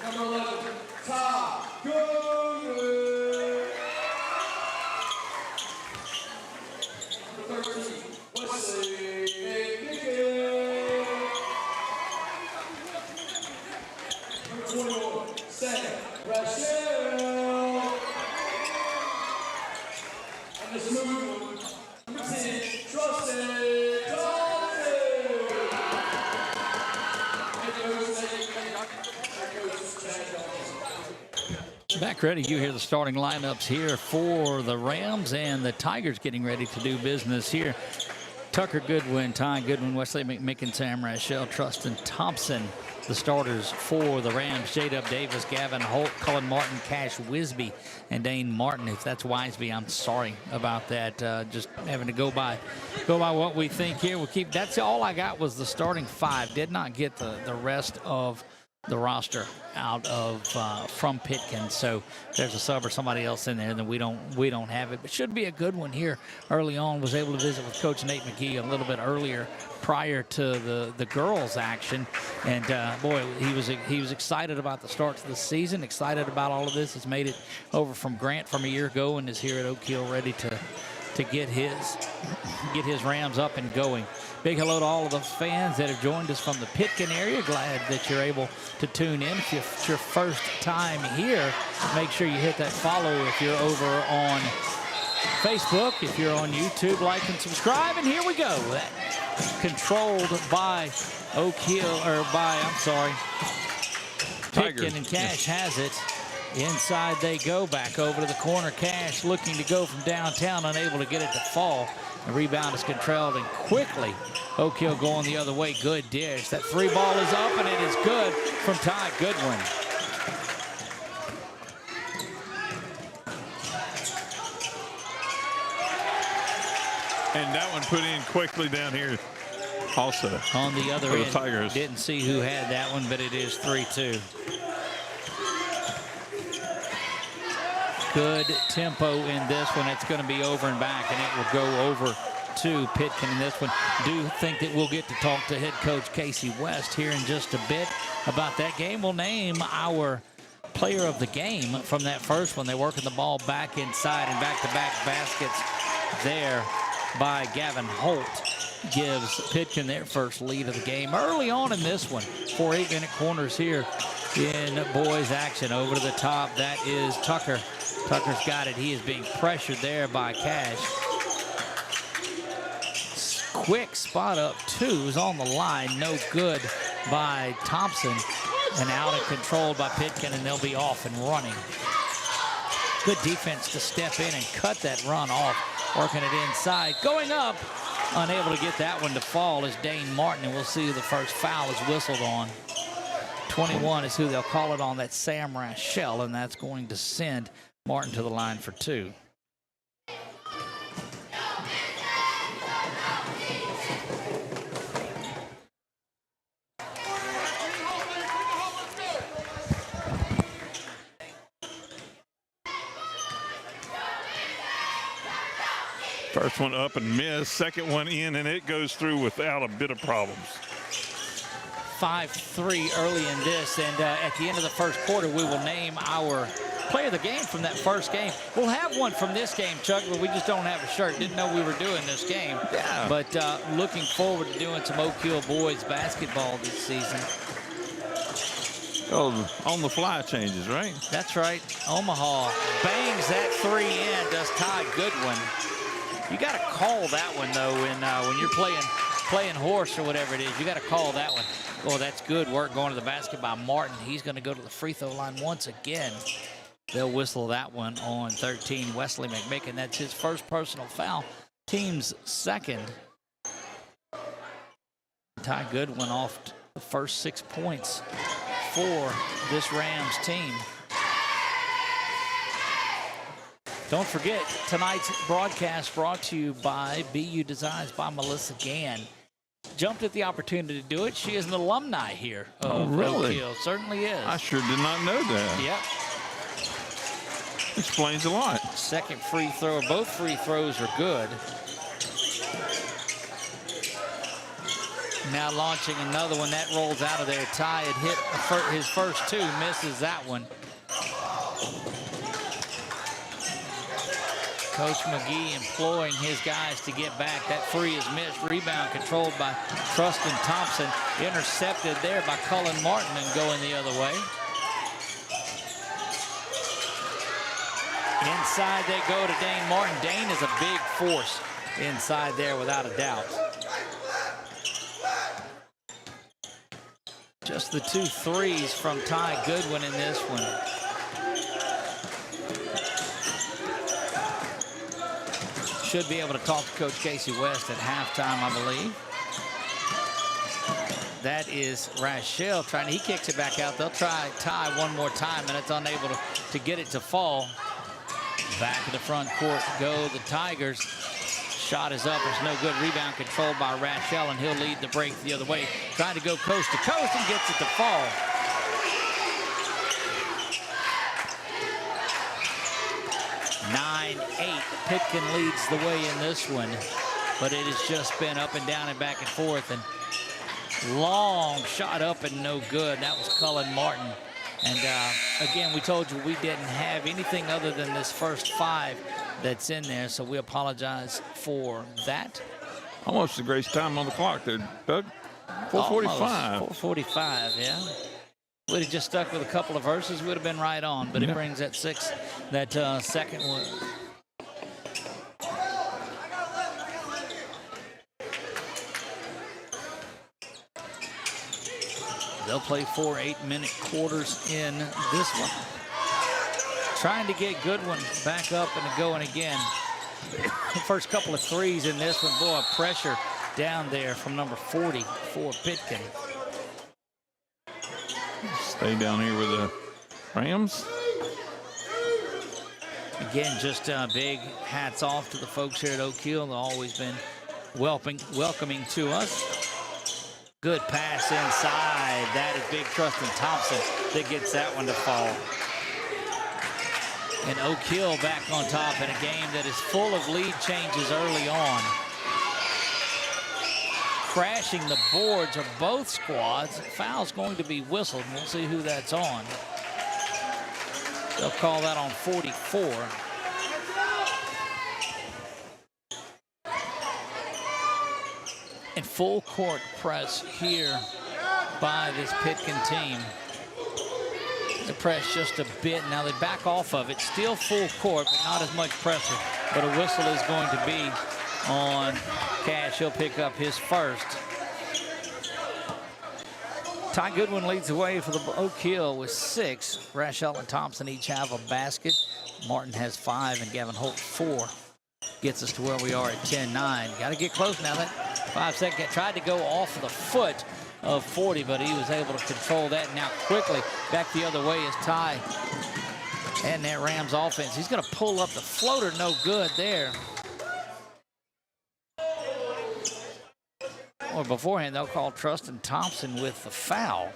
Number 11, Ty Goodwin. Number 13, Wesley Pitkin. Number 21, Sam Rachel. And this move, number 10, Trusted Thompson. Back ready. You hear the starting lineups here for the Rams, and the Tigers getting ready to do business here. Tucker Goodwin, Ty Goodwin, Wesley McMicken, Sam Rachel, Trustin Thompson, the starters for the Rams. J-Dub Davis, Gavin Holt, Cullen Martin, Cash Wisby, and Dane Martin. If that's Wisby, I'm sorry about that. Just having to go by what we think here. We'll keep. That's all I got was the starting 5. Did not get the rest of the roster out of from Pitkin. So if there's a sub or somebody else in there, then we don't have it. But should be a good one here early on. Was able to visit with Coach Nate McGee a little bit earlier prior to the girls action, and boy, he was excited about the start to the season, excited about all of this. Has made it over from Grant from a year ago and is here at Oak Hill ready to get his Rams up and going. Big hello to all of the fans that have joined us from the Pitkin area. Glad that you're able to tune in. If it's your first time here, make sure you hit that follow if you're over on Facebook. If you're on YouTube, like and subscribe. And here we go. Controlled by Oak Hill, or by, I'm sorry, Pitkin, and Cash has it. Inside they go, back over to the corner. Cash looking to go from downtown, unable to get it to fall. The rebound is controlled, and quickly Oak Hill going the other way. Good dish. That 3 ball is up, and it is good from Ty Goodwin. And that one put in quickly down here also. On the other end, Tigers. Didn't see who had that one, but it is 3-2. Good tempo in this one. It's going to be over and back, and it will go over to Pitkin in this one. Do think that we'll get to talk to head coach Casey West here in just a bit about that game. We'll name our player of the game from that first one. They're working the ball back inside, and back-to-back baskets there by Gavin Holt gives Pitkin their first lead of the game early on in this one. 4 8-minute corners here in boys action. Over to the top, that is Tucker. Tucker's got it. He is being pressured there by Cash. Quick spot up 2 is on the line. No good by Thompson. And out of control by Pitkin, and they'll be off and running. Good defense to step in and cut that run off. Working it inside. Going up. Unable to get that one to fall is Dane Martin, and we'll see who the first foul is whistled on. 21 is who they'll call it on. That's Sam Rachel, and that's going to send Martin to the line for 2. First one up and missed. Second one in, and it goes through without a bit of problems. 5-3 early in this, and at the end of the first quarter, we will name our player of the game from that first game. We'll have one from this game, Chuck, but we just don't have a shirt. Didn't know we were doing this game. Yeah. But looking forward to doing some Oak Hill boys basketball this season. Oh, on the fly changes, right? That's right. Omaha bangs that 3 in, does Ty Goodwin. You got to call that one, though, when you're playing horse or whatever it is. You got to call that one. Oh, that's good work going to the basket by Martin. He's going to go to the free throw line once again. They'll whistle that one on 13. Wesley McMicken, that's his first personal foul. Team's second. Ty Goodwin off the first 6 points for this Rams team. Don't forget, tonight's broadcast brought to you by BU Designs by Melissa Gann. Jumped at the opportunity to do it. She is an alumni here of Oak Hill. Certainly is. I sure did not know that. Yep. Explains a lot. Second free throw. Both free throws are good. Now launching another one. That rolls out of there. Ty had hit his first two, misses that one. Coach McGee imploring his guys to get back. That free is missed. Rebound controlled by Trustin Thompson. Intercepted there by Cullen Martin and going the other way. Inside they go to Dane Martin. Dane is a big force inside there without a doubt. Just the 2 threes from Ty Goodwin in this one. Should be able to talk to Coach Casey West at halftime, I believe. That is Rachel trying. He kicks it back out. They'll try Ty one more time, and it's unable to get it to fall. Back to the front court go the Tigers. Shot is up. It's no good. Rebound controlled by Rachel, and he'll lead the break the other way. Trying to go coast to coast and gets it to fall. Pitkin leads the way in this one, but it has just been up and down and back and forth, and long shot up and no good. That was Cullen Martin. And again, we told you we didn't have anything other than this first 5 that's in there, so we apologize for that. Almost a great time on the clock there, Doug. 4:45. 4:45, yeah. We'd have just stuck with a couple of verses, would have been right on, but it brings that second one. They'll play 4 8-minute quarters in this one. Trying to get Goodwin back up and going again. The first couple of threes in this one. Boy, pressure down there from number 40 for Pitkin. Stay down here with the Rams. Again, just big hats off to the folks here at Oak Hill. They've always been welcoming to us. Good pass inside. That is big Trustin Thompson that gets that one to fall. And Oak Hill back on top in a game that is full of lead changes early on. Crashing the boards of both squads. Foul's going to be whistled. We'll see who that's on. They'll call that on 44. And full court press here by this Pitkin team. They press just a bit. Now they back off of it. Still full court, but not as much pressure. But a whistle is going to be on Cash. He'll pick up his first. Ty Goodwin leads the way for the Oak Hill with 6. Rachel and Thompson each have a basket. Martin has 5 and Gavin Holt 4. Gets us to where we are at 10-9. Got to get close now. That 5-second tried to go off of the foot of 40, but he was able to control that. Now quickly back the other way is Ty and that Rams offense. He's going to pull up the floater. No good there. Or beforehand, they'll call Trustin Thompson with the foul.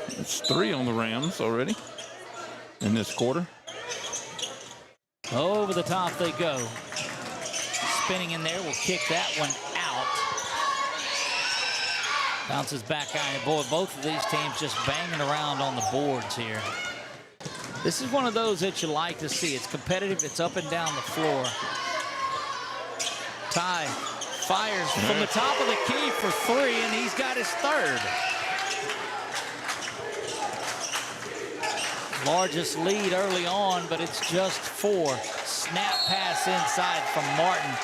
It's 3 on the Rams already in this quarter. Over the top they go. Spinning in there, will kick that one out. Bounces back out. Boy, both of these teams just banging around on the boards here. This is one of those that you like to see. It's competitive, it's up and down the floor. Ty fires from the top of the key for 3, and he's got his third. Largest lead early on, but it's just 4. Snap pass inside from Martin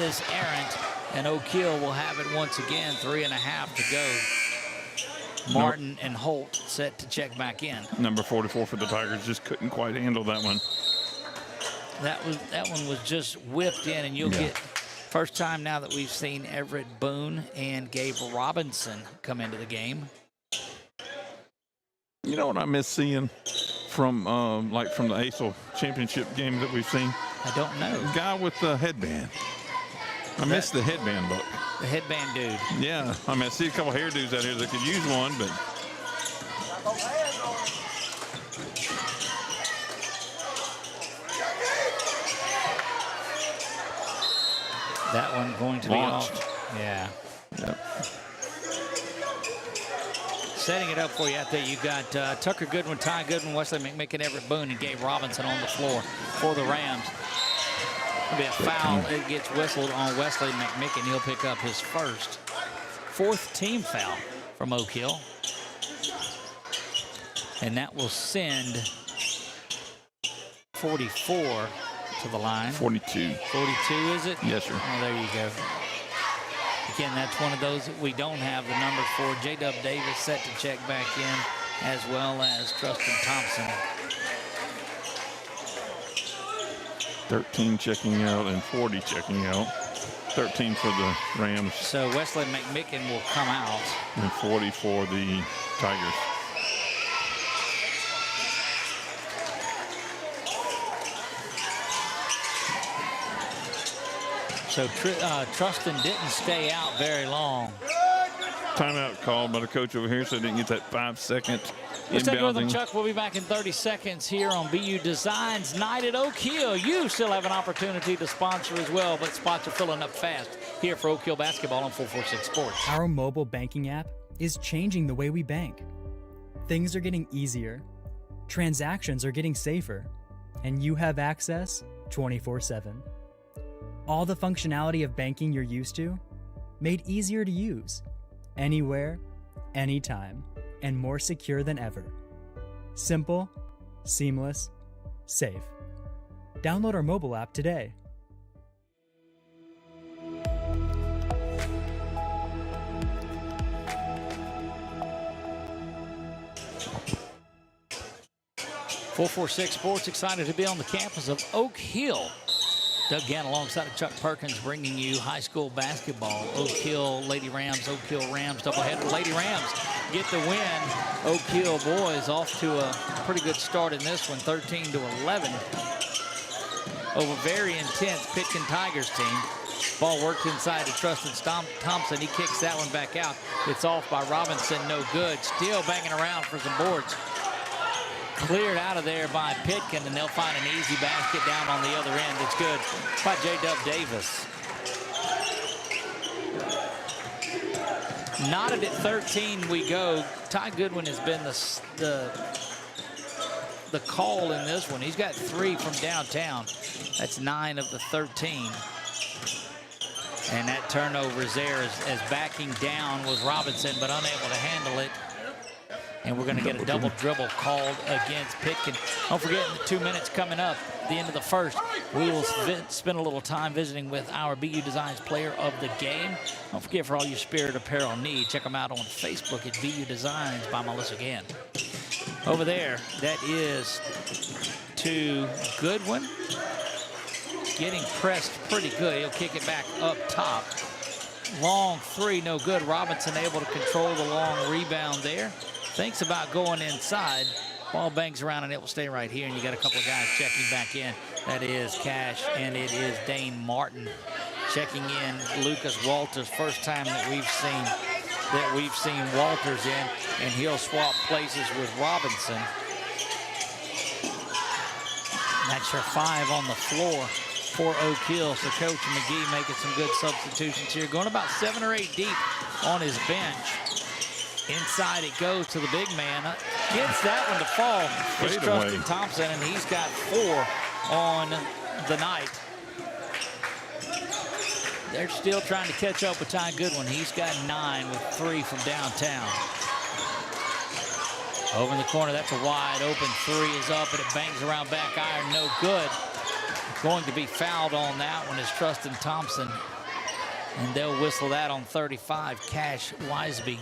is errant, and Oak Hill will have it once again. 3.5 to go. Martin and Holt set to check back in. Number 44 for the Tigers just couldn't quite handle that one. That one was just whipped in, and you'll get first time now that we've seen Everett Boone and Gabe Robinson come into the game. You know what I miss seeing from from the ASL championship game that we've seen? I don't know. The guy with the headband. I miss the headband look. The headband dude. Yeah, I mean, I see a couple hairdos out here that could use one, but. That one going to Launched. be off. Yeah. Yep. Setting it up for you out there, you got Tucker Goodwin, Ty Goodwin, Wesley McMicken, Everett Boone, and Gabe Robinson on the floor for the Rams. It'll be a foul. It gets whistled on Wesley McMicken. He'll pick up his fourth team foul from Oak Hill. And that will send 44 to the line. 42. 42, is it? Yes, sir. Oh, there you go. Again, that's one of those that we don't have the numbers for. J-Dub Davis set to check back in, as well as Trustin Thompson. 13 checking out and 40 checking out. 13 for the Rams. So Wesley McMicken will come out. And 40 for the Tigers. So Trustin didn't stay out very long. Timeout called by the coach over here, so they didn't get that 5-second Let's take a look at inbounding. Chuck. We'll be back in 30 seconds here on BU Designs Night at Oak Hill. You still have an opportunity to sponsor as well, but spots are filling up fast here for Oak Hill basketball on 446 Sports. Our mobile banking app is changing the way we bank. Things are getting easier, transactions are getting safer, and you have access 24/7. All the functionality of banking you're used to, made easier to use, anywhere, anytime, and more secure than ever. Simple, seamless, safe. Download our mobile app today. .446 Sports, excited to be on the campus of Oak Hill. Doug Gann alongside of Chuck Perkins bringing you high school basketball. Oak Hill Lady Rams, Oak Hill Rams doubleheader. Lady Rams get the win. Oak Hill boys off to a pretty good start in this one, 13-11. Over very intense Pitkin Tigers team. Ball worked inside to Trustin Thompson. He kicks that one back out. It's off by Robinson, no good. Still banging around for some boards. Cleared out of there by Pitkin, and they'll find an easy basket down on the other end. It's good by J-Dub Davis. Knotted at 13 we go. Ty Goodwin has been the call in this one. He's got 3 from downtown. That's 9 of the 13. And that turnover is there as backing down was Robinson, but unable to handle it. And we're going to get a double dribble called against Pitkin. Don't forget, in the 2 minutes coming up, the end of the first, we will spend a little time visiting with our BU Designs Player of the Game. Don't forget, for all your Spirit apparel needs, check them out on Facebook at BU Designs by Melissa Gann. Over there, that is to Goodwin. Getting pressed pretty good. He'll kick it back up top. Long 3, no good. Robinson able to control the long rebound there. Thinks about going inside. Ball bangs around, and it will stay right here. And you got a couple of guys checking back in. That is Cash, and it is Dane Martin checking in. Lucas Walters, first time that we've seen Walters in, and he'll swap places with Robinson. That's your 5 on the floor for Oak Hill. So Coach McGee making some good substitutions here. Going about 7 or 8 deep on his bench. Inside it goes to the big man. Gets that one to fall. It's Trustin Thompson, and he's got 4 on the night. They're still trying to catch up with Ty Goodwin. He's got 9 with 3 from downtown. Over in the corner, that's a wide open 3 is up, and it bangs around back iron, no good. Going to be fouled on that one is Trustin Thompson, and they'll whistle that on 35, Cash Wiseby.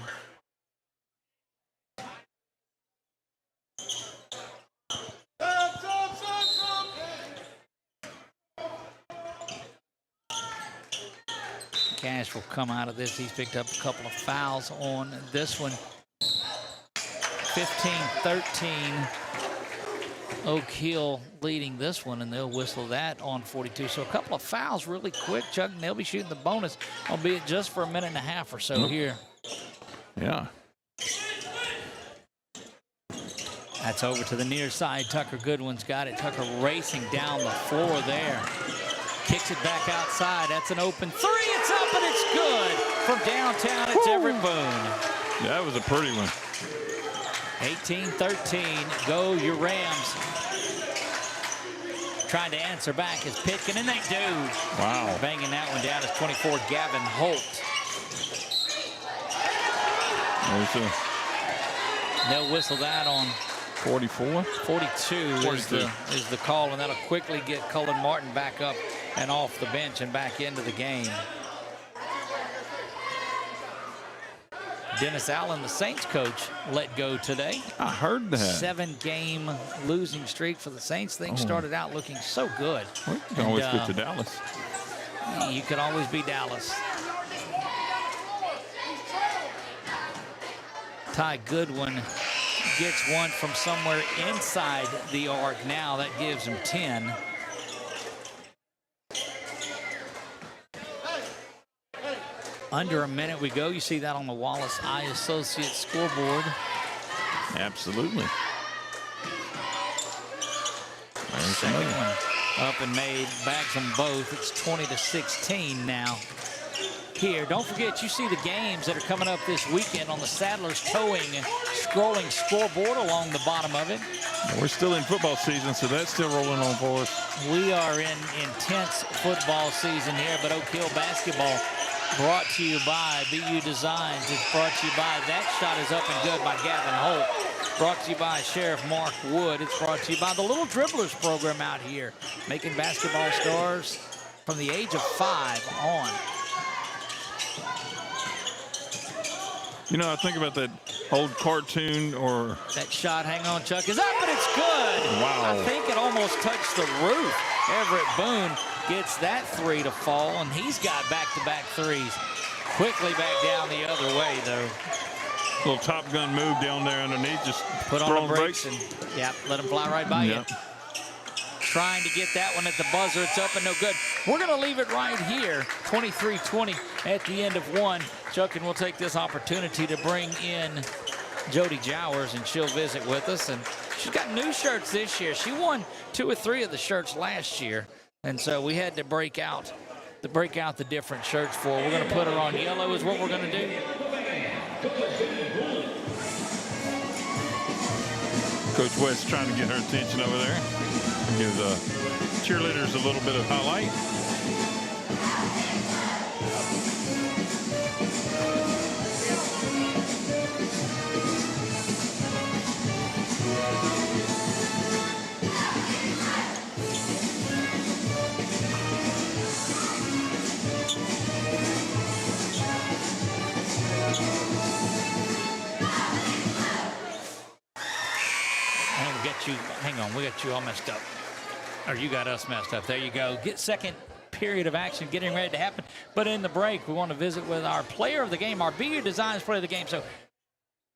Cash will come out of this. He's picked up a couple of fouls on this one. 15-13. Oak Hill leading this one, and they'll whistle that on 42. So a couple of fouls really quick, Chuck, and they'll be shooting the bonus, albeit just for a minute and a half or so here. Yeah. That's over to the near side. Tucker Goodwin's got it. Tucker racing down the floor there. Kicks it back outside. That's an open three. It's up and it's good. From downtown, it's Everett Boone. That was a pretty one. 18-13. Go your Rams. Trying to answer back is Pitkin, and they do. Wow. Banging that one down is 24, Gavin Holt. They'll whistle that on 44? 42 is the call, and that'll quickly get Cullen Martin back up and off the bench and back into the game. Dennis Allen, the Saints coach, let go today. I heard that. 7-game losing streak for the Saints. Things started out looking so good. Well, you can always get to Dallas. You could always be Dallas. Ty Goodwin gets one from somewhere inside the arc now. That gives him 10. Under a minute we go. You see that on the Wallace Eye Associates scoreboard. Absolutely. Second one up and made. Bags them both. It's 20-16 now. Here, don't forget, you see the games that are coming up this weekend on the Saddlers Towing scrolling scoreboard along the bottom of it. We're still in football season, so that's still rolling on for us. We are in intense football season here, but Oak Hill basketball brought to you by BU Designs. It's brought to you by That Shot Is Up and Good by Gavin Holt. Brought to you by Sheriff Mark Wood. It's brought to you by the Little Dribblers program out here, making basketball stars from the age of 5 on. You know, I think about that old cartoon or... That shot, hang on, Chuck, is up and it's good. Wow. I think it almost touched the roof. Everett Boone gets that three to fall, and he's got back-to-back threes. Quickly back down the other way, though. Little Top Gun move down there underneath. Just put on the brakes and, let him fly right by you. Trying to get that one at the buzzer. It's up and no good. We're going to leave it right here. 23-20 at the end of one. Chuck, and we'll take this opportunity to bring in Jody Jowers, and she'll visit with us. And she's got new shirts this year. She won 2 or 3 of the shirts last year, and so we had to break out the different shirts for her. We're going to put her on yellow is what we're going to do. Coach West trying to get her attention over there. Give the cheerleaders a little bit of highlight. Hang on, we got you all messed up. Or you got us messed up. There you go. Get second period of action getting ready to happen. But in the break, we want to visit with our player of the game, our BU Designs player of the game. So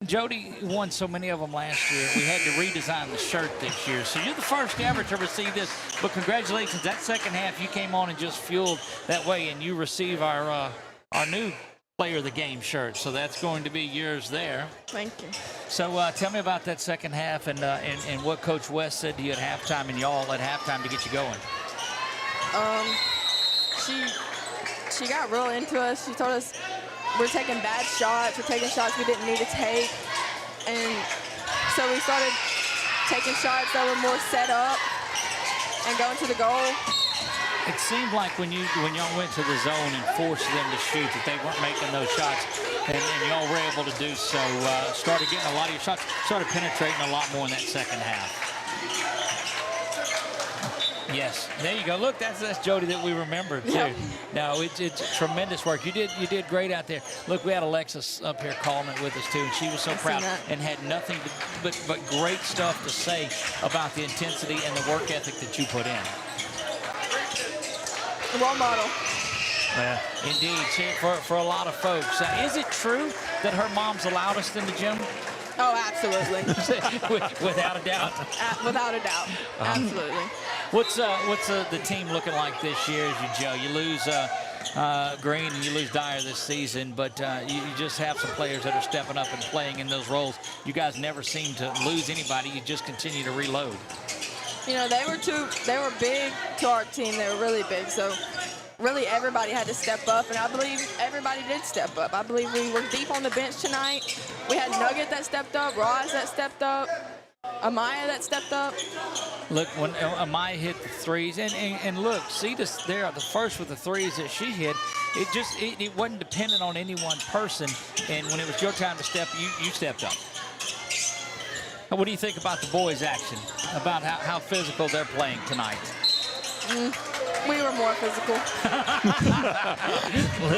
Jody won so many of them last year. We had to redesign the shirt this year. So you're the first ever to receive this. But congratulations, that second half you came on and just fueled that way, and you receive our new player of the game shirt. So that's going to be yours there. Thank you. So tell me about that second half and what Coach West said to you at halftime and y'all at halftime to get you going. She got real into us. She told us we're taking bad shots. We're taking shots we didn't need to take. And so we started taking shots that were more set up and going to the goal. It seemed like when y'all went to the zone and forced them to shoot that they weren't making those shots, and y'all were able to do so. Started getting a lot of your shots, started penetrating a lot more in that second half. Yes, there you go. Look, that's Jody that we remember too. Yep. No, it's tremendous work. You did great out there. Look, we had Alexis up here calling it with us too, and she was so proud and had nothing but great stuff to say about the intensity and the work ethic that you put in. Role model. Indeed, for a lot of folks. Is it true that her mom's the loudest in the gym? Oh, absolutely. Without a doubt. Without a doubt. Absolutely. What's the team looking like this year as you gel? You lose Green and you lose Dyer this season, but you just have some players that are stepping up and playing in those roles. You guys never seem to lose anybody. You just continue to reload. You know, they were big to our team. They were really big. So really everybody had to step up, and I believe everybody did step up. I believe we were deep on the bench tonight. We had Nugget that stepped up, Roz that stepped up, Amaya that stepped up. Look, when Amaya hit the threes, and look, see this there, the first with the threes that she hit, it wasn't dependent on any one person, and when it was your time to step, you stepped up. What do you think about the boys' action, about how physical they're playing tonight? We were more physical.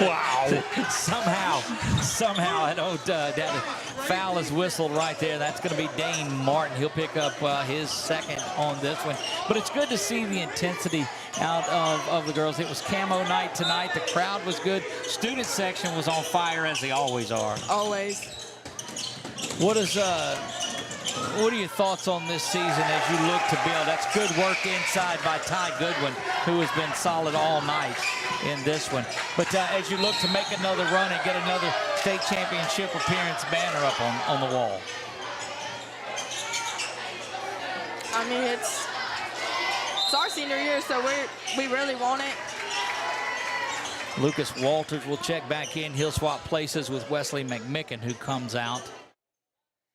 Wow. Somehow, that foul is whistled right there. That's going to be Dane Martin. He'll pick up his second on this one. But it's good to see the intensity out of the girls. It was camo night tonight. The crowd was good. Student section was on fire, as they always are. Always. What are your thoughts on this season as you look to build? That's good work inside by Ty Goodwin, who has been solid all night in this one. But as you look to make another run and get another state championship appearance banner up on the wall. I mean, it's our senior year, so we really want it. Lucas Walters will check back in. He'll swap places with Wesley McMicken, who comes out.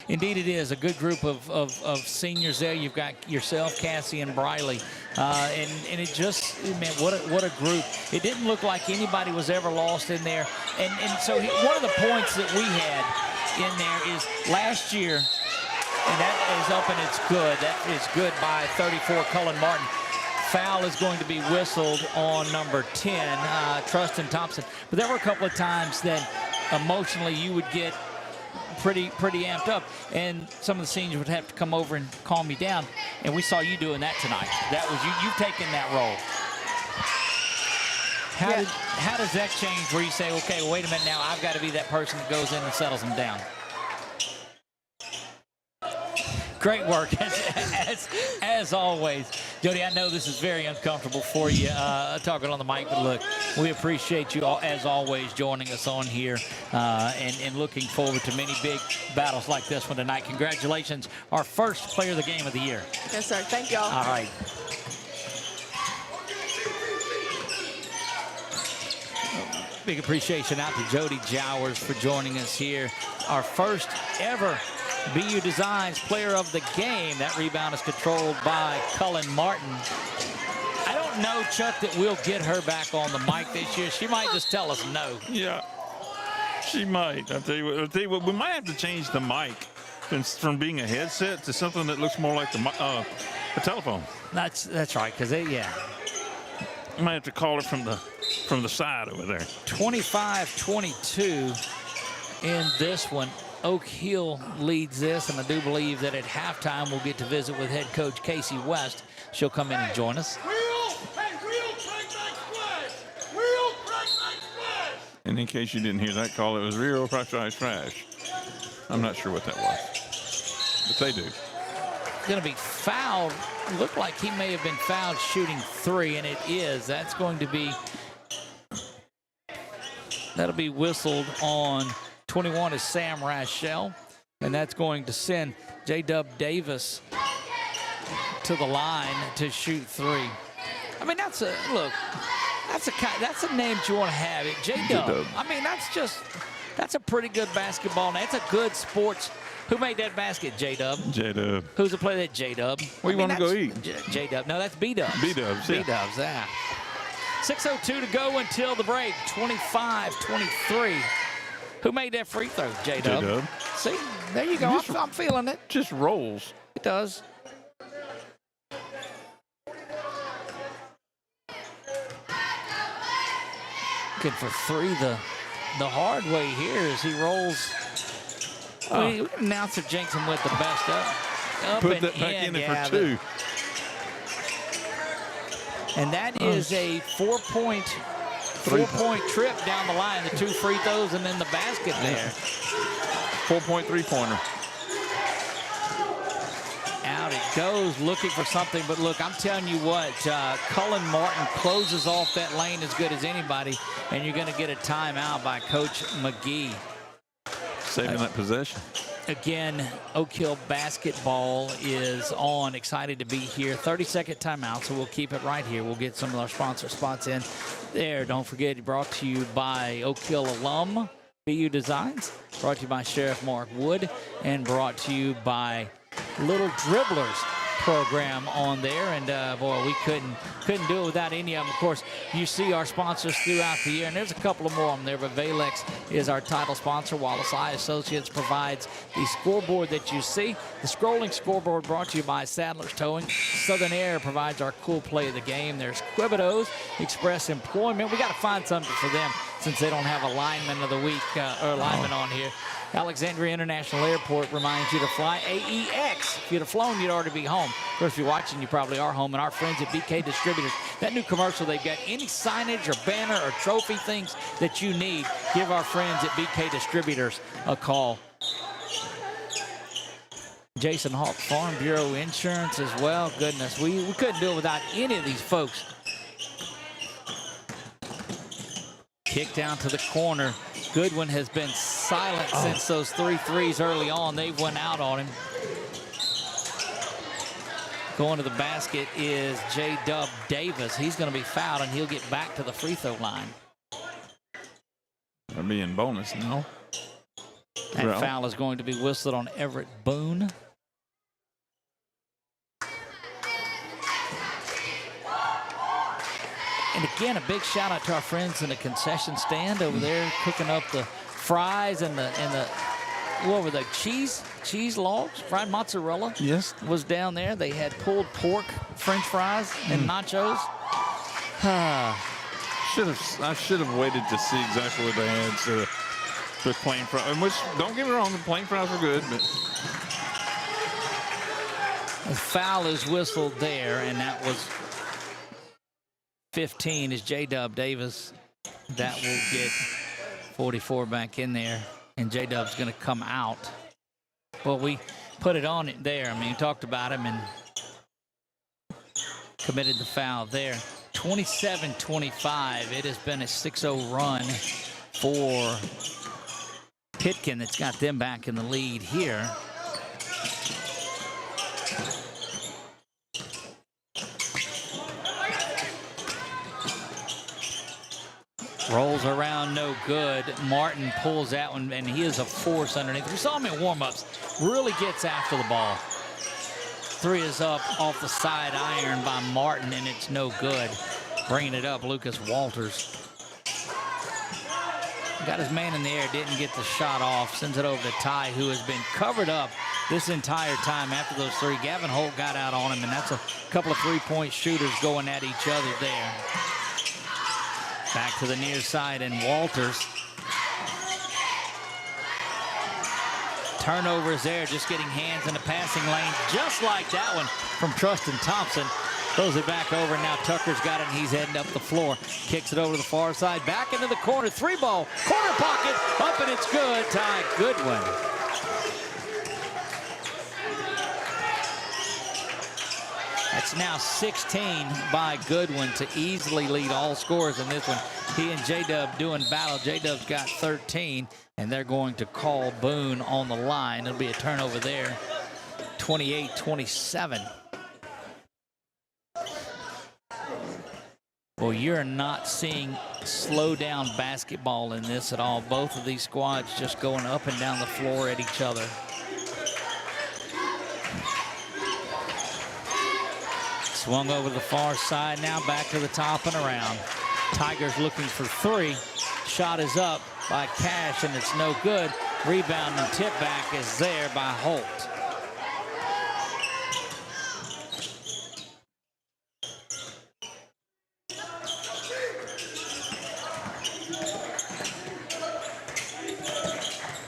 Indeed, it is a good group of seniors there. You've got yourself, Cassie, and Briley, and it just, man, what a group. It didn't look like anybody was ever lost in there. And so one of the points that we had in there is last year, and that is up and it's good. That is good by 34, Cullen Martin. Foul is going to be whistled on number 10, Trustin Thompson. But there were a couple of times that emotionally you would get pretty amped up, and some of the seniors would have to come over and calm you down, and we saw you doing that tonight. That was you've taken that role. How does that change where you say, okay, well, wait a minute now, I've got to be that person that goes in and settles them down? Great work, as always. Jody, I know this is very uncomfortable for you talking on the mic, but look, we appreciate you, as always, joining us on here and looking forward to many big battles like this one tonight. Congratulations, our first player of the game of the year. Yes, sir. Thank y'all. All right. Big appreciation out to Jody Jowers for joining us here. Our first ever BU Designs player of the game. That rebound is controlled by Cullen Martin. I don't know, Chuck, that we'll get her back on the mic this year. She might just tell us no. Yeah, she might. I'll tell you what, we might have to change the mic from being a headset to something that looks more like a telephone. That's right, because yeah. You might have to call it from the side over there. 25-22 in this one. Oak Hill leads this, and I do believe that at halftime we'll get to visit with head coach Casey West. She'll come in and join us. And in case you didn't hear that call, it was real pressurized trash. I'm not sure what that was, but they do. Going to be fouled. Looked like he may have been fouled shooting three, and it is. That's going to be, that'll be whistled on 21 is Sam Rachel, and that's going to send J-Dub Davis to the line to shoot three. I mean, that's a look. That's a name that you want to have. J-Dub. I mean, that's a pretty good basketball name. It's a good sports. Who made that basket? J-Dub. J-Dub. Who's the player that J-Dub? Where you want to go eat? J-Dub. No, that's B-Dubs. B-Dubs. Yeah. B-Dubs. Yeah. 6:02 to go until the break. 25-23. Who made that free throw? J-Dub. J-Dub. See, there you go. I'm feeling it. Just rolls. It does. Good for three the hard way here as he rolls. Announcer jinx him with the best up Put and that back in it for two. And that is a four-point trip down the line. The two free throws and then the basket there. 4-point three-pointer. Out it goes, looking for something. But look, I'm telling you what, Cullen Martin closes off that lane as good as anybody, and you're going to get a timeout by Coach McGee. Saving that possession. Again, Oak Hill basketball is on. Excited to be here. 30-second timeout, so we'll keep it right here. We'll get some of our sponsor spots in there. Don't forget, brought to you by Oak Hill alum BU Designs, brought to you by Sheriff Mark Wood, and brought to you by Little Dribblers program on there. And boy, we couldn't do it without any of them. Of course, you see our sponsors throughout the year, and there's a couple of more on there, but Valex is our title sponsor. Wallace Eye Associates provides the scoreboard that you see. The scrolling scoreboard brought to you by Sadler's Towing. Southern Air provides our cool play of the game. There's Quibido's Express Employment. We got to find something for them since they don't have a lineman of the week or lineman on here. Alexandria International Airport reminds you to fly AEX. If you'd have flown, you'd already be home. Of course, if you're watching, you probably are home. And our friends at BK Distributors, that new commercial, they've got any signage or banner or trophy things that you need, give our friends at BK Distributors a call. Jason Hawk, Farm Bureau Insurance as well. Goodness, we couldn't do it without any of these folks. Kick down to the corner. Goodwin has been silent since those 3 threes early on. They've went out on him. Going to the basket is J-Dub Davis. He's going to be fouled, and he'll get back to the free throw line. That'll be in bonus now. That foul is going to be whistled on Everett Boone. And again, a big shout out to our friends in the concession stand over there, cooking up the fries and the what were the cheese logs, fried mozzarella. Yes, was down there. They had pulled pork, French fries, and nachos. I should have waited to see exactly what they had. So the plain fries, and which don't get me wrong, the plain fries were good, but the foul is whistled there, and that was 15 is J-Dub Davis. That will get 44 back in there, and J-Dub's going to come out. Well, we put it on it there. I mean, we talked about him and committed the foul there. 27-25. It has been a 6-0 run for Pitkin that's got them back in the lead here. Rolls around, no good. Martin pulls that one, and he is a force underneath. We saw him in warm-ups. Really gets after the ball. Three is up off the side iron by Martin, and it's no good. Bringing it up, Lucas Walters. Got his man in the air, didn't get the shot off. Sends it over to Ty, who has been covered up this entire time after those three. Gavin Holt got out on him, and that's a couple of three-point shooters going at each other there. Back to the near side, and Walters. Turnovers there, just getting hands in the passing lane, just like that one from Trustin Thompson. Throws it back over, now Tucker's got it, and he's heading up the floor. Kicks it over to the far side, back into the corner, three ball, corner pocket, up and it's good. Ty Goodwin. That's now 16 by Goodwin to easily lead all scorers in this one. He and J-Dub doing battle. J-Dub's got 13, and they're going to call Boone on the line. It'll be a turnover there, 28-27. Well, you're not seeing slow down basketball in this at all. Both of these squads just going up and down the floor at each other. Swung over the far side, now back to the top and around. Tigers looking for three. Shot is up by Cash, and it's no good. Rebound and tip back is there by Holt.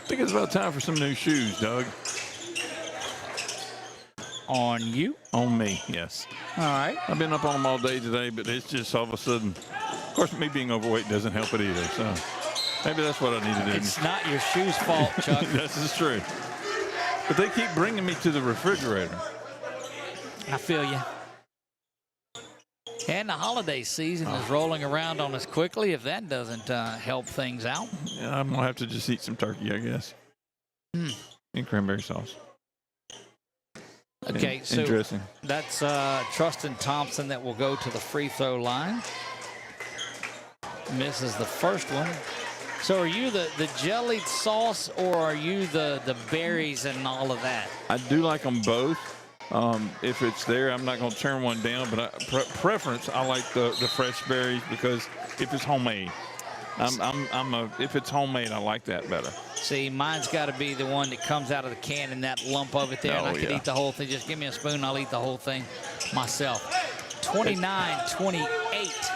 I think it's about time for some new shoes, Doug. On you? On me, yes. All right. I've been up on them all day today, but it's just all of a sudden, of course, me being overweight doesn't help it either, so maybe that's what I need to do. It's not your shoes' fault, Chuck. This is true. But they keep bringing me to the refrigerator. I feel you. And the holiday season is rolling around on us quickly. If that doesn't help things out. Yeah, I'm going to have to just eat some turkey, I guess. and cranberry sauce. Okay, so interesting. That's Trustin Thompson that will go to the free throw line. Misses the first one. So are you the jellied sauce, or are you the berries and all of that? I do like them both. If it's there, I'm not going to turn one down, but preference, I like the fresh berries, because if it's homemade, if it's homemade, I like that better. See, mine's got to be the one that comes out of the can and that lump of it there. Oh, and I could eat the whole thing. Just give me a spoon, and I'll eat the whole thing myself. 29-28.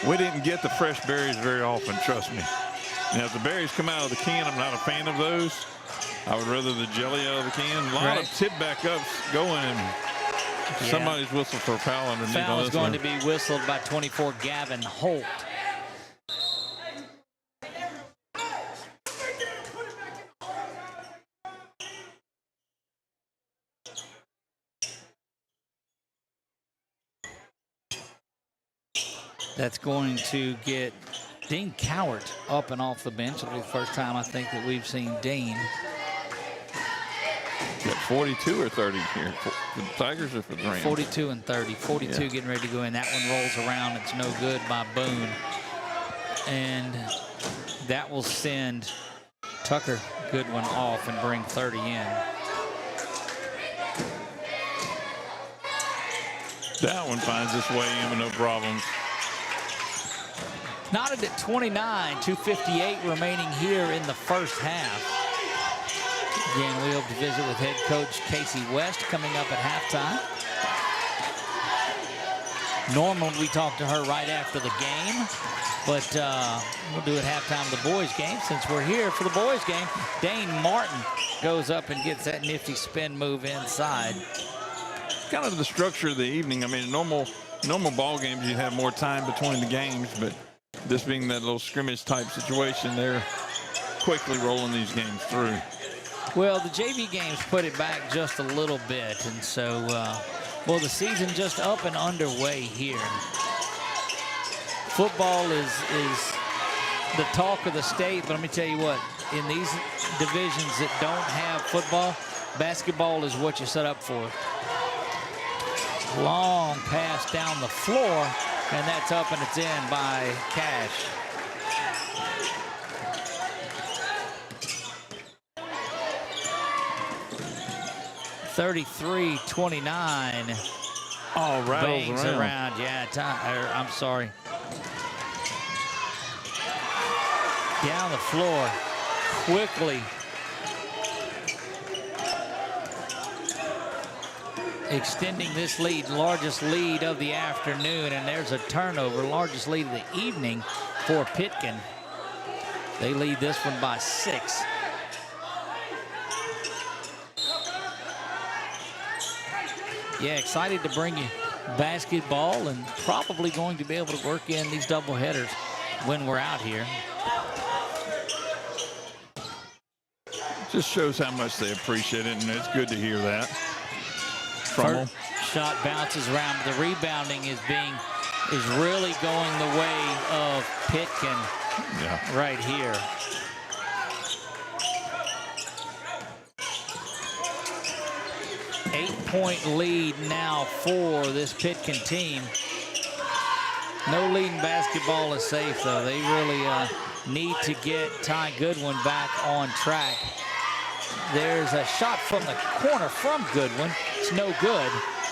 We didn't get the fresh berries very often, trust me. Now, if the berries come out of the can, I'm not a fan of those. I would rather the jelly out of the can. A lot of tip back ups going, and somebody's whistled for a foul underneath. Foul is going to be whistled by 24, Gavin Holt. That's going to get Dean Cowart up and off the bench. It'll be the first time, I think, that we've seen Dean. Is 42 or 30 here? For the Tigers or for the Rams? 42 and 30. 42 getting ready to go in. That one rolls around. It's no good by Boone. And that will send Tucker Goodwin off and bring 30 in. That one finds its way in with no problems. Knotted at 29, 2:58 remaining here in the first half. Again, we hope to visit with head coach Casey West coming up at halftime. Normally we talk to her right after the game, but we'll do it halftime of the boys game. Since we're here for the boys game, Dane Martin goes up and gets that nifty spin move inside. Kind of the structure of the evening. I mean, normal ball games, you have more time between the games, but this being that little scrimmage type situation, they're quickly rolling these games through. Well, the JV games put it back just a little bit, and so, well, the season just up and underway here. Football is the talk of the state, but let me tell you what, in these divisions that don't have football, basketball is what you set up for. Long pass down the floor, and that's up and it's in by Cash. (33-29). Oh, rattles bangs around. Yeah, I'm sorry. Down the floor quickly. Extending this lead, largest lead of the afternoon, and there's a turnover, largest lead of the evening for Pitkin. They lead this one by 6. Yeah, excited to bring you basketball, and probably going to be able to work in these doubleheaders when we're out here. Just shows how much they appreciate it, and it's good to hear that. First shot bounces around, but the rebounding is really going the way of Pitkin right here. Eight-point lead now for this Pitkin team. No lead in basketball is safe, though. They really need to get Ty Goodwin back on track. There's a shot from the corner from Goodwin. It's no good,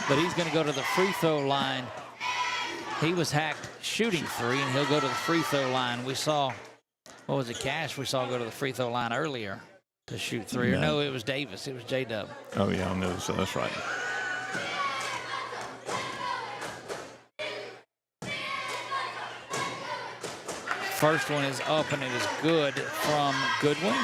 but he's going to go to the free throw line. He was hacked shooting 3, and he'll go to the free throw line. We saw, what was it, Cash? We saw go to the free throw line earlier to shoot 3. Or no, it was Davis. It was J-Dub. Oh, yeah, on the other side. That's right. First one is up, and it is good from Goodwin.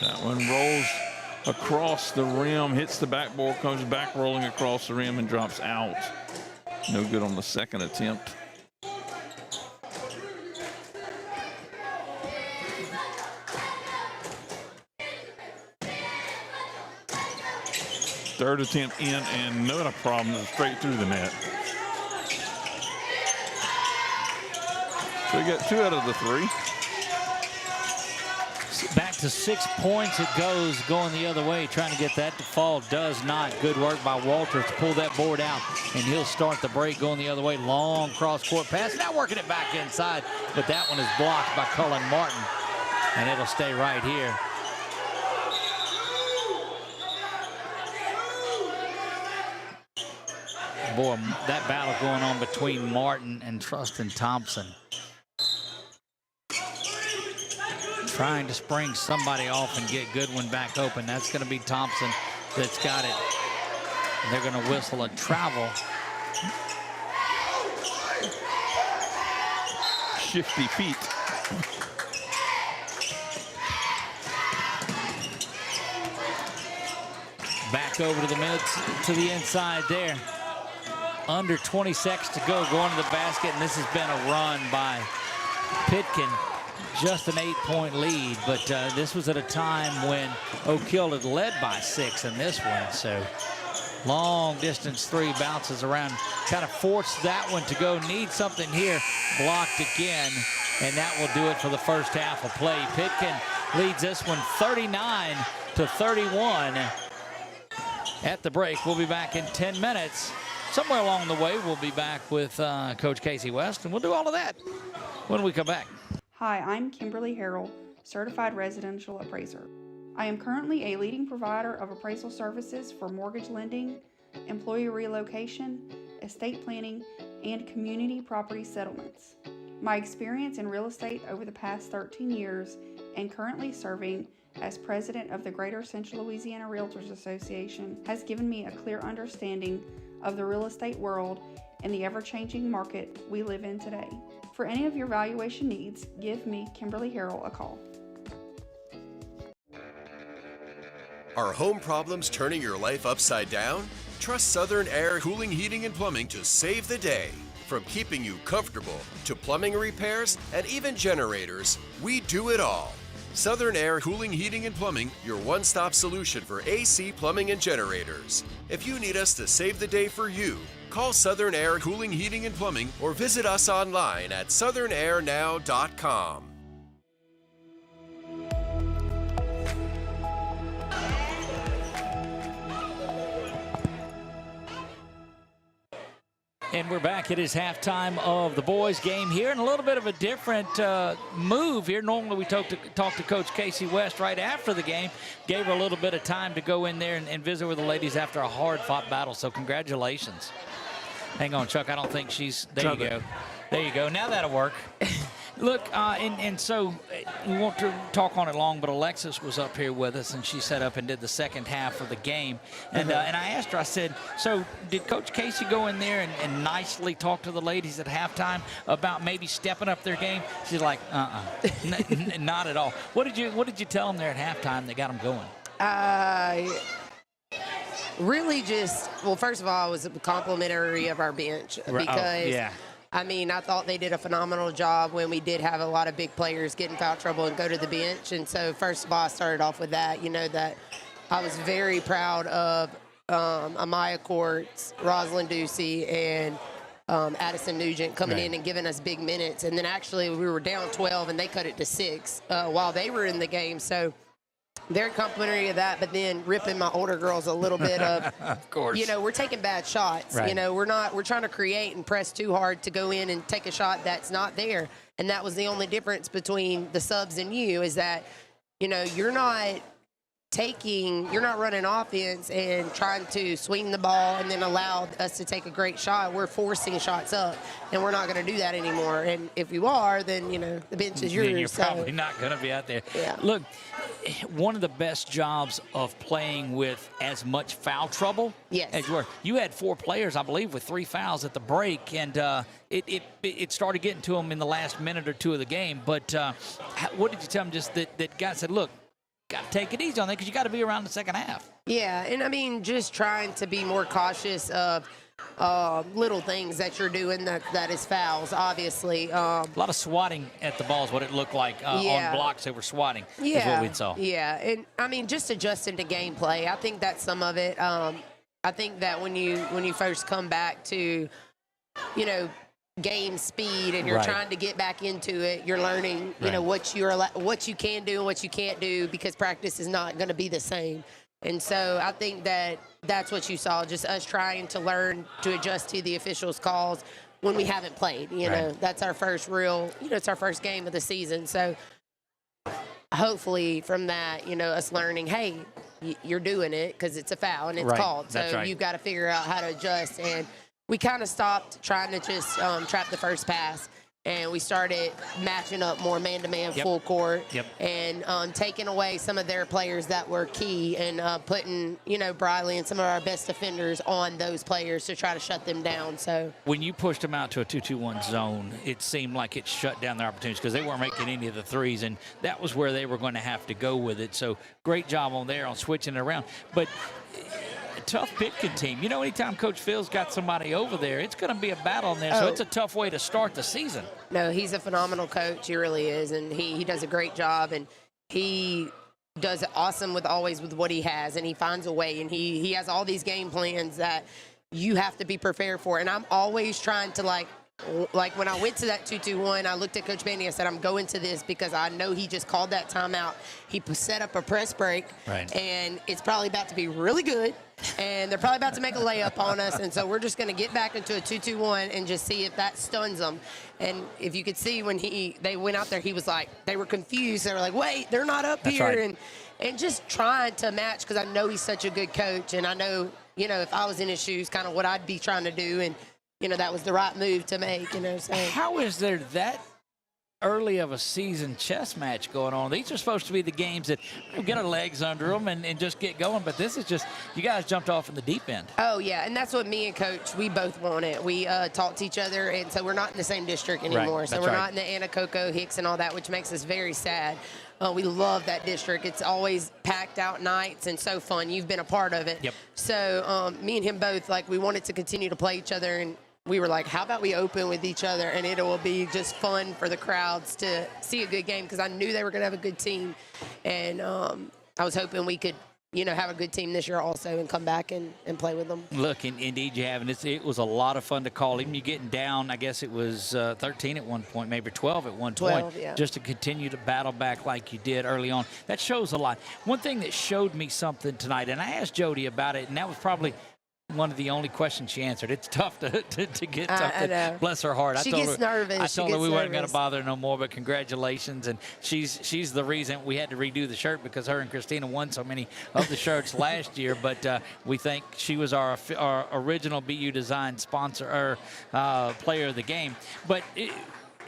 That one rolls across the rim, hits the backboard, comes back rolling across the rim, and drops out. No good on the second attempt. Third attempt in, and not a problem, straight through the net. So we got 2 out of the 3. Back to 6 points it goes, going the other way, trying to get that to fall. Does not. Good work by Walters to pull that board out, and he'll start the break going the other way. Long cross-court pass. Now working it back inside, but that one is blocked by Cullen Martin, and it'll stay right here. Boy, that battle going on between Martin and Trustin Thompson. Trying to spring somebody off and get Goodwin back open. That's going to be Thompson that's got it. They're going to whistle a travel. Shifty feet. Back over to the mid, to the inside there. Under 20 seconds to go, going to the basket, and this has been a run by Pitkin. Just an 8-point lead, but this was at a time when Oak Hill had led by 6 in this one. So long distance 3 bounces around, kind of forced that one to go. Need something here, blocked again, and that will do it for the first half of play. Pitkin leads this one 39-31 at the break. We'll be back in 10 minutes. Somewhere along the way, we'll be back with Coach Casey West, and we'll do all of that when we come back. Hi, I'm Kimberly Harrell, Certified Residential Appraiser. I am currently a leading provider of appraisal services for mortgage lending, employee relocation, estate planning, and community property settlements. My experience in real estate over the past 13 years and currently serving as president of the Greater Central Louisiana Realtors Association has given me a clear understanding of the real estate world and the ever-changing market we live in today. For any of your valuation needs, give me, Kimberly Harrell, a call. Are home problems turning your life upside down? Trust Southern Air Cooling, Heating, and Plumbing to save the day. From keeping you comfortable to plumbing repairs and even generators, we do it all. Southern Air Cooling, Heating, and Plumbing, your one-stop solution for AC, plumbing, and generators. If you need us to save the day for you, call Southern Air Cooling, Heating, and Plumbing or visit us online at southernairnow.com. And we're back. It is halftime of the boys' game here, and a little bit of a different move here. Normally we talk to Coach Casey West right after the game. Gave her a little bit of time to go in there and visit with the ladies after a hard-fought battle, so congratulations. Hang on, Chuck. I don't think she's – there you go. There you go. Now that'll work. Look, and so we won't talk on it long, but Alexis was up here with us, and she set up and did the second half of the game. And I asked her, I said, so did Coach Casey go in there and nicely talk to the ladies at halftime about maybe stepping up their game? She's like, not at all. What did you tell them there at halftime that got them going? Really just, well, first of all, it was complimentary of our bench because I mean, I thought they did a phenomenal job when we did have a lot of big players get in foul trouble and go to the bench. And so, first of all, I started off with that. You know, that I was very proud of Amaya Courts, Rosalind Ducey, and Addison Nugent coming in and giving us big minutes. And then actually we were down 12 and they cut it to 6 while they were in the game. So very complimentary of that, but then ripping my older girls a little bit of course. You know, we're taking bad shots. Right. You know, we're trying to create and press too hard to go in and take a shot that's not there. And that was the only difference between the subs and you is that, you know, you're not running offense and trying to swing the ball and then allow us to take a great shot. We're forcing shots up, and we're not going to do that anymore. And if you are, then, you know, the bench is yours. Then you're probably not going to be out there. Yeah. Look, one of the best jobs of playing with as much foul trouble as you were. You had 4 players, I believe, with 3 fouls at the break, and it started getting to them in the last minute or 2 of the game. But what did you tell them just that guy said, look, got to take it easy on that because you got to be around the second half. Yeah, and I mean, just trying to be more cautious of little things that you're doing that is fouls, obviously. A lot of swatting at the ball is what it looked like on blocks. They were swatting is what we saw. Yeah, and I mean, just adjusting to gameplay. I think that's some of it. I think that when you first come back to, game speed and you're trying to get back into it, you're learning, what you can do and what you can't do, because practice is not going to be the same. And so I think that that's what you saw, just us trying to learn to adjust to the officials' calls when we haven't played. That's our first real, it's our first game of the season. So hopefully from that, us learning, hey, you're doing it because it's a foul and it's called. So you've got to figure out how to adjust. And we kind of stopped trying to just trap the first pass, and we started matching up more man-to-man full court and taking away some of their players that were key and putting, Briley and some of our best defenders on those players to try to shut them down. So when you pushed them out to a 2-2-1 zone, it seemed like it shut down their opportunities because they weren't making any of the threes, and that was where they were going to have to go with it. So great job on there on switching it around. But tough Pitkin team. Anytime Coach Phil's got somebody over there, it's going to be a battle in there. So it's a tough way to start the season. No, he's a phenomenal coach. He really is. And he does a great job. And he does awesome with what he has. And he finds a way. And he has all these game plans that you have to be prepared for. And I'm always trying to, like when I went to that 2-2-1, I looked at Coach Bandy. I said, I'm going to this because I know he just called that timeout. He set up a press break, and it's probably about to be really good, and they're probably about to make a layup on us, and so we're just going to get back into a 2-2-1 and just see if that stuns them. And if you could see when they went out there, he was like, they were confused. They were like, wait, they're not up here. And just trying to match, because I know he's such a good coach, and I know, if I was in his shoes, kind of what I'd be trying to do, and that was the right move to make, So. How is there that early of a season chess match going on? These are supposed to be the games that get our legs under them and just get going, but this is just, you guys jumped off in the deep end. Oh, yeah, and that's what me and Coach, we both wanted. We talked to each other, and so we're not in the same district anymore. So we're not in the Anacoco, Hicks, and all that, which makes us very sad. We love that district. It's always packed out nights and so fun. You've been a part of it. So me and him both, we wanted to continue to play each other, and we were like, how about we open with each other, and it will be just fun for the crowds to see a good game, because I knew they were going to have a good team. And I was hoping we could, have a good team this year also and come back and play with them. Look, indeed you have, and it was a lot of fun to call. Even you getting down, I guess it was 13 at one point, maybe 12 at one point, just to continue to battle back like you did early on. That shows a lot. One thing that showed me something tonight, and I asked Jody about it, and that was probably one of the only questions she answered. It's tough to get something. Bless her heart. She gets nervous. I told her we weren't going to bother her no more, but congratulations. And she's the reason we had to redo the shirt, because her and Christina won so many of the shirts last year. But we think she was our original BU Design sponsor or player of the game. But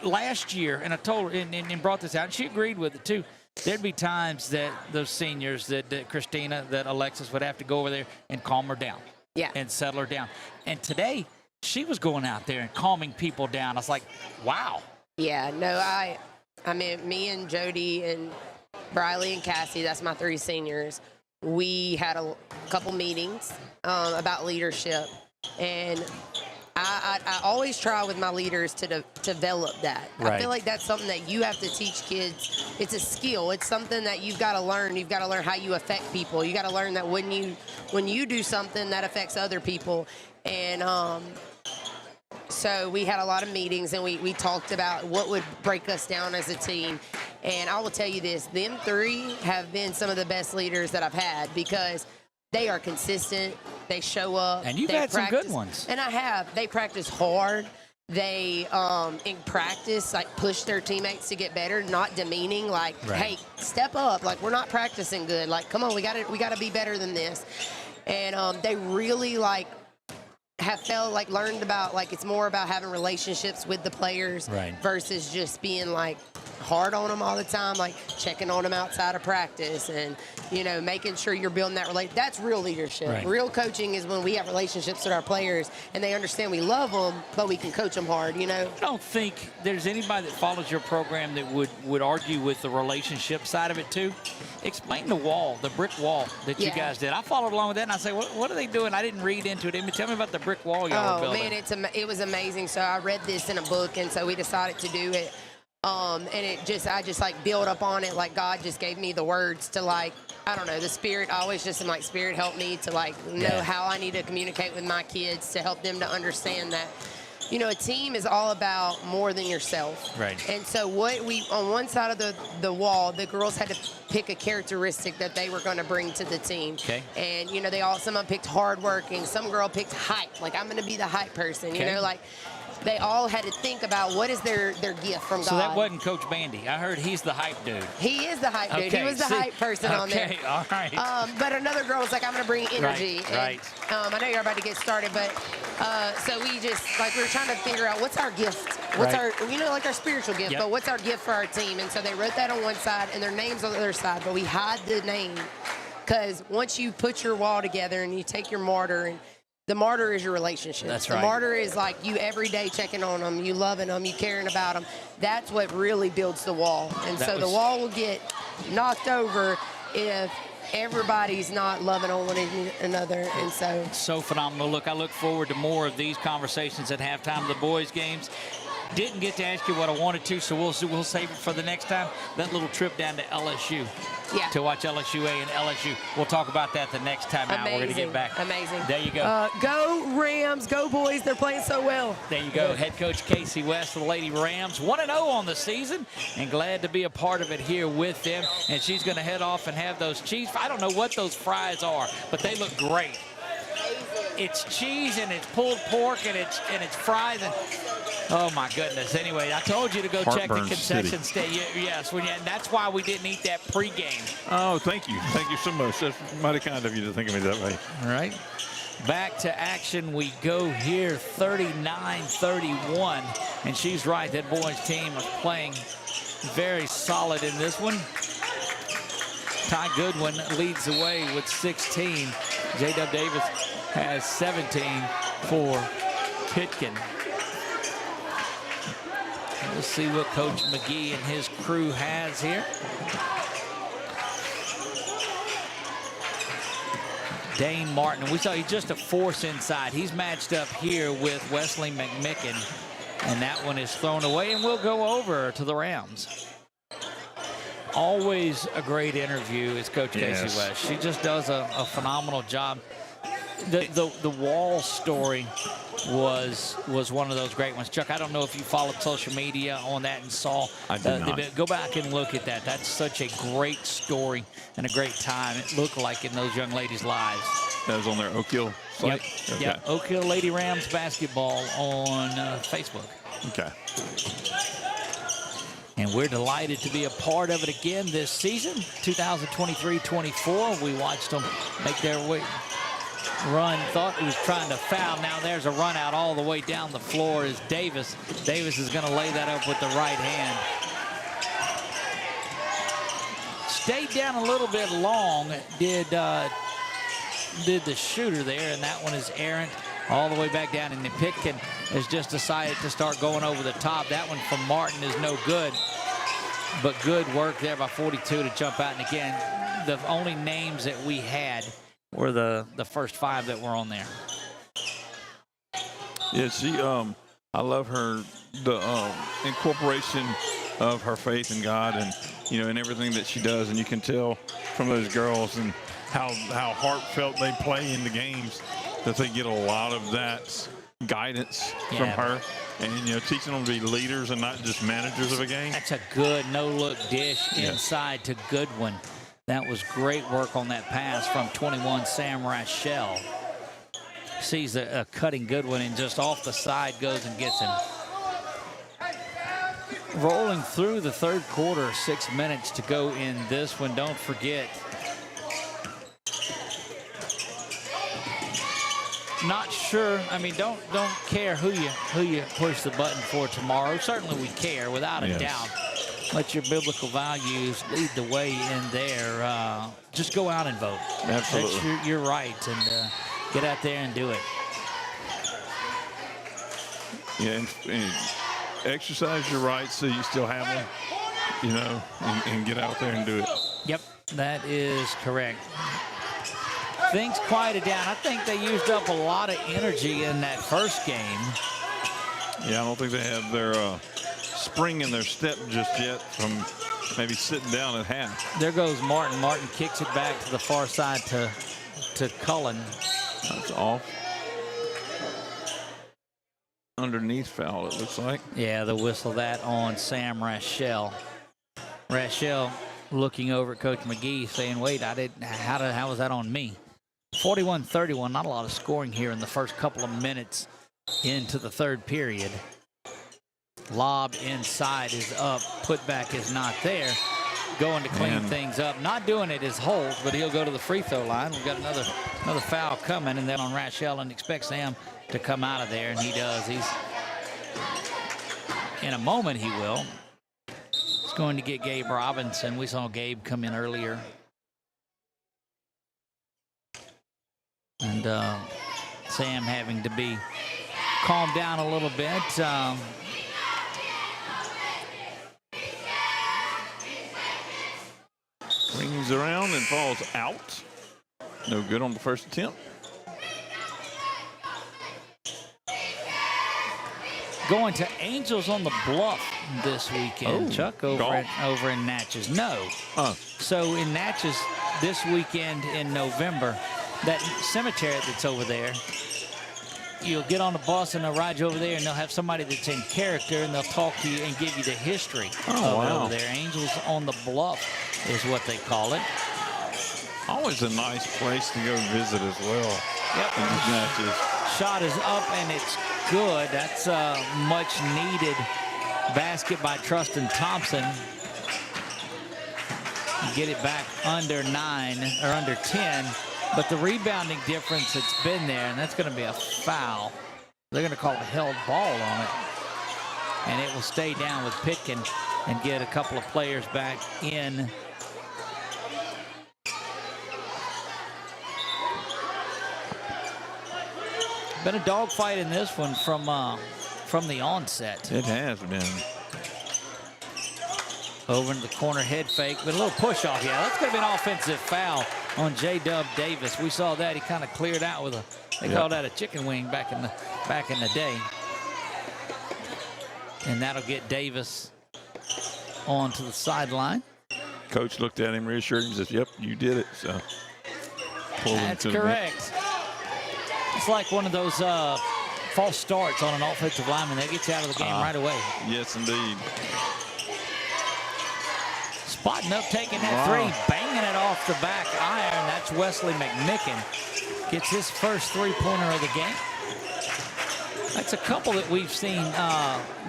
last year, and I told her and brought this out, and she agreed with it too. There'd be times that those seniors, that Christina, that Alexis would have to go over there and calm her down. And settle her down. And today, she was going out there and calming people down. I was like, wow. Yeah, no, I mean, me and Jody and Briley and Cassie, that's my three seniors, we had a couple meetings about leadership. And I always try with my leaders to develop that. I feel like that's something that you have to teach kids. It's a skill. It's something that you've got to learn. You've got to learn how you affect people. You got to learn that when you do something, that affects other people. And so we had a lot of meetings, and we talked about what would break us down as a team. And I will tell you this, them three have been some of the best leaders that I've had, because they are consistent. They show up. And you've had some good ones. And I have. They practice hard. They, in practice, push their teammates to get better, not demeaning, hey, step up. We're not practicing good. Come on, we got to be better than this. And they really, have felt learned about, it's more about having relationships with the players versus just being hard on them all the time, like checking on them outside of practice and, you know, making sure you're building that relationship. That's real leadership. Right. Real coaching is when we have relationships with our players and they understand we love them, but we can coach them hard, you know? I don't think there's anybody that follows your program that would argue with the relationship side of it too. Explain the wall, the brick wall that you guys did. I followed along with that and I say, what are they doing? I didn't read into it. Tell me about the brick wall y'all were building. Man, it was amazing. So I read this in a book, and so we decided to do it. And I just like build up on it. Like God just gave me the words to, like, I don't know, the Spirit. I always just am like, Spirit, help me to like know how I need to communicate with my kids to help them to understand that, you know, a team is all about more than yourself. Right. And so on one side of the wall, the girls had to pick a characteristic that they were going to bring to the team. Okay. And, you know, some of them picked hardworking. Some girl picked hype. Like, I'm going to be the hype person, you know, like. They all had to think about what is their gift from God. So that wasn't Coach Bandy. I heard he's the hype dude. He is the hype dude. He was the hype person on there. Okay, all right. But another girl was like, I'm going to bring energy. Right. And, I know you're about to get started, but so we just, like, we were trying to figure out what's our gift. What's our, you know, like our spiritual gift, but what's our gift for our team? And so they wrote that on one side and their names on the other side, but we hide the name because once you put your wall together and you take your martyr and the martyr is your relationship. That's right. The martyr is like you every day checking on them, you loving them, you caring about them. That's what really builds the wall. And so the wall will get knocked over if everybody's not loving on one another. And so phenomenal. Look, I look forward to more of these conversations at halftime of the boys' games. Didn't get to ask you what I wanted to, so we'll save it for the next time. That little trip down to LSU to watch LSU-A and LSU. We'll talk about that the next time out. We're going to get back. Amazing. There you go. Go Rams. Go boys. They're playing so well. There you go. Head coach Casey West of the Lady Rams. 1-0 on the season and glad to be a part of it here with them. And she's going to head off and have those cheese. I don't know what those fries are, but they look great. It's cheese and it's pulled pork and it's fries and oh my goodness. Anyway, I told you to go check the concession stand. Yes, and that's why we didn't eat that pregame. Oh, thank you so much. That's mighty kind of you to think of me that way. All right, back to action we go here. 39-31, and she's right. That boys team is playing very solid in this one. Ty Goodwin leads the way with 16. J.W. Davis has 17 for Pitkin. We'll see what Coach McGee and his crew has here. Dane Martin, we saw he's just a force inside. He's matched up here with Wesley McMicken, and that one is thrown away, and we'll go over to the Rams. Always a great interview is Coach Casey West. She just does a phenomenal job. The wall story was one of those great ones. Chuck, I don't know if you followed social media on that and saw. I did not. Go back and look at that. That's such a great story and a great time it looked like in those young ladies' lives. That was on their Oak Hill site? Yep. Yep. Oak Hill Lady Rams basketball on Facebook. Okay. And we're delighted to be a part of it again this season, 2023-24. We watched them make their way. Run, thought he was trying to foul. Now there's a run out all the way down the floor is Davis. Davis is going to lay that up with the right hand. Stayed down a little bit long, did the shooter there, and that one is errant all the way back down. And the Pitkin has just decided to start going over the top. That one from Martin is no good, but good work there by 42 to jump out. And again, the only names that we had were the first five that were on there. Yeah, she I love her incorporation of her faith in God and in everything that she does, and you can tell from those girls and how heartfelt they play in the games that they get a lot of that guidance from her, and teaching them to be leaders and not just managers of a game. That's a good no-look dish inside to Goodwin. That was great work on that pass from 21 Sam Rachel. Sees a cutting Goodwin and just off the side goes and gets him. Rolling through the third quarter, 6 minutes to go in this one. Don't forget, not sure. I mean, don't care who you push the button for tomorrow. Certainly we care, without a doubt. let your biblical values lead the way in there. Just go out and vote. Absolutely. You're right, and get out there and do it. Yeah, and exercise your rights so you still have them, you know, and get out there and do it. Yep, that is correct. Things quieted down. I think they used up a lot of energy in that first game. Yeah, I don't think they have their spring in their step just yet from maybe sitting down at half. There goes Martin. Martin kicks it back to the far side to Cullen. That's off. Underneath foul, it looks like. Yeah, they'll whistle that on Sam Rachel. Rachel looking over at Coach McGee saying, wait, how was that on me? 41-31, not a lot of scoring here in the first couple of minutes into the third period. Lob inside is up, putback is not there. Going to clean things up. Not doing it is Holt, but he'll go to the free throw line. We've got another foul coming, and then on Rachel, and expect Sam to come out of there, and he does. He's in a moment he will. He's going to get Gabe Robinson. We saw Gabe come in earlier. And Sam having to be calmed down a little bit. Rings around and falls out. No good on the first attempt. Going to Angels on the Bluff this weekend, Chuck, over in Natchez. No. So in Natchez this weekend in November, that cemetery that's over there, you'll get on the bus and they'll ride you over there, and they'll have somebody that's in character, and they'll talk to you and give you the history of it over there. Angels on the Bluff is what they call it. Always a nice place to go visit as well. Yep. In these matches. Shot is up and it's good. That's a much needed basket by Trustin Thompson. Get it back under 9 or under 10. But the rebounding difference that's been there, and that's going to be a foul. They're going to call a held ball on it. And it will stay down with Pitkin and get a couple of players back in. Been a dogfight in this one from the onset. It has been. Over into the corner, head fake, but a little push off. Yeah, that's going to be an offensive foul on J-Dub Davis. We saw that. He kind of cleared out with they called that a chicken wing back in the day. And that'll get Davis onto the sideline. Coach looked at him, reassured him, says, yep, you did it. So that's correct. It's like one of those false starts on an offensive lineman. That gets you out of the game right away. Yes, indeed. Spotting up, taking that three, banging it off the back iron. That's Wesley McMicken. Gets his first three-pointer of the game. That's a couple that we've seen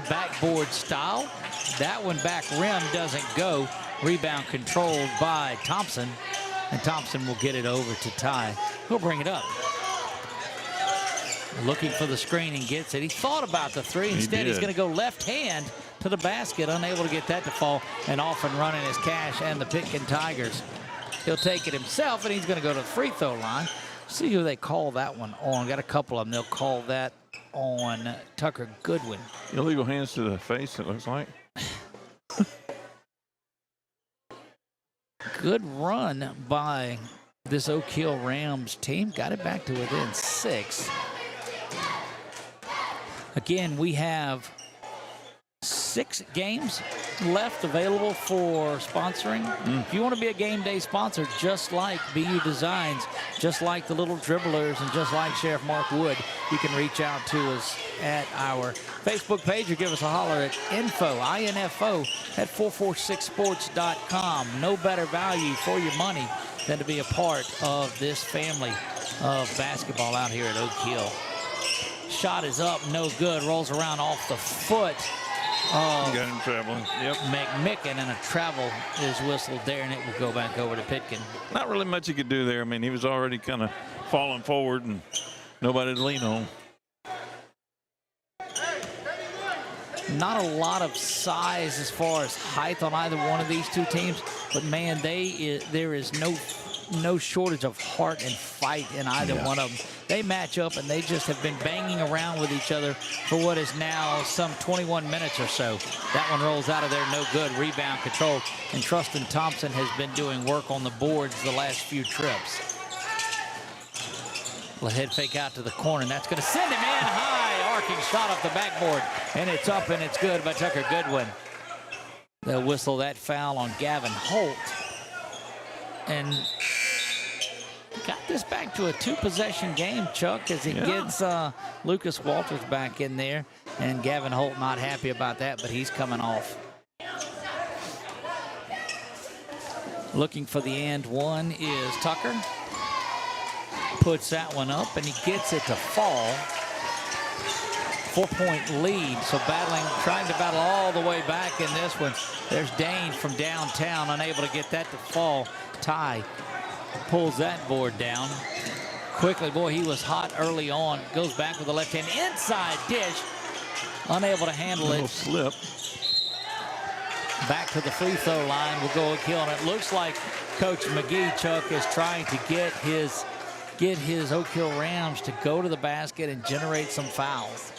backboard style. That one back rim doesn't go. Rebound controlled by Thompson. And Thompson will get it over to Ty. He'll bring it up. Looking for the screen and gets it. He thought about the three. Instead, he's going to go left hand to the basket, unable to get that to fall, and off and running is Cash and the Pitkin Tigers. He'll take it himself, and he's going to go to the free throw line. See who they call that one on. Got a couple of them. They'll call that on Tucker Goodwin. Illegal hands to the face, it looks like. Good run by this Oak Hill Rams team. Got it back to within 6. Again, we have 6 games left available for sponsoring. If you want to be a game day sponsor, just like BU Designs, just like the Little Dribblers, and just like Sheriff Mark Wood, you can reach out to us at our Facebook page or give us a holler at info at 446sports.com. No better value for your money than to be a part of this family of basketball out here at Oak Hill. Shot is up, no good. Rolls around off the foot of got him traveling. Yep. McMicken, and a travel is whistled there, and it will go back over to Pitkin. Not really much he could do there. I mean, he was already kind of falling forward and nobody to lean on. Not a lot of size as far as height on either one of these two teams, but man, there is no shortage of heart and fight in either one of them. They match up, and they just have been banging around with each other for what is now some 21 minutes or so. That one rolls out of there, no good. Rebound control, and Tristan Thompson has been doing work on the boards the last few trips. A head fake out to the corner, and that's going to send him in high. Arcing shot off the backboard, and it's up, and it's good by Tucker Goodwin. They'll whistle that foul on Gavin Holt. And got this back to a two-possession game, Chuck, as he gets Lucas Walters back in there. And Gavin Holt not happy about that, but he's coming off. Looking for the and one is Tucker. Puts that one up, and he gets it to fall. 4-point lead, so trying to battle all the way back in this one. There's Dane from downtown, unable to get that to fall. Ty pulls that board down quickly. Boy, he was hot early on. Goes back with the left hand inside dish. Unable to handle it. Slip. Back to the free throw line will go Oak Hill, and it looks like Coach McGee, Chuck, is trying to get his Oak Hill Rams to go to the basket and generate some fouls.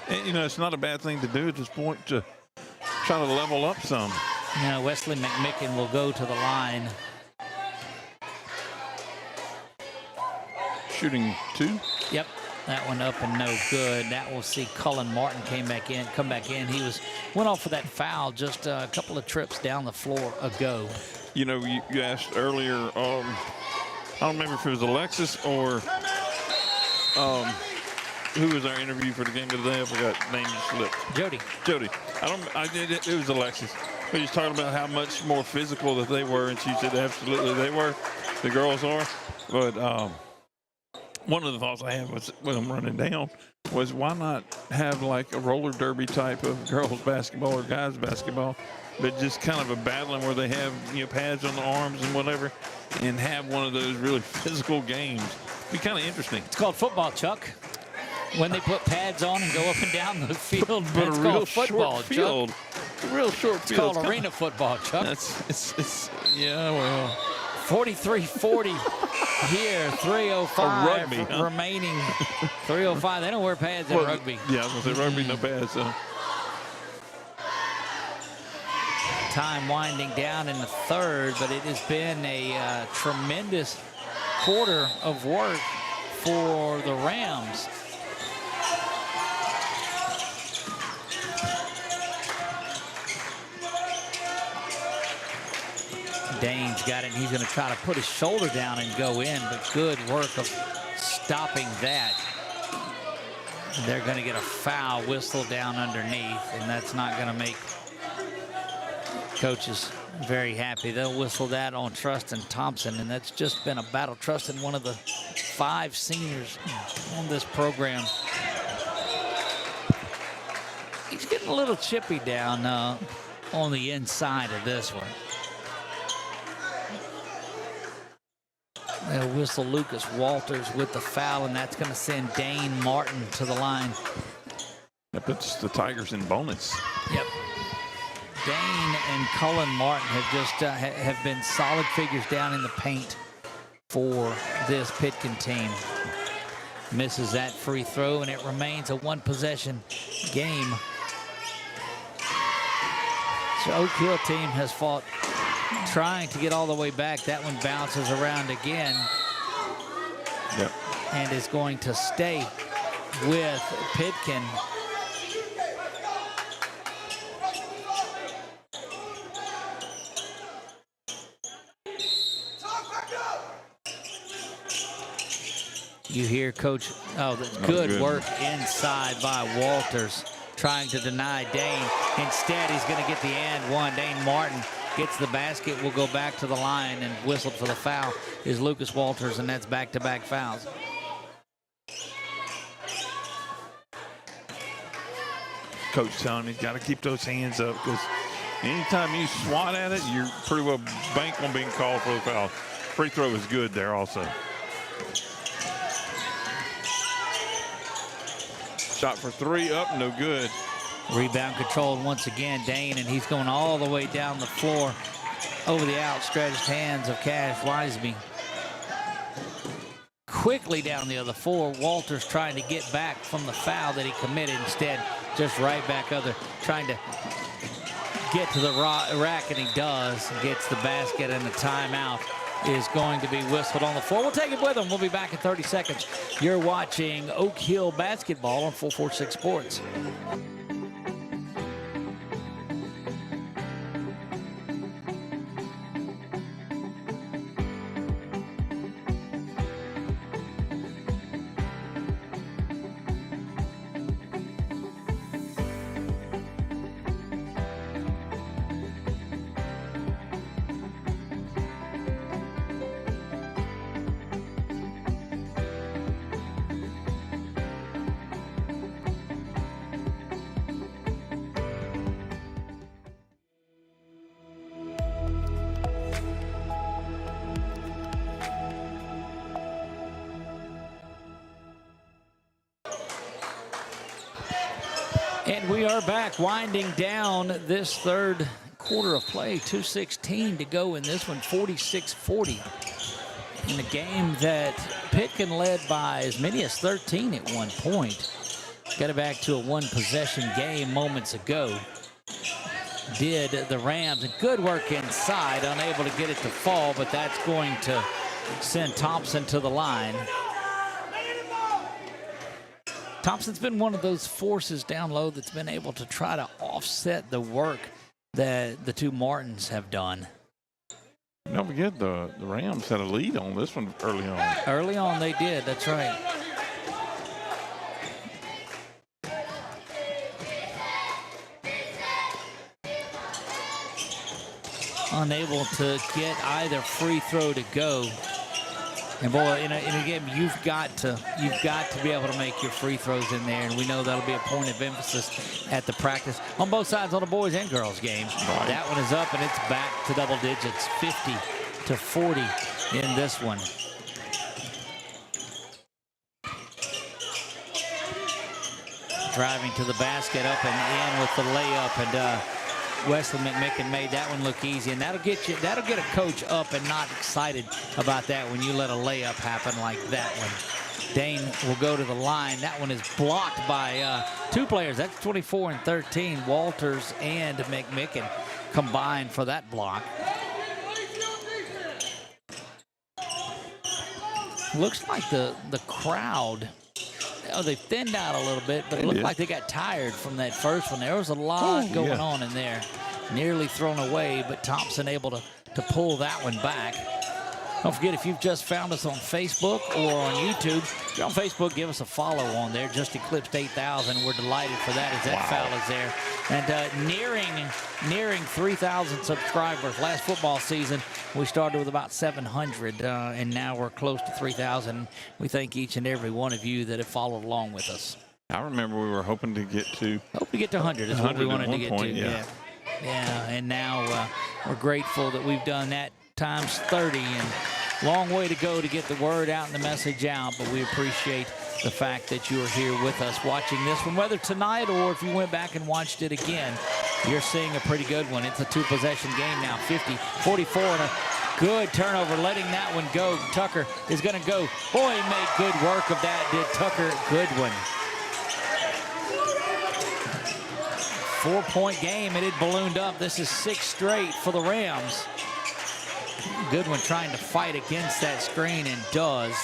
And, you know, it's not a bad thing to do at this point to try to level up some. Now Wesley McMicken will go to the line. Shooting 2. Yep, that one up and no good. That will see Cullen Martin come back in. He went off for that foul just a couple of trips down the floor ago. You know, you asked earlier, I don't remember if it was Alexis or who was our interview for the game of the day? I forgot, name just slipped. Jody. It was Alexis. But he's talking about how much more physical that they were, and she said absolutely they were. The girls are. But one of the thoughts I had was when I'm running down was why not have like a roller derby type of girls basketball or guys basketball, but just kind of a battling where they have, you know, pads on the arms and whatever, and have one of those really physical games. Be kind of interesting. It's called football, Chuck. When they put pads on and go up and down the field, but it's a real called football, short field. Chuck. A real short field. It's called arena football, Chuck. Yeah, well. 43-40 here, 3:05 remaining. 3:05. They don't wear pads in rugby. Yeah, I was going to say rugby, no pads. So. Time winding down in the third, but it has been a tremendous quarter of work for the Rams. Dane's got it, and he's going to try to put his shoulder down and go in, but good work of stopping that. They're going to get a foul whistle down underneath, and that's not going to make coaches very happy. They'll whistle that on Tristan Thompson, and that's just been a battle. Tristan, one of the 5 seniors on this program. He's getting a little chippy down on the inside of this one. They'll whistle Lucas Walters with the foul, and that's going to send Dane Martin to the line. That puts the Tigers in bonus. Yep. Dane and Cullen Martin have just have been solid figures down in the paint for this Pitkin team. Misses that free throw, and it remains a one-possession game. So Oak Hill team has fought trying to get all the way back. That one bounces around again. Yep. And is going to stay with Pitkin. You hear Coach, good work inside by Walters, trying to deny Dane. Instead, he's going to get the and one. Dane Martin gets the basket, will go back to the line, and whistled for the foul is Lucas Walters, and that's back-to-back fouls. Coach telling him he's got to keep those hands up, because anytime you swat at it, you're pretty well bank on being called for the foul. Free throw is good there also. Shot for 3 up, no good. Rebound controlled once again, Dane, and he's going all the way down the floor over the outstretched hands of Cash Wiseman. Quickly down the other floor, Walters trying to get back from the foul that he committed. Instead, just right back other, trying to get to the rack, and he does. Gets the basket, and the timeout is going to be whistled on the floor. We'll take it with him. We'll be back in 30 seconds. You're watching Oak Hill basketball on 446 Sports. And we are back, winding down this third quarter of play. 2:16 to go in this one, 46-40. In a game that Pitkin led by as many as 13 at one point. Got it back to a one-possession game moments ago. Did the Rams, and good work inside, unable to get it to fall, but that's going to send Thompson to the line. Thompson's been one of those forces down low that's been able to try to offset the work that the two Martins have done. Don't forget the Rams had a lead on this one early on. Early on they did, that's right. Unable to get either free throw to go. And boy, in a game, you've got to be able to make your free throws in there, and we know that'll be a point of emphasis at the practice on both sides, on the boys and girls game. Right. That one is up, and it's back to double digits, 50-40 in this one. Driving to the basket, up and in with the layup, and Wesley McMicken made that one look easy, and that'll get a coach up and not excited about that when you let a layup happen like that one. Dane will go to the line. That one is blocked by two players. That's 24 and 13. Walters and McMicken combined for that block. Looks like the crowd, they thinned out a little bit, but it looked like they got tired from that first one. There was a lot going on in there. Nearly thrown away, but Thompson able to pull that one back. Don't forget, if you've just found us on Facebook or on YouTube, if you're on Facebook, give us a follow on there. Just eclipsed 8,000. We're delighted for that as that foul is there. And nearing 3,000 subscribers. Last football season, we started with about 700, and now we're close to 3,000. We thank each and every one of you that have followed along with us. I remember we were hoping to get to 100 is what we wanted to get to. Yeah, and now we're grateful that we've done that times 30, and long way to go to get the word out and the message out, but we appreciate the fact that you are here with us watching this one, whether tonight or if you went back and watched it again. You're seeing a pretty good one. It's a two-possession game now, 50-44, and a good turnover, letting that one go. Tucker is going to go. Boy, he made good work of that, did Tucker Goodwin. 4-point game, and it ballooned up. This is 6 straight for the Rams. Goodwin trying to fight against that screen, and does.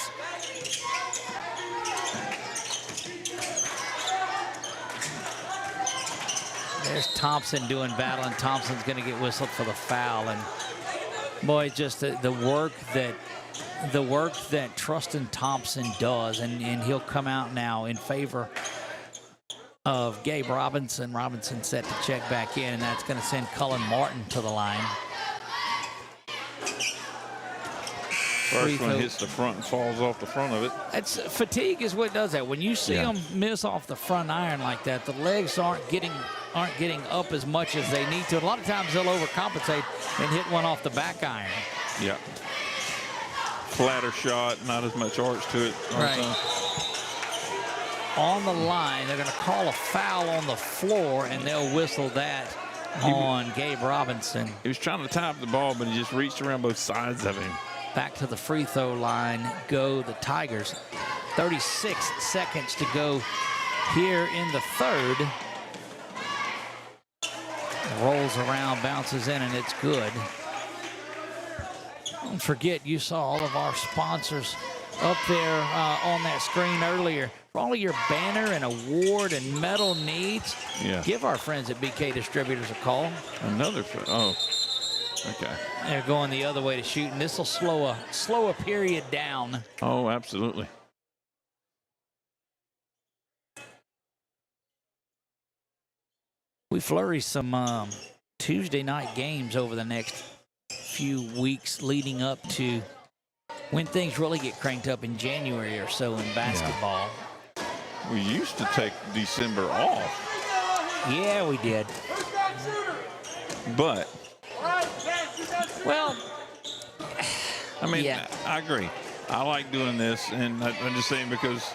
There's Thompson doing battle, and Thompson's going to get whistled for the foul. And boy, just the work that Trustin Thompson does, and he'll come out now in favor of Gabe Robinson. Robinson set to check back in, and that's going to send Cullen Martin to the line. First one hits the front and falls off the front of it. It's fatigue is what does that. When you see them miss off the front iron like that, the legs aren't getting up as much as they need to. A lot of times they'll overcompensate and hit one off the back iron. Yeah. Flatter shot, not as much arch to it. Right. on the line. They're going to call a foul on the floor, and they'll whistle that on Gabe Robinson. He was trying to tie up the ball, but he just reached around both sides of him. Back to the free throw line go the Tigers. 36 seconds to go here in the third. Rolls around, bounces in, and it's good. Don't forget, you saw all of our sponsors up there on that screen earlier. For all of your banner and award and medal needs, give our friends at BK Distributors a call. Oh, okay. They're going the other way to shoot, and this will slow a period down. Oh, absolutely. We flourish some Tuesday night games over the next few weeks leading up to when things really get cranked up in January or so in basketball. We used to take December off. Yeah, we did. But, well, I mean, I agree. I like doing this, and I'm just saying because,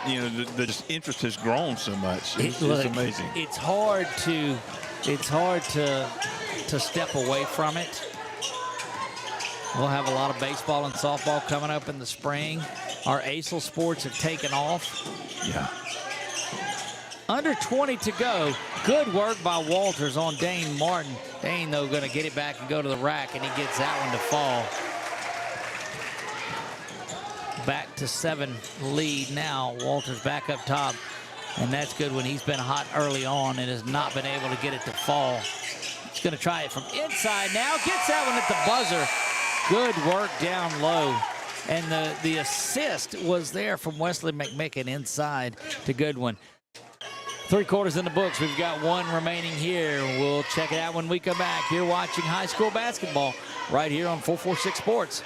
you know, the interest has grown so much. It's amazing. It's hard to step away from it. We'll have a lot of baseball and softball coming up in the spring. Our ASL sports have taken off. Yeah. Under 20 to go. Good work by Walters on Dane Martin. Dane, though, going to get it back and go to the rack, and he gets that one to fall. Back to 7 lead now. Walters back up top, and that's good when he's been hot early on and has not been able to get it to fall. He's going to try it from inside now. Gets that one at the buzzer. Good work down low. And the assist was there from Wesley McMicken inside to Goodwin. 3 quarters in the books. We've got 1 remaining here. We'll check it out when we come back. You're watching high school basketball right here on 446 Sports.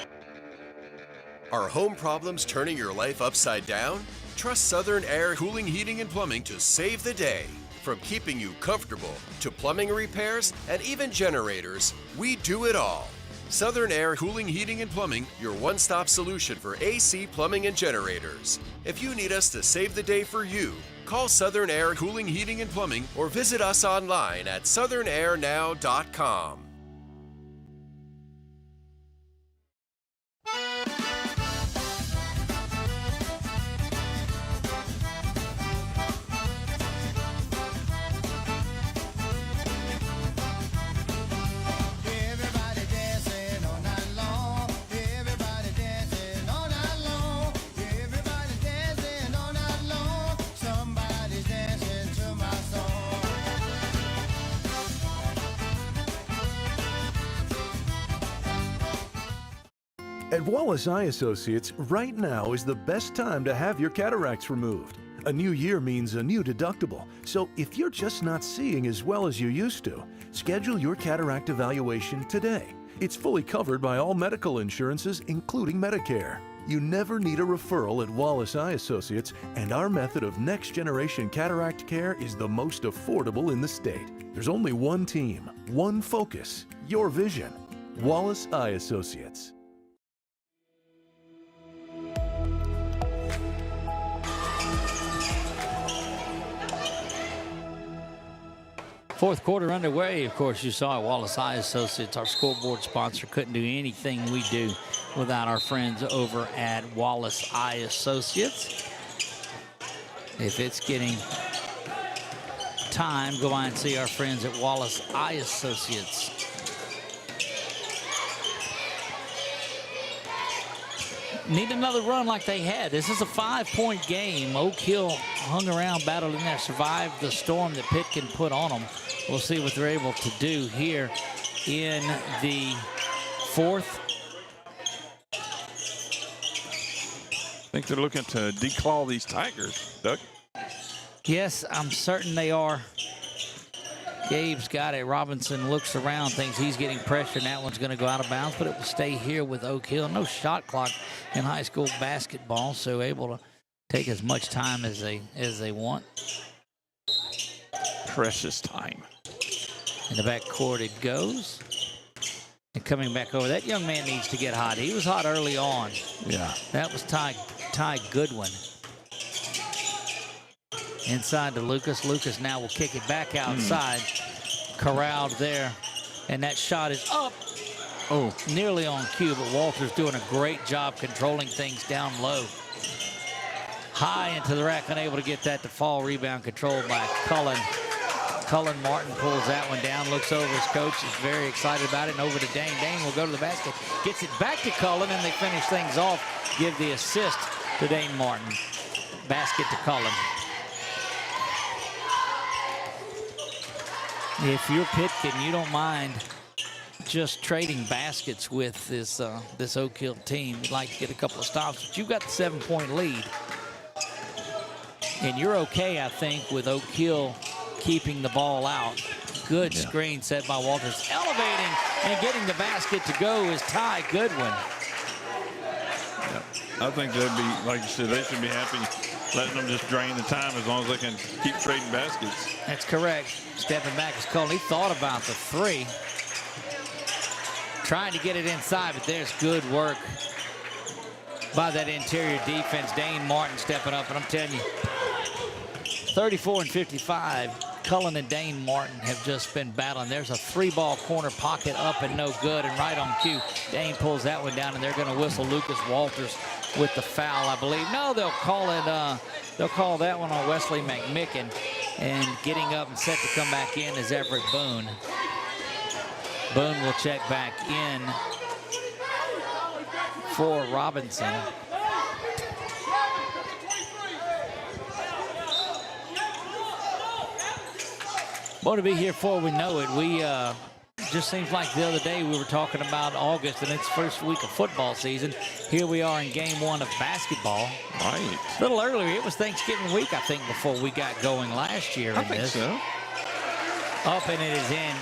Are home problems turning your life upside down? Trust Southern Air Cooling, Heating, and Plumbing to save the day. From keeping you comfortable to plumbing repairs and even generators, we do it all. Southern Air Cooling, Heating, and Plumbing, your one-stop solution for AC, plumbing, and generators. If you need us to save the day for you, call Southern Air Cooling, Heating, and Plumbing or visit us online at southernairnow.com. At Wallace Eye Associates, right now is the best time to have your cataracts removed. A new year means a new deductible, so if you're just not seeing as well as you used to, schedule your cataract evaluation today. It's fully covered by all medical insurances, including Medicare. You never need a referral at Wallace Eye Associates, and our method of next-generation cataract care is the most affordable in the state. There's only one team, one focus, your vision. Wallace Eye Associates. Fourth quarter underway. Of course, you saw Wallace Eye Associates, our scoreboard sponsor. Couldn't do anything we do without our friends over at Wallace Eye Associates. If it's getting time, go by and see our friends at Wallace Eye Associates. Need another run like they had. This is a 5-point game. Oak Hill hung around, battled in there, survived the storm that Pitkin put on them. We'll see what they're able to do here in the fourth. I think they're looking to declaw these Tigers, Doug. Yes, I'm certain they are. Gabe's got it. Robinson looks around, thinks he's getting pressure, and that one's going to go out of bounds, but it will stay here with Oak Hill. No shot clock in high school basketball, so able to take as much time as they want. Precious time. In the backcourt it goes. And coming back over, that young man needs to get hot. He was hot early on. Yeah. That was Ty Goodwin. Inside to Lucas. Lucas now will kick it back outside. Corralled there. And that shot is up. Oh, nearly on cue, but Walters doing a great job controlling things down low. High into the rack, unable to get that to fall. Rebound controlled by Cullen. Cullen Martin pulls that one down, looks over his coach, is very excited about it, and over to Dane. Dane will go to the basket, gets it back to Cullen, and they finish things off. Give the assist to Dane Martin. Basket to Cullen. If you're Pitkin, you don't mind just trading baskets with this Oak Hill team. You'd like to get a couple of stops, but you've got the 7-point lead. And you're okay, I think, with Oak Hill keeping the ball out. Good screen set by Walters. Elevating and getting the basket to go is Ty Goodwin. Yeah. I think they'd be, like you said, they should be happy letting them just drain the time as long as they can keep trading baskets. That's correct. Stepping back is called. He thought about the three. Trying to get it inside, but there's good work by that interior defense. Dane Martin stepping up, and I'm telling you, 34 and 55. Cullen and Dane Martin have just been battling. There's a 3-ball corner pocket up and no good, and right on cue, Dane pulls that one down, and they're going to whistle Lucas Walters with the foul, I believe. No, they'll call it. They'll call that one on Wesley McMicken, and getting up and set to come back in is Everett Boone. Boone will check back in for Robinson. More to be here before we know it. We just seems like the other day we were talking about August and it's first week of football season. Here we are in game 1 of basketball. Right. A little earlier, it was Thanksgiving week, I think, before we got going last year. I think so. Up and it is in.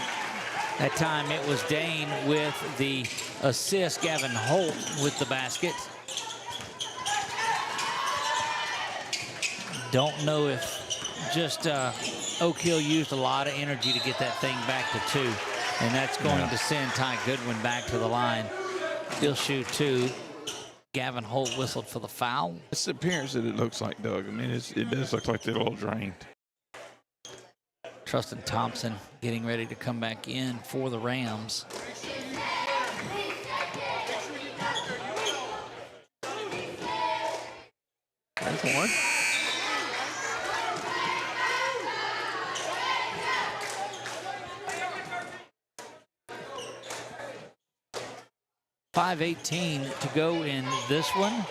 That time it was Dane with the assist, Gavin Holt with the basket. Don't know if just Oak Hill used a lot of energy to get that thing back to 2. And that's going to send Ty Goodwin back to the line. He'll shoot 2. Gavin Holt whistled for the foul. It's the appearance that it looks like, Doug. I mean, it does look like they're all drained. Trustin Thompson getting ready to come back in for the Rams. That's one. .518 to go in this one.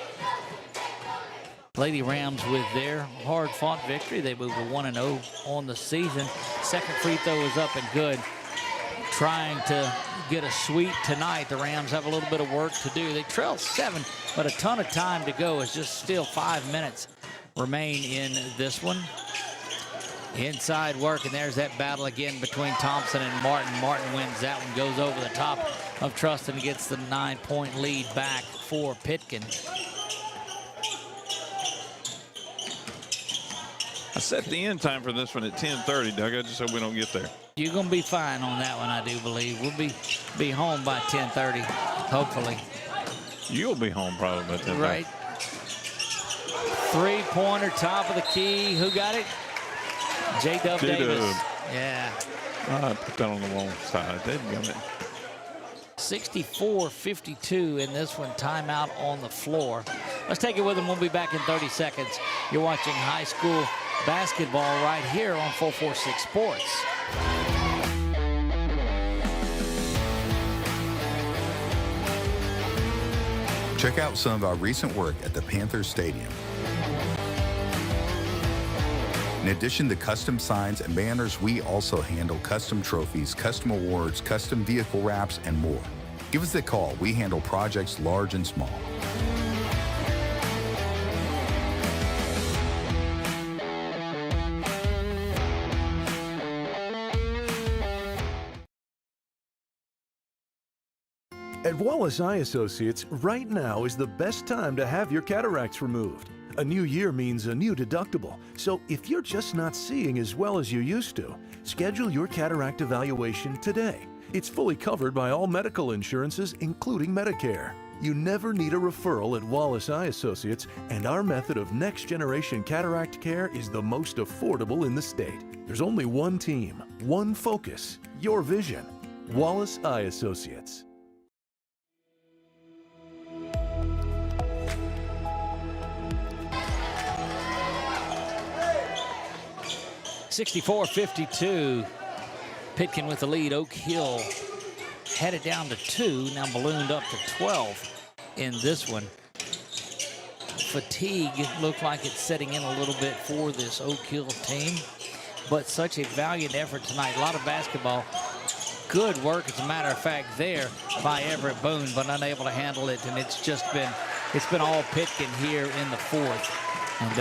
Lady Rams with their hard-fought victory. They move to 1-0 on the season. Second free throw is up and good. Trying to get a sweep tonight. The Rams have a little bit of work to do. They trail 7, but a ton of time to go. It's just still 5 minutes remain in this one. Inside work, and there's that battle again between Thompson and Martin. Martin wins that one, goes over the top of Trustin and gets the 9-point lead back for Pitkin. I set the end time for this one at 10:30, Doug. I just hope we don't get there. You're going to be fine on that one, I do believe. We'll be home by 10:30, hopefully. You'll be home probably by 10:30. Right. 3-pointer, top of the key. Who got it? J-Dub Davis. Yeah. I put that on the wrong side. They've got it. 64-52 in this one. Timeout on the floor. Let's take it with them. We'll be back in 30 seconds. You're watching high school basketball right here on 446 Sports. Check out some of our recent work at the Panthers Stadium. In addition to custom signs and banners, we also handle custom trophies, custom awards, custom vehicle wraps, and more. Give us a call. We handle projects large and small. At Wallace Eye Associates, right now is the best time to have your cataracts removed. A new year means a new deductible, so if you're just not seeing as well as you used to, schedule your cataract evaluation today. It's fully covered by all medical insurances, including Medicare. You never need a referral at Wallace Eye Associates, and our method of next-generation cataract care is the most affordable in the state. There's only one team, one focus, your vision. Wallace Eye Associates. (64-52). Pitkin with the lead. Oak Hill headed down to 2, now ballooned up to 12 in this one. Fatigue looked like it's setting in a little bit for this Oak Hill team, but such a valiant effort tonight. A lot of basketball. Good work, as a matter of fact, there by Everett Boone, but unable to handle it, and it's been all Pitkin here in the fourth. And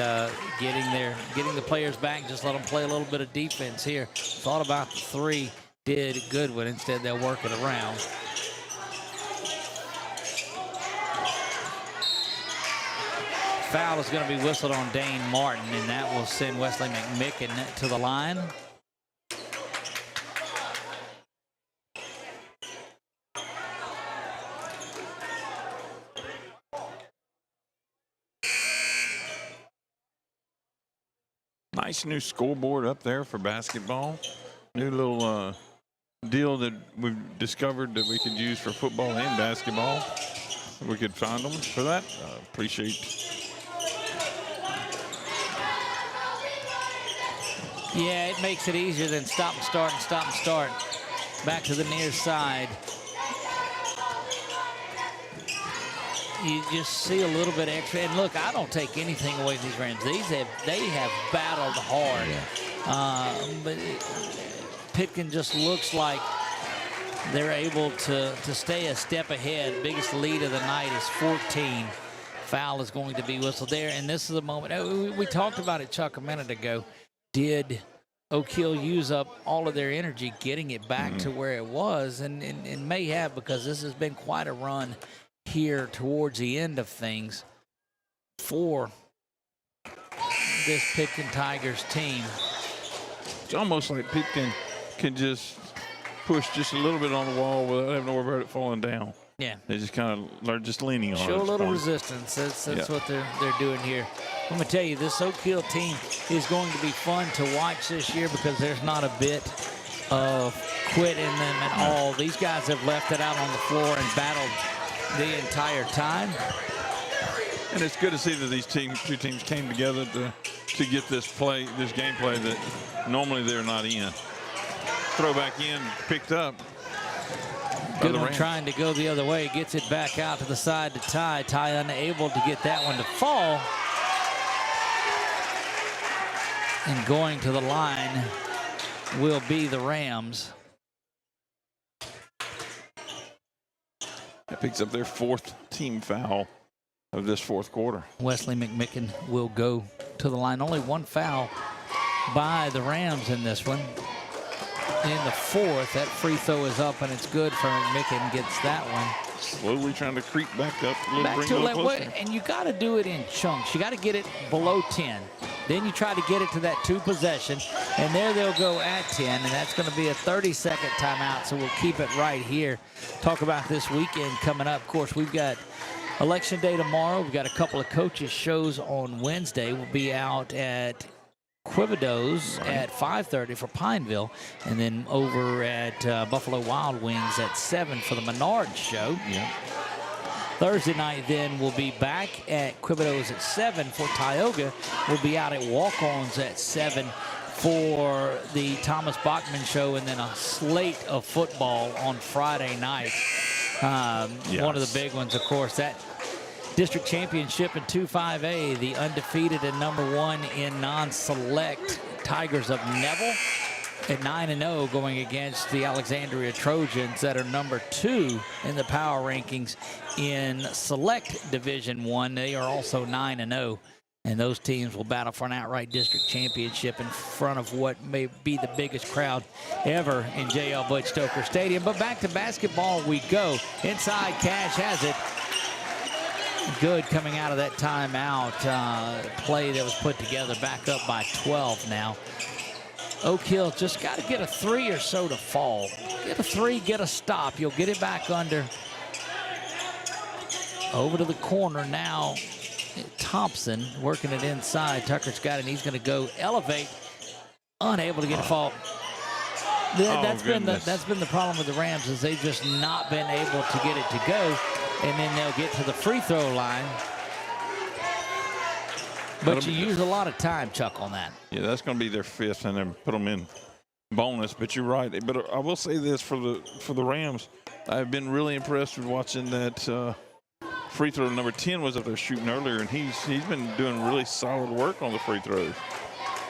getting the players back, just let them play a little bit of defense here. Thought about the three, did a good one. Instead, they'll work it around. Foul is going to be whistled on Dane Martin, and that will send Wesley McMicken to the line. Nice new scoreboard up there for basketball. New little deal that we've discovered that we could use for football and basketball. We could find them for that. Appreciate. Yeah, it makes it easier than stop and start and stop and start. Back to the near side. You just see a little bit extra. And look, I don't take anything away from these Rams. They have battled hard. Yeah. But Pitkin just looks like they're able to stay a step ahead. Biggest lead of the night is 14. Foul is going to be whistled there. And this is the moment. We talked about it, Chuck, a minute ago. Did Oak Hill use up all of their energy getting it back to where it was? And may have, because this has been quite a run here towards the end of things for this Pitkin Tigers team. It's almost like Pitkin can just push just a little bit on the wall without having to worry about it falling down. Yeah. They just they're just leaning on it. Show a little resistance. That's what they're doing here. I'm going to tell you, this Oak Hill team is going to be fun to watch this year because there's not a bit of quit in them at all. These guys have left it out on the floor and battled the entire time. And it's good to see that these two teams came together to get this gameplay that normally they're not in. Throw back in, picked up. Good one trying to go the other way. Gets it back out to the side to Ty. Ty unable to get that one to fall. And going to the line will be the Rams. That picks up their fourth team foul of this fourth quarter. Wesley McMicken will go to the line. Only one foul by the Rams in this one. In the fourth, that free throw is up, and it's good for McMicken. Gets that one. Slowly trying to creep back up a little, back bring to a little closer. And you got to do it in chunks. You got to get it below 10. Then you try to get it to that 2 possession, and there they'll go at 10, and that's going to be a 30-second timeout, so we'll keep it right here. Talk about this weekend coming up. Of course, we've got Election Day tomorrow. We've got a couple of coaches' shows on Wednesday. We'll be out at Quivido's at 5:30 for Pineville, and then over at Buffalo Wild Wings at 7 for the Menards show. Yeah. Thursday night, then, we'll be back at Quivido's at 7 for Tioga. We'll be out at Walk-Ons at 7 for the Thomas Bachman show, and then a slate of football on Friday night. One of the big ones, of course, that district championship in 2-5A, the undefeated and #1 in non-select Tigers of Neville at 9-0, going against the Alexandria Trojans that are #2 in the power rankings in select Division I. They are also 9-0, and those teams will battle for an outright district championship in front of what may be the biggest crowd ever in J.L. Butch Stoker Stadium. But back to basketball we go. Inside, Cash has it. Good coming out of that timeout play that was put together, back up by 12 now. Oak Hill just got to get a 3 or so to fall. Get a 3, get a stop. You'll get it back under. Over to the corner now. Thompson working it inside. Tucker's got it, and he's going to go elevate. Unable to get a fault. That's been the problem with the Rams, is they've just not been able to get it to go, and then they'll get to the free throw line. But you use a lot of time, Chuck, on that. Yeah, that's going to be their fifth, and then put them in bonus. But you're right. But I will say this for the Rams, I've been really impressed with watching that free throw. Number 10 was up there shooting earlier, and he's been doing really solid work on the free throws.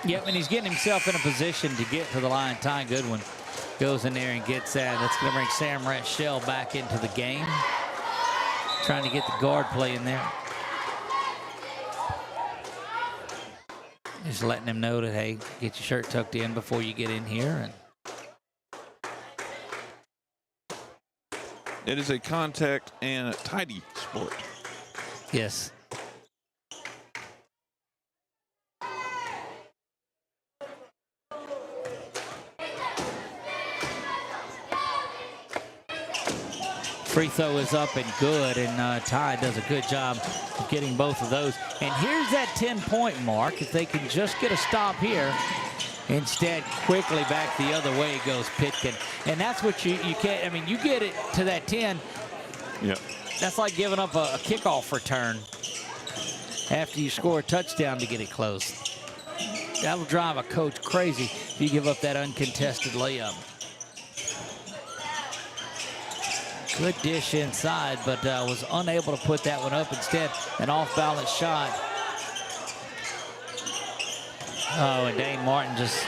Yep, and he's getting himself in a position to get to the line. Ty Goodwin goes in there and gets that. That's going to bring Sam Rachel back into the game. Trying to get the guard play in there. Just letting him know that, hey, get your shirt tucked in before you get in here. And it is a contact and a tidy sport. Yes. Free throw is up and good, and Ty does a good job of getting both of those. And here's that 10-point mark. If they can just get a stop here. Instead, quickly back the other way goes Pitkin. And that's what you can't, I mean, you get it to that 10. Yeah. That's like giving up a kickoff return after you score a touchdown to get it close. That'll drive a coach crazy if you give up that uncontested layup. Good dish inside, but was unable to put that one up. Instead, an off-balance shot. Oh, and Dane Martin just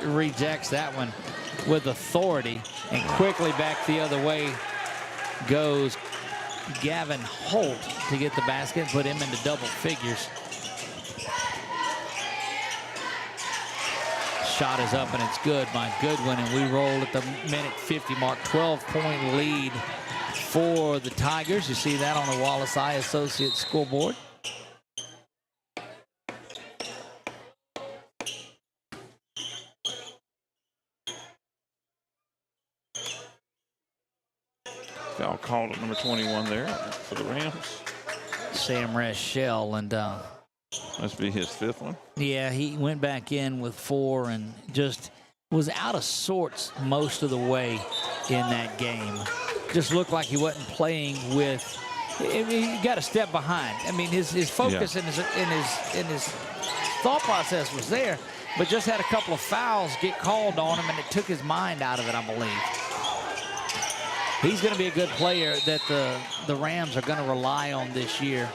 rejects that one with authority. And quickly back the other way goes Gavin Holt to get the basket and put him into double figures. Shot is up and it's good by Goodwin, and we roll at the minute 50 mark. 12-point lead for the Tigers. You see that on the Wallace Eye Associates scoreboard. Foul called at number 21 there for the Rams. Sam Rachel, and must be his fifth one. Yeah, he went back in with 4 and just was out of sorts most of the way in that game. Just looked like he wasn't playing with. He got a step behind. I mean, his focus and his thought process was there, but just had a couple of fouls get called on him, and it took his mind out of it, I believe. He's going to be a good player that the Rams are going to rely on this year.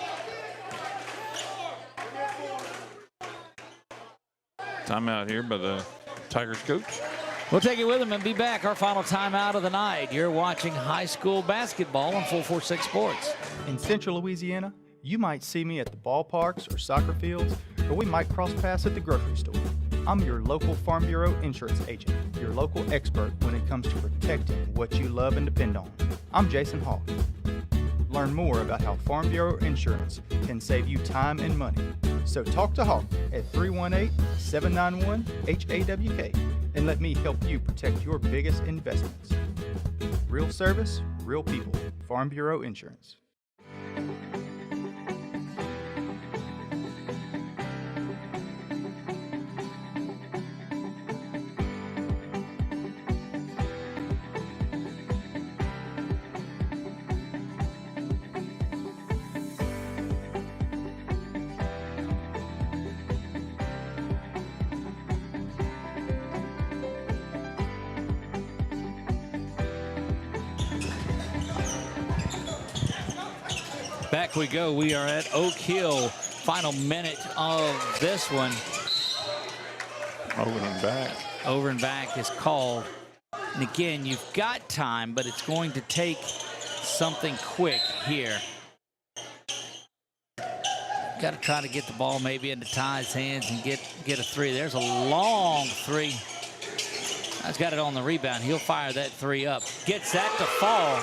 Timeout here by the Tigers coach. We'll take it with him and be back. Our final timeout of the night. You're watching high school basketball on 446 Sports. In Central Louisiana, you might see me at the ballparks or soccer fields, or we might cross paths at the grocery store. I'm your local Farm Bureau insurance agent, your local expert when it comes to protecting what you love and depend on. I'm Jason Hawk. Learn more about how Farm Bureau Insurance can save you time and money. So talk to Hawk at 318-791-HAWK and let me help you protect your biggest investments. Real service, real people. Farm Bureau Insurance. Back we go. We are at Oak Hill. Final minute of this one. Over and back. Over and back is called. And again, you've got time, but it's going to take something quick here. Got to try to get the ball maybe into Ty's hands and get a three. There's a long three. Ty's got it on the rebound. He'll fire that three up. Gets that to fall.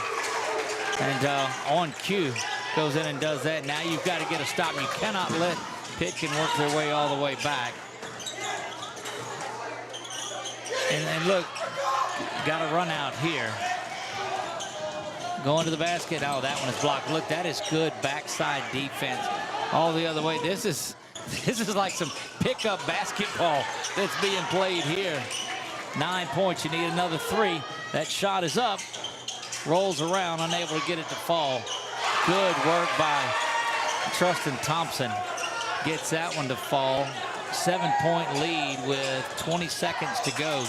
And on cue. Goes in and does that. Now you've got to get a stop. You cannot let Pitkin work their way all the way back. And look, got to run out here. Going to the basket. Oh, that one is blocked. Look, that is good backside defense. All the other way. This is like some pickup basketball that's being played here. 9 points. You need another 3. That shot is up. Rolls around, unable to get it to fall. Good work by Trustin Thompson. Gets that one to fall. 7-point lead with 20 seconds to go.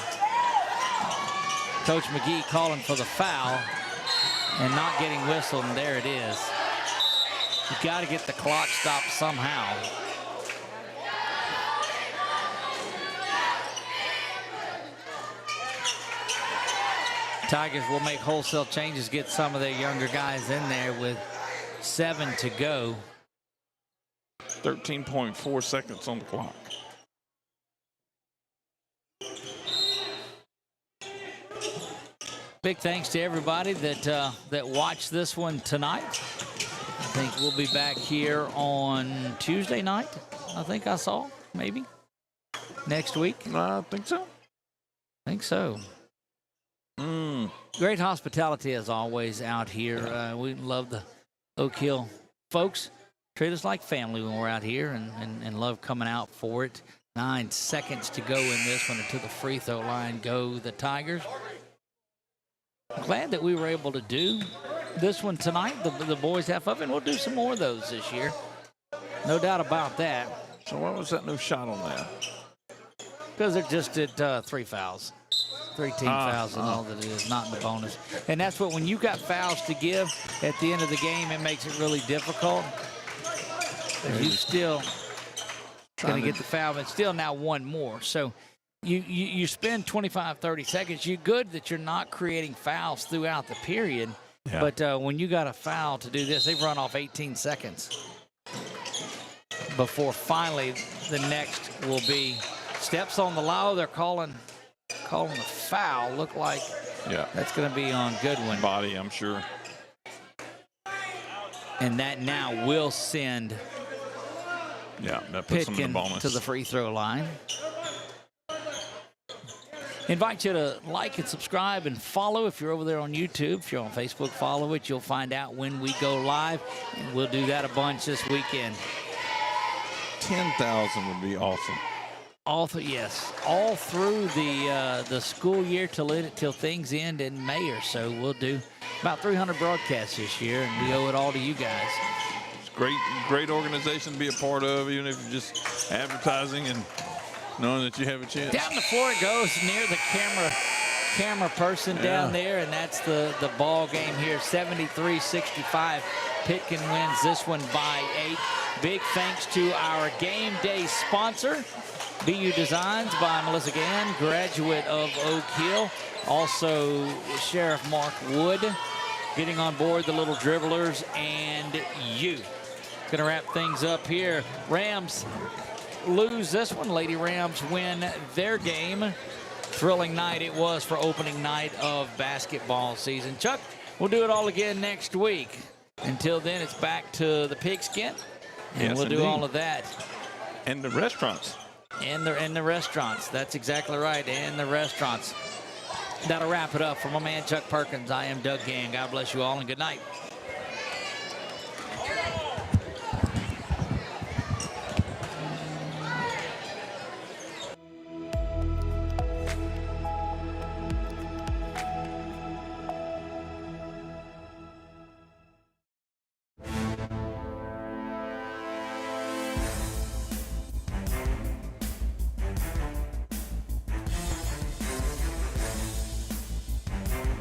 Coach McGee calling for the foul and not getting whistled, and there it is. You got to get the clock stopped somehow. Tigers will make wholesale changes, get some of their younger guys in there with 7 to go. 13.4 seconds on the clock. Big thanks to everybody that watched this one tonight. I think we'll be back here on Tuesday night. I think I saw, maybe next week. I think so. Great hospitality as always out here. We love the Oak Hill folks. Treat us like family when we're out here and love coming out for it. 9 seconds to go in this one. To the free throw line go the Tigers. Glad that we were able to do this one tonight. The boys have fun, and we'll do some more of those this year. No doubt about that. So what was that no shot on that? Because they're just at 3 fouls. 3 team fouls and all that it is, not in the bonus. And that's what, when you got fouls to give at the end of the game, it makes it really difficult. You still going to get the foul, but still now one more. So you spend 25, 30 seconds. You're good that you're not creating fouls throughout the period. Yeah. But when you got a foul to do this, they've run off 18 seconds before finally the next will be steps on the low. They're calling the foul. Look like that's going to be on Goodwin. Body, I'm sure. And that now will send that puts them in the bonus. To the free throw line. Invite you to like and subscribe and follow if you're over there on YouTube. If you're on Facebook, follow it. You'll find out when we go live, and we'll do that a bunch this weekend. 10,000 would be awesome. All through the school year till things end in May or so. We'll do about 300 broadcasts this year, and we owe it all to you guys. It's great organization to be a part of, even if you're just advertising and knowing that you have a chance. Down the floor it goes, near the camera person down there, and that's the ball game here. 73-65. Pitkin wins this one by 8. Big thanks to our game day sponsor, BU Designs by Melissa Gann, graduate of Oak Hill. Also, Sheriff Mark Wood getting on board the Little Dribblers, and you. Going to wrap things up here. Rams lose this one. Lady Rams win their game. Thrilling night it was for opening night of basketball season. Chuck, we'll do it all again next week. Until then, it's back to the pigskin, and we'll do all of that. And the restaurants. And the restaurants. That's exactly right. And the restaurants. That'll wrap it up. For my man Chuck Perkins, I am Doug Gann. God bless you all, and good night.